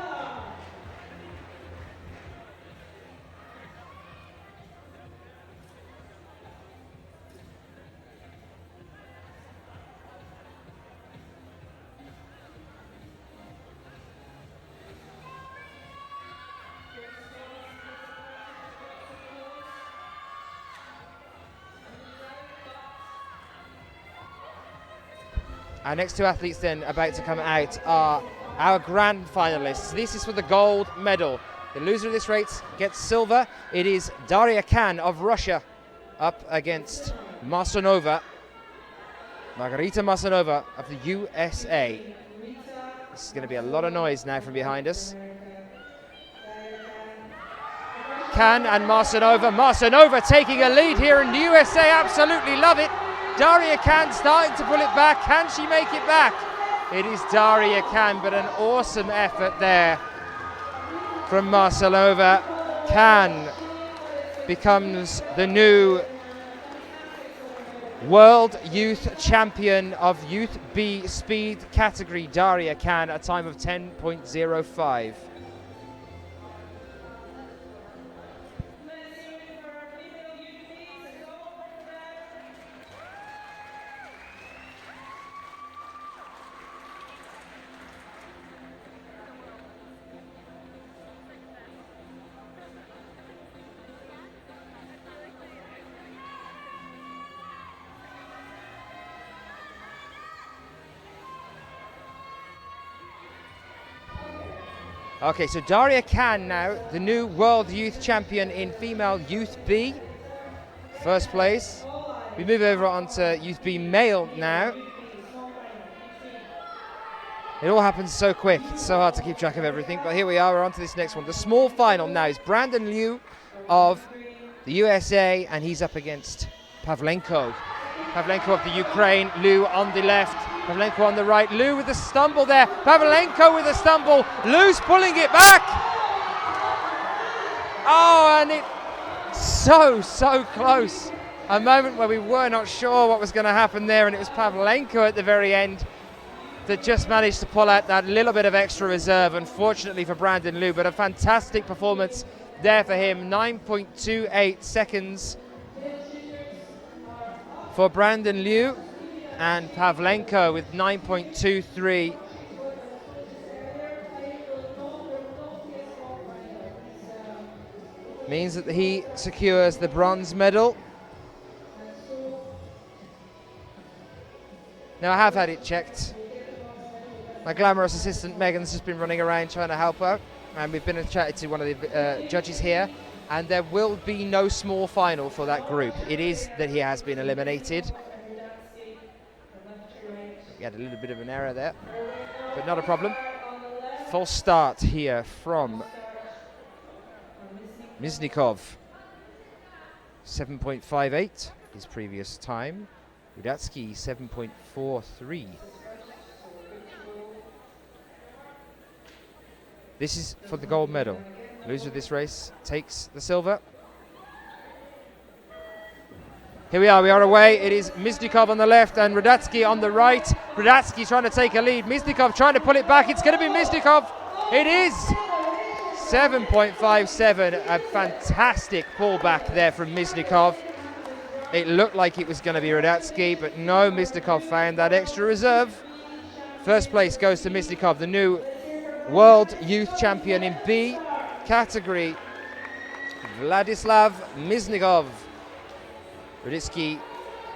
Our next two athletes then about to come out are our grand finalists. This is for the gold medal. The loser of this race gets silver. It is Daria Khan of Russia up against Marsanova, Margarita Marsanova of the USA. This is going to be a lot of noise now from behind us. Khan and Marsanova. Marsanova taking a lead here in the USA. Absolutely love it. Daria Khan starting to pull it back. Can she make it back? It is Daria Khan, but an awesome effort there from Marsanova. Khan becomes the new World Youth Champion of Youth B Speed category. Daria Khan, a time of 10.05. Okay, so Daria Khan now, the new World Youth Champion in female Youth B. First place. We move over onto Youth B male now. It all happens so quick, it's so hard to keep track of everything, but here we are, we're on to this next one. The small final now is Brandon Liu of the USA, and he's up against Pavlenko. Pavlenko of the Ukraine, Liu on the left, Pavlenko on the right. Liu with a stumble there, Pavlenko with a stumble, Liu's pulling it back. Oh, and it's so close. A moment where we were not sure what was going to happen there, and it was Pavlenko at the very end that just managed to pull out that little bit of extra reserve, unfortunately for Brandon Liu, but a fantastic performance there for him. 9.28 seconds for Brandon Liu, and Pavlenko with 9.23. Means that he secures the bronze medal. Now I have had it checked. My glamorous assistant Megan's just been running around trying to help her, and we've been chatted to one of the judges here, and there will be no small final for that group. It is that he has been eliminated. We had a little bit of an error there, but not a problem. False start here from Miznikov. 7.58, his previous time. Rudatsky, 7.43. This is for the gold medal. Loser of this race takes the silver. Here we are away. It is Miznikov on the left and Rudatsky on the right. Rudatsky trying to take a lead. Miznikov trying to pull it back. It's going to be Miznikov. It is 7.57. A fantastic pullback there from Miznikov. It looked like it was going to be Rudatsky, but no, Miznikov found that extra reserve. First place goes to Miznikov, the new World Youth Champion in B category, Vladislav Miznikov. Rudatsky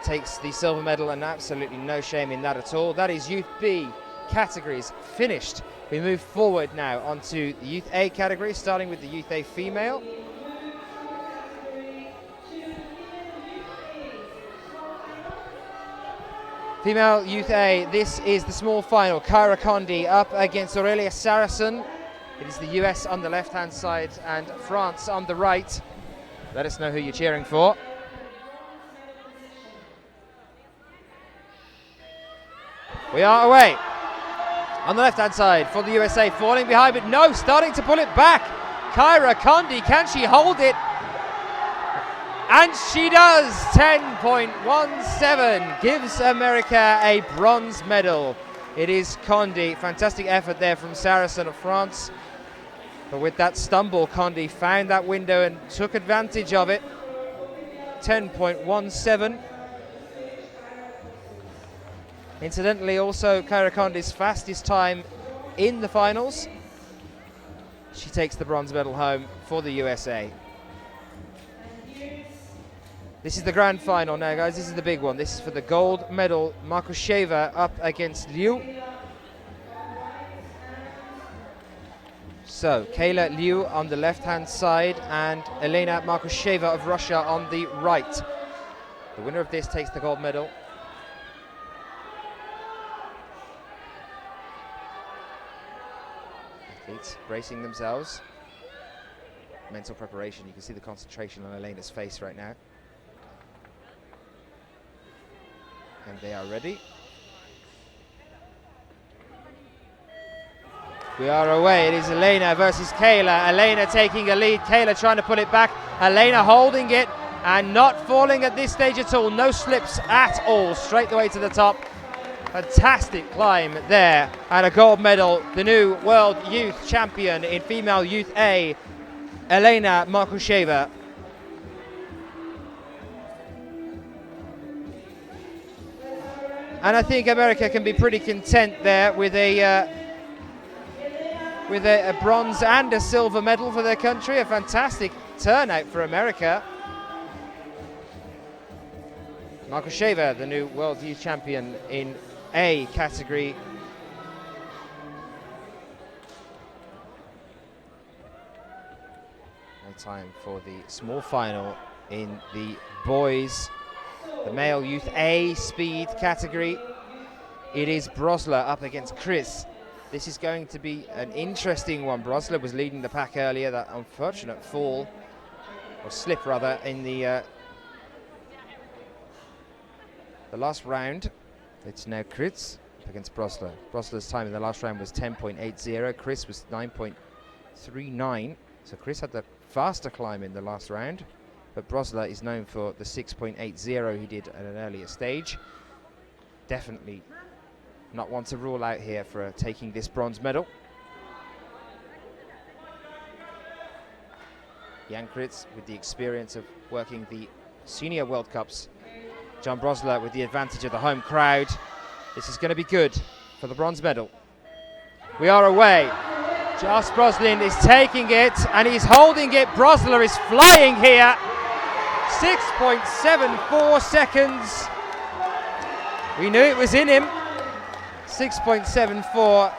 takes the silver medal, and absolutely no shame in that at all. That is Youth B categories finished We move forward now onto the Youth A category, starting with the Youth A female. Female Youth A, this is the small final. Kyra Condi up against Aurelia Saracen. It is the US on the left-hand side and France on the right. Let us know who you're cheering for. We are away. On the left-hand side for the USA, falling behind, but no, starting to pull it back. Kyra Condi, can she hold it? And she does. 10.17 gives America a bronze medal. It is Condi. Fantastic effort there from Saracen of France. But with that stumble, Condi found that window and took advantage of it. 10.17. Incidentally, also Kyra Condi's fastest time in the finals. She takes the bronze medal home for the USA. This is the grand final now, guys. This is the big one. This is for the gold medal. Markusheva up against Liu. So, Kayla Liu on the left-hand side and Elena Markusheva of Russia on the right. The winner of this takes the gold medal. Athletes bracing themselves. Mental preparation. You can see the concentration on Elena's face right now. And they are ready. We are away. It is Elena versus Kayla. Elena taking a lead. Kayla trying to pull it back. Elena holding it and not falling at this stage at all. No slips at all. Straight the way to the top. Fantastic climb there. And a gold medal. The new world youth champion in female youth A, Elena Markusheva. And I think America can be pretty content there with a bronze and a silver medal for their country. A fantastic turnout for America. Markusheva, the new world youth champion in A category. No time for the small final in the boys. The male youth A speed category. It is Brosler up against Chris. This is going to be an interesting one. Brosler was leading the pack earlier. That unfortunate fall, or slip rather, in the last round. It's now Chris against Brosler. Brosler's time in the last round was 10.80. Chris was 9.39. So Chris had the faster climb in the last round. But Brosler is known for the 6.80 he did at an earlier stage. Definitely not one to rule out here for taking this bronze medal. Jan Kritz with the experience of working the Senior World Cups. John Brosler with the advantage of the home crowd. This is going to be good for the bronze medal. We are away. Josh Broslin is taking it and he's holding it. Brosler is flying here. 6.74 seconds. We knew it was in him. 6.74,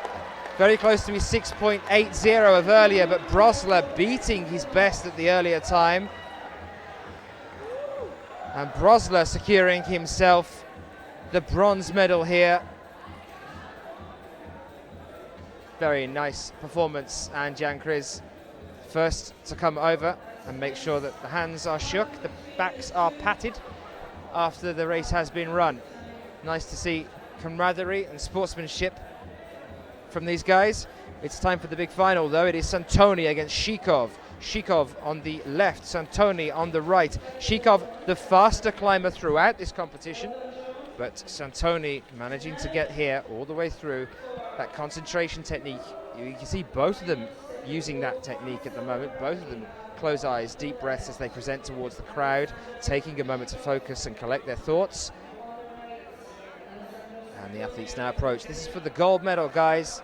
very close to his 6.80 of earlier, but Brosler beating his best at the earlier time. And Brosler securing himself the bronze medal here. Very nice performance, and Jan Kriz first to come over and make sure that the hands are shook, the backs are patted after the race has been run. Nice to see camaraderie and sportsmanship from these guys. It's time for the big final though. It is Santoni against Shikov. Shikov on the left, Santoni on the right. Shikov the faster climber throughout this competition, but Santoni managing to get here all the way through. That concentration technique, you can see both of them using that technique at the moment. Both of them close eyes, deep breaths as they present towards the crowd, taking a moment to focus and collect their thoughts. And the athletes now approach. This is for the gold medal, guys.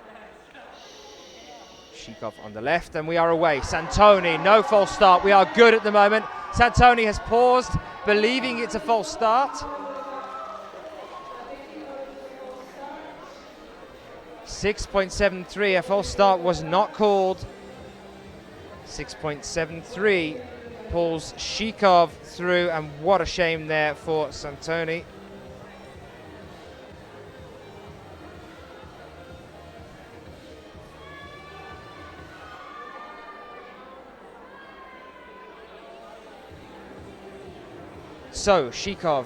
Shikov on the left, and we are away. Santoni, no false start. We are good at the moment. Santoni has paused, believing it's a false start. 6.73, a false start was not called. 6.73 pulls Shikov through, and what a shame there for Santoni. So Shikov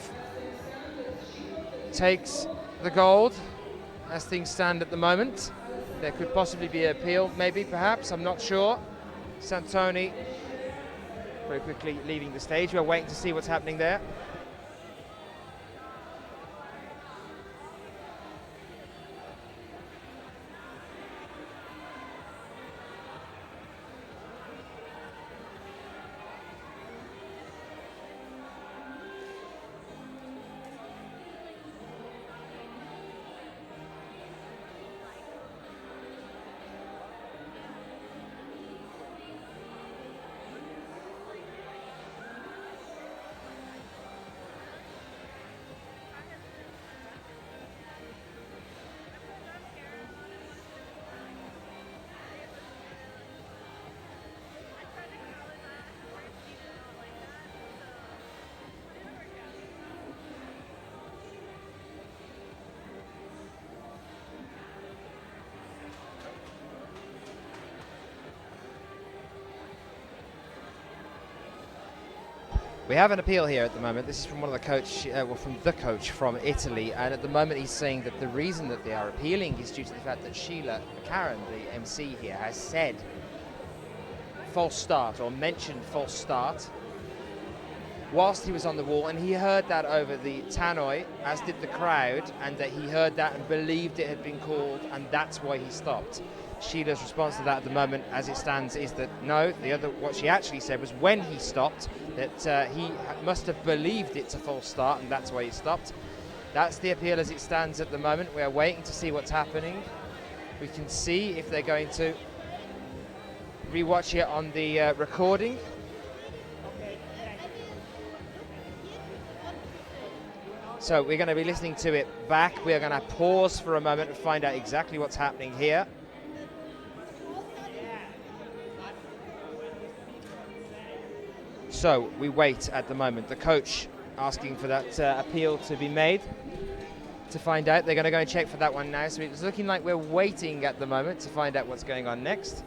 takes the gold as things stand at the moment. There could possibly be an appeal, maybe, perhaps, I'm not sure. Santoni very quickly leaving the stage. We're waiting to see what's happening there. We have an appeal here at the moment. This is from one of the coach from Italy, and at the moment he's saying that the reason that they are appealing is due to the fact that Sheila Karen, the MC here, has said false start or mentioned false start whilst he was on the wall, and he heard that over the tannoy, as did the crowd, and that he heard that and believed it had been called, and that's why he stopped. Sheila's response to that at the moment, as it stands, is that no, what she actually said was when he stopped, that he must have believed it's a false start, and that's why he stopped. That's the appeal as it stands at the moment. We are waiting to see what's happening. We can see if they're going to rewatch it on the recording. So we're going to be listening to it back. We are going to pause for a moment and find out exactly what's happening here. So we wait at the moment. The coach asking for that appeal to be made to find out. They're going to go and check for that one now. So it's looking like we're waiting at the moment to find out what's going on next.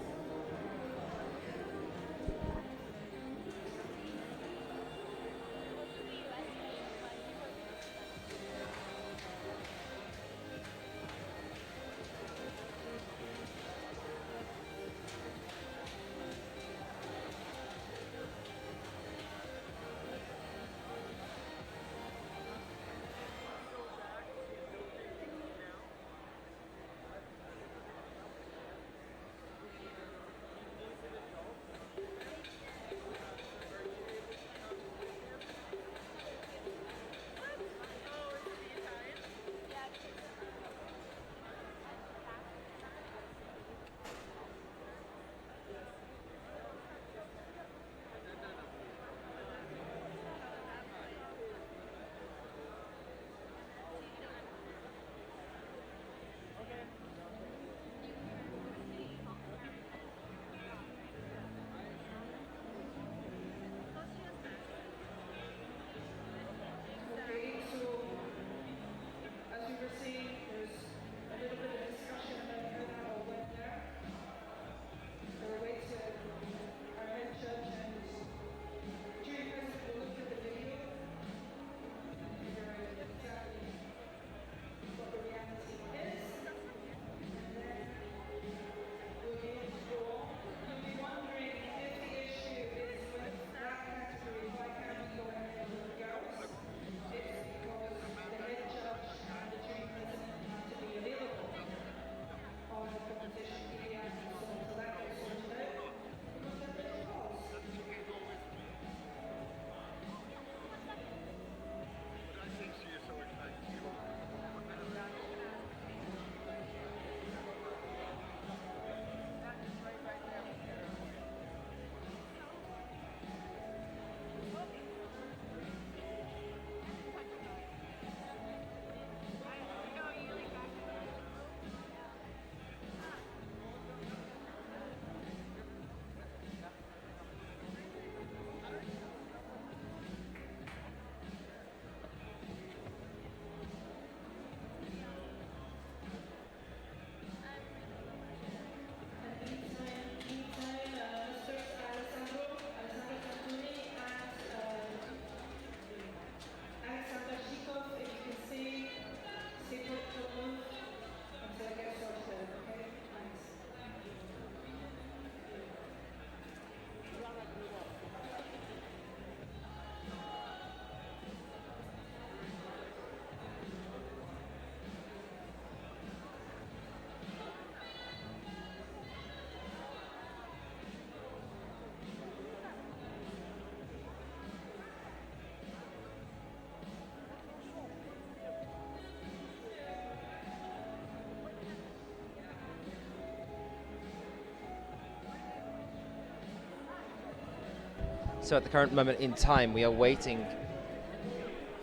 So at the current moment in time, we are waiting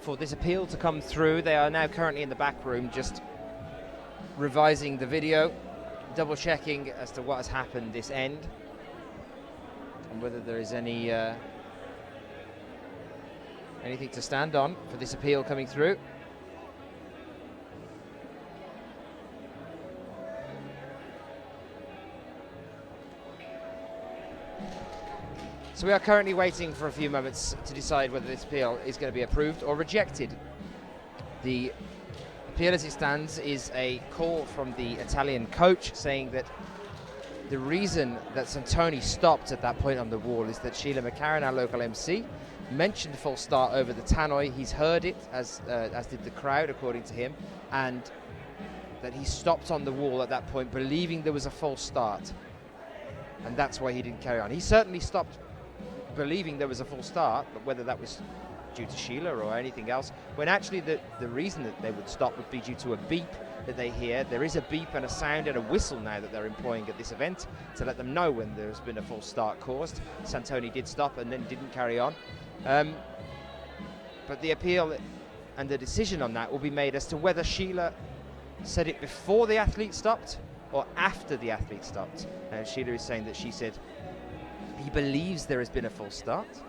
for this appeal to come through. They are now currently in the back room just revising the video, double checking as to what has happened this end and whether there is any anything to stand on for this appeal coming through. So we are currently waiting for a few moments to decide whether this appeal is going to be approved or rejected. The appeal as it stands is a call from the Italian coach saying that the reason that Santoni stopped at that point on the wall is that Sheila McCarran, our local MC, mentioned the false start over the tannoy. He's heard it, as did the crowd, according to him, and that he stopped on the wall at that point, believing there was a false start, and that's why he didn't carry on. He certainly stopped believing there was a false start, but whether that was due to Sheila or anything else, when actually the reason that they would stop would be due to a beep that they hear. There is a beep and a sound and a whistle now that they're employing at this event to let them know when there's been a false start caused. Santoni did stop and then didn't carry on. But the appeal and the decision on that will be made as to whether Sheila said it before the athlete stopped or after the athlete stopped. Sheila is saying that she said he believes there has been a false start,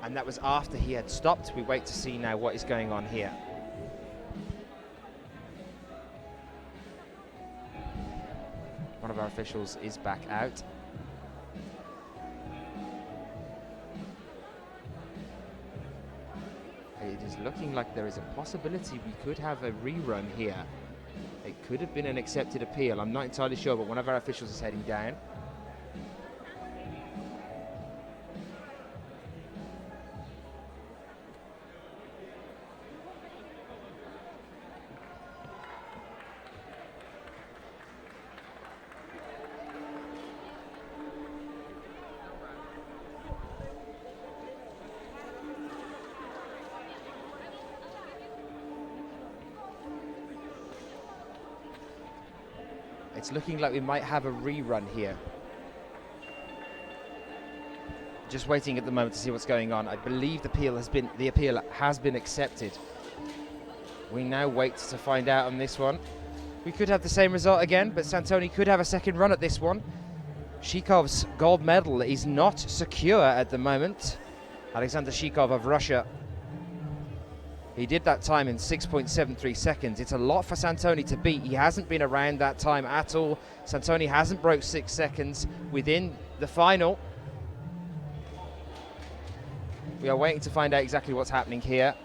and that was after he had stopped. We wait to see now what is going on here. One of our officials is back out. It is looking like there is a possibility we could have a rerun here. It could have been an accepted appeal. I'm not entirely sure, but one of our officials is heading down. It's looking like we might have a rerun here. Just waiting at the moment to see what's going on. I believe the appeal has been accepted. We now wait to find out on this one. We could have the same result again, but Santoni could have a second run at this one. Shikov's gold medal is not secure at the moment. Alexander Shikov of Russia. He did that time in 6.73 seconds. It's a lot for Santoni to beat. He hasn't been around that time at all. Santoni hasn't broke 6 seconds within the final. We are waiting to find out exactly what's happening here.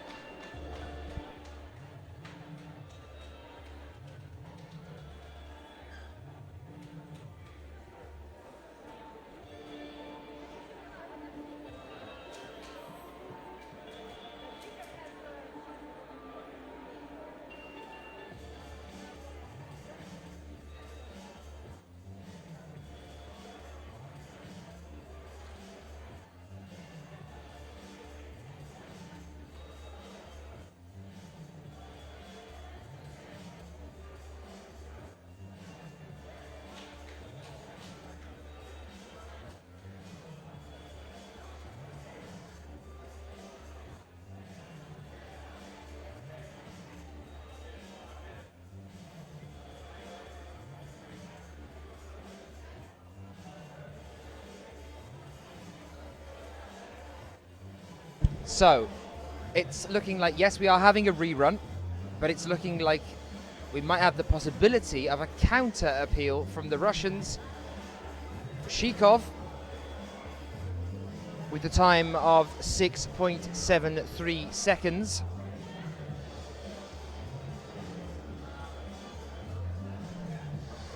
So, it's looking like, yes, we are having a rerun, but it's looking like we might have the possibility of a counter appeal from the Russians. Shikov, with the time of 6.73 seconds.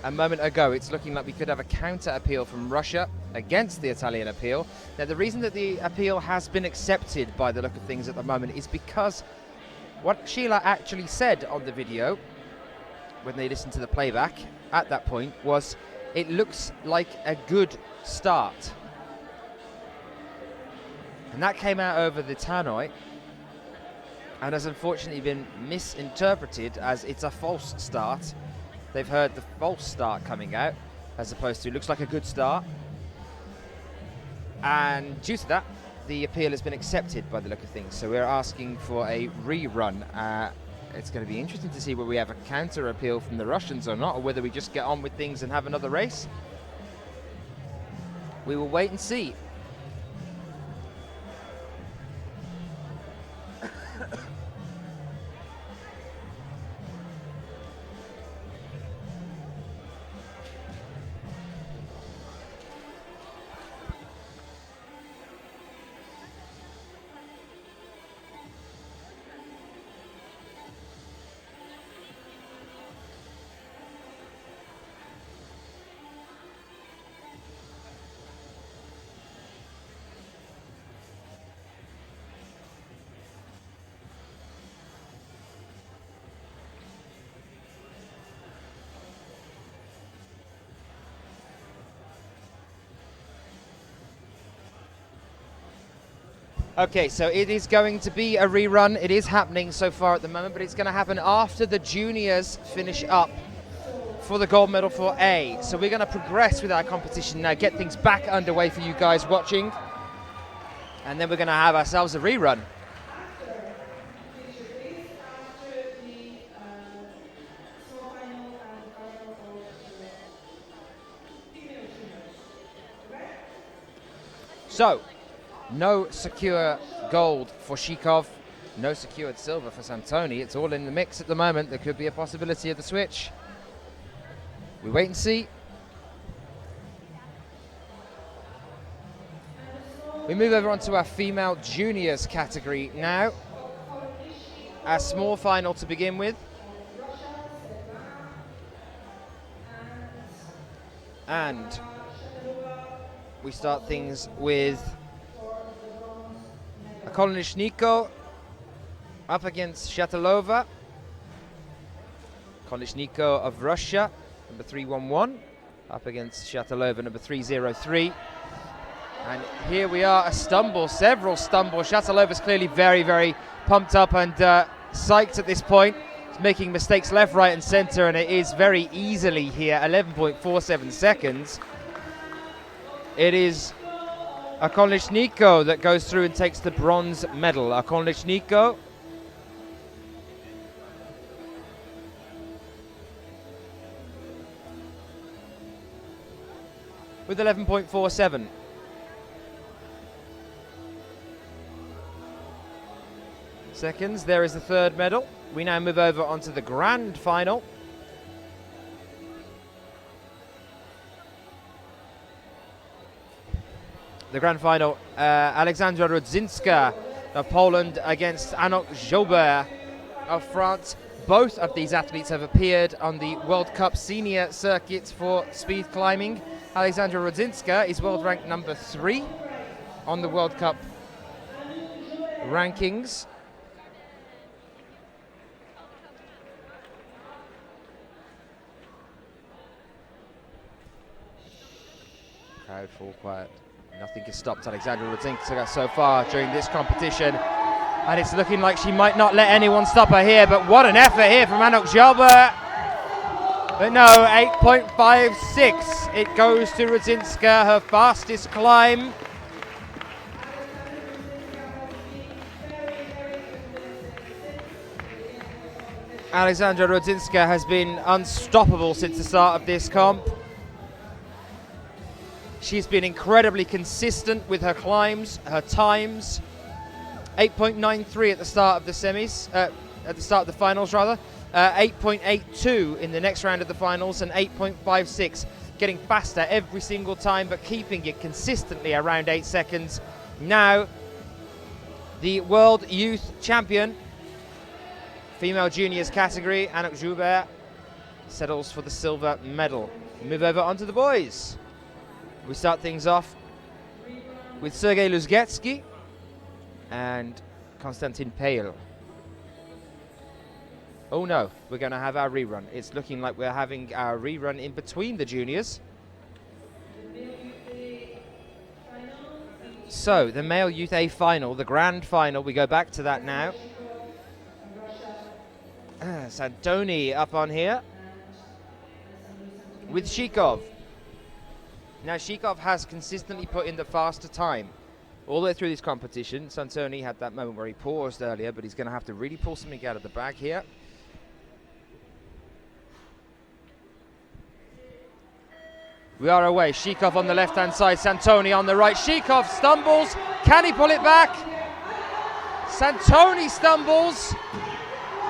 A moment ago, it's looking like we could have a counter appeal from Russia against the Italian appeal. Now, the reason that the appeal has been accepted by the look of things at the moment is because what Sheila actually said on the video when they listened to the playback at that point was, it looks like a good start. And that came out over the tannoy and has unfortunately been misinterpreted as it's a false start. They've heard the false start coming out. as opposed to, looks like a good start. And due to that, the appeal has been accepted by the look of things. So we're asking for a rerun. It's going to be interesting to see whether we have a counter appeal from the Russians or not, or whether we just get on with things and have another race. We will wait and see. Okay, so it is going to be a rerun. It is happening so far at the moment, but it's going to happen after the juniors finish up for the gold medal for A. So we're going to progress with our competition now, get things back underway for you guys watching, and then we're going to have ourselves a rerun. So, no secure gold for Shikov, no secured silver for Santoni. It's all in the mix at the moment. There could be a possibility of the switch. We wait and see. We move over onto our female juniors category now. Our small final to begin with. And we start things with Koleshniko up against Shatilova. Koleshniko of Russia, number 311, up against Shatilova, number 303. And here we are, a stumble, several stumbles. Shatilova's clearly very, very pumped up and psyched at this point. He's making mistakes left, right, and center, and it is very easily here, 11.47 seconds. It is Koleshniko that goes through and takes the bronze medal. Koleshniko with 11.47. seconds. There is the third medal. We now move over onto the grand final. The grand final, Aleksandra Rudzinska of Poland against Anok Jobert of France. Both of these athletes have appeared on the World Cup senior circuit for speed climbing. Aleksandra Rudzinska is world ranked number 3 on the World Cup rankings. Crowd fall quiet. Nothing has stopped Aleksandra Rudzinska so far during this competition. And it's looking like she might not let anyone stop her here, but what an effort here from Anok Jobert. But no, 8.56. It goes to Rudzinska, her fastest climb. Aleksandra Rudzinska has been unstoppable since the start of this comp. She's been incredibly consistent with her climbs, her times. 8.93 at the start of the semis, at the start of the finals rather. 8.82 in the next round of the finals, and 8.56, getting faster every single time, but keeping it consistently around 8 seconds. Now, the World Youth Champion, female juniors category, Anok Jobert, settles for the silver medal. Move over onto the boys. We start things off with Sergei Luzgetsky and Konstantin Pale. Oh no, we're going to have our rerun. It's looking like we're having our rerun in between the juniors. So, the male Youth A final, the grand final, we go back to that now. Santoni up on here with Shikov. Now, Shikov has consistently put in the faster time all the way through this competition. Santoni had that moment where he paused earlier, but he's going to have to really pull something out of the bag here. We are away. Shikov on the left-hand side, Santoni on the right. Shikov stumbles. Can he pull it back? Santoni stumbles.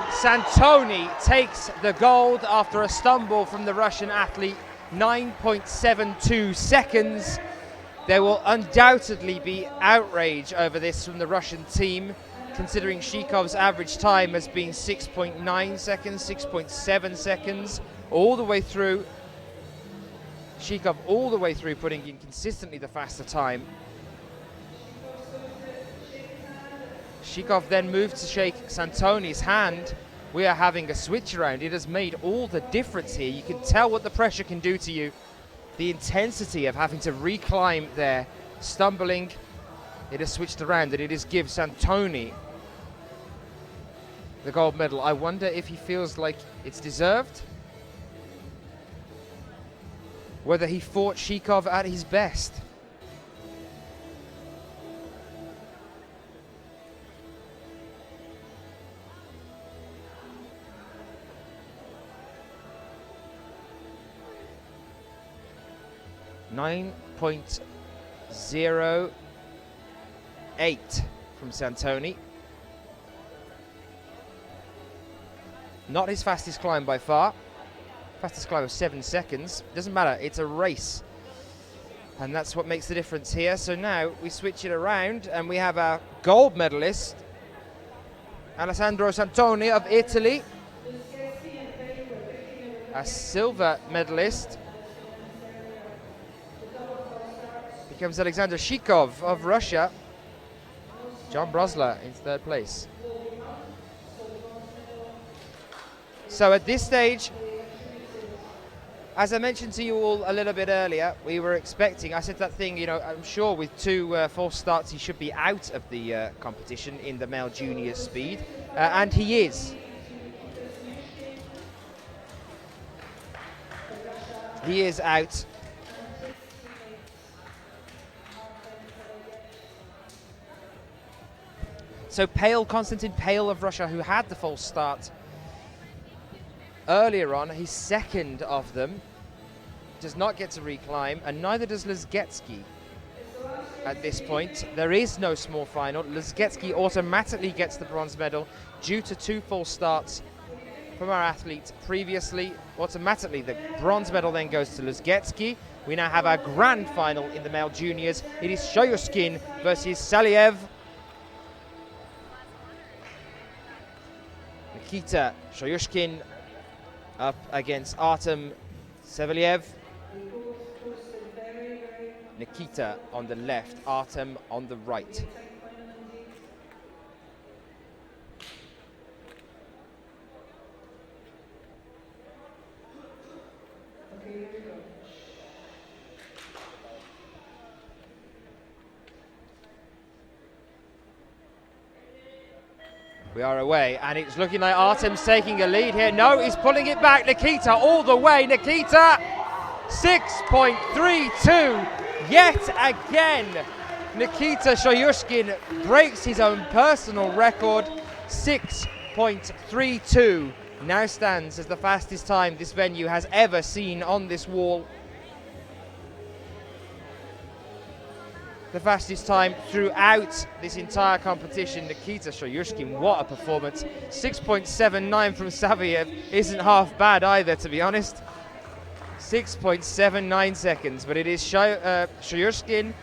Santoni takes the gold after a stumble from the Russian athlete. 9.72 seconds. There will undoubtedly be outrage over this from the Russian team, considering Shikov's average time has been 6.9 seconds, 6.7 seconds, all the way through. Shikov all the way through putting in consistently the faster time. Shikov then moved to shake Santoni's hand. We are having a switch around. It has made all the difference here. You can tell what the pressure can do to you. The intensity of having to reclimb there, stumbling. It has switched around and it has given Santoni the gold medal. I wonder if he feels like it's deserved. Whether he fought Shikov at his best. .08 from Santoni. Not his fastest climb by far. Fastest climb of 7 seconds. Doesn't matter, it's a race. And that's what makes the difference here. So now we switch it around and we have our gold medalist, Alessandro Santoni of Italy. A silver medalist becomes Alexander Shikov of Russia. John Brosler in third place. So at this stage, as I mentioned to you all a little bit earlier, we were expecting, I said that thing, you know, I'm sure with 2 false starts he should be out of the competition in the male junior speed, and he is. He is out. So Konstantin Pale of Russia, who had the false start earlier on, he's second of them, does not get to reclimb, and neither does Lizgetsky at this point. There is no small final. Lizgetsky automatically gets the bronze medal due to 2 false starts from our athlete previously. Automatically, the bronze medal then goes to Lizgetsky. We now have our grand final in the male juniors. It is Shoyushkin versus Saliev. Nikita Shoyushkin up against Artem Savelyev. Nikita on the left, Artem on the right. We are away, and it's looking like Artem's taking a lead here. No, he's pulling it back. Nikita all the way. Nikita, 6.32. Yet again, Nikita Shoyushkin breaks his own personal record. 6.32 now stands as the fastest time this venue has ever seen on this wall. The fastest time throughout this entire competition. Nikita Shoyushkin, what a performance. 6.79 from Saviev isn't half bad either, to be honest. 6.79 seconds, but it is Shoyushkin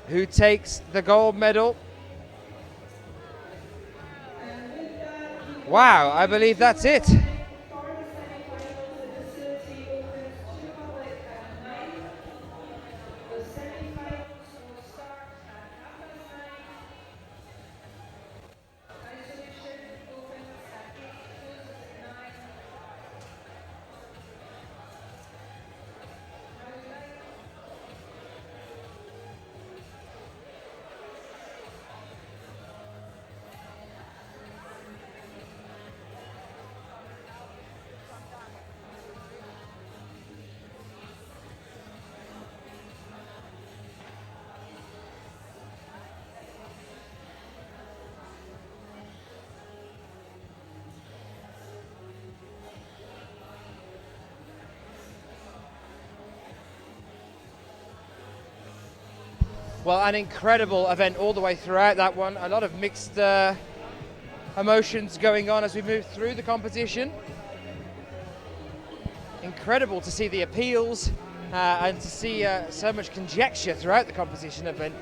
who takes the gold medal. Wow, I believe that's it. Well, an incredible event all the way throughout that one. A lot of mixed emotions going on as we move through the competition. Incredible to see the appeals and to see so much conjecture throughout the competition event,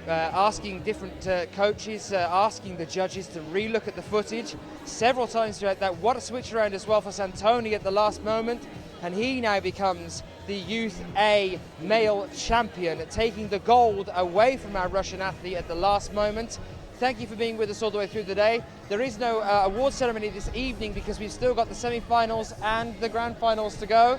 asking different coaches, asking the judges to re-look at the footage several times throughout that. What a switch around as well for Santoni at the last moment, and he now becomes the Youth A male champion, taking the gold away from our Russian athlete at the last moment. Thank you for being with us all the way through the day. There is no award ceremony this evening because we've still got the semi-finals and the grand finals to go,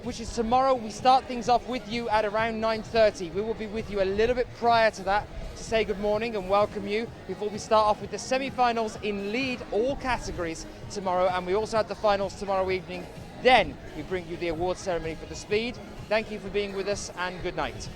which is tomorrow. We start things off with you at around 9:30. We will be with you a little bit prior to that to say good morning and welcome you before we start off with the semi-finals in lead all categories tomorrow, and we also have the finals tomorrow evening. Then we bring you the award ceremony for the speed. Thank you for being with us and good night.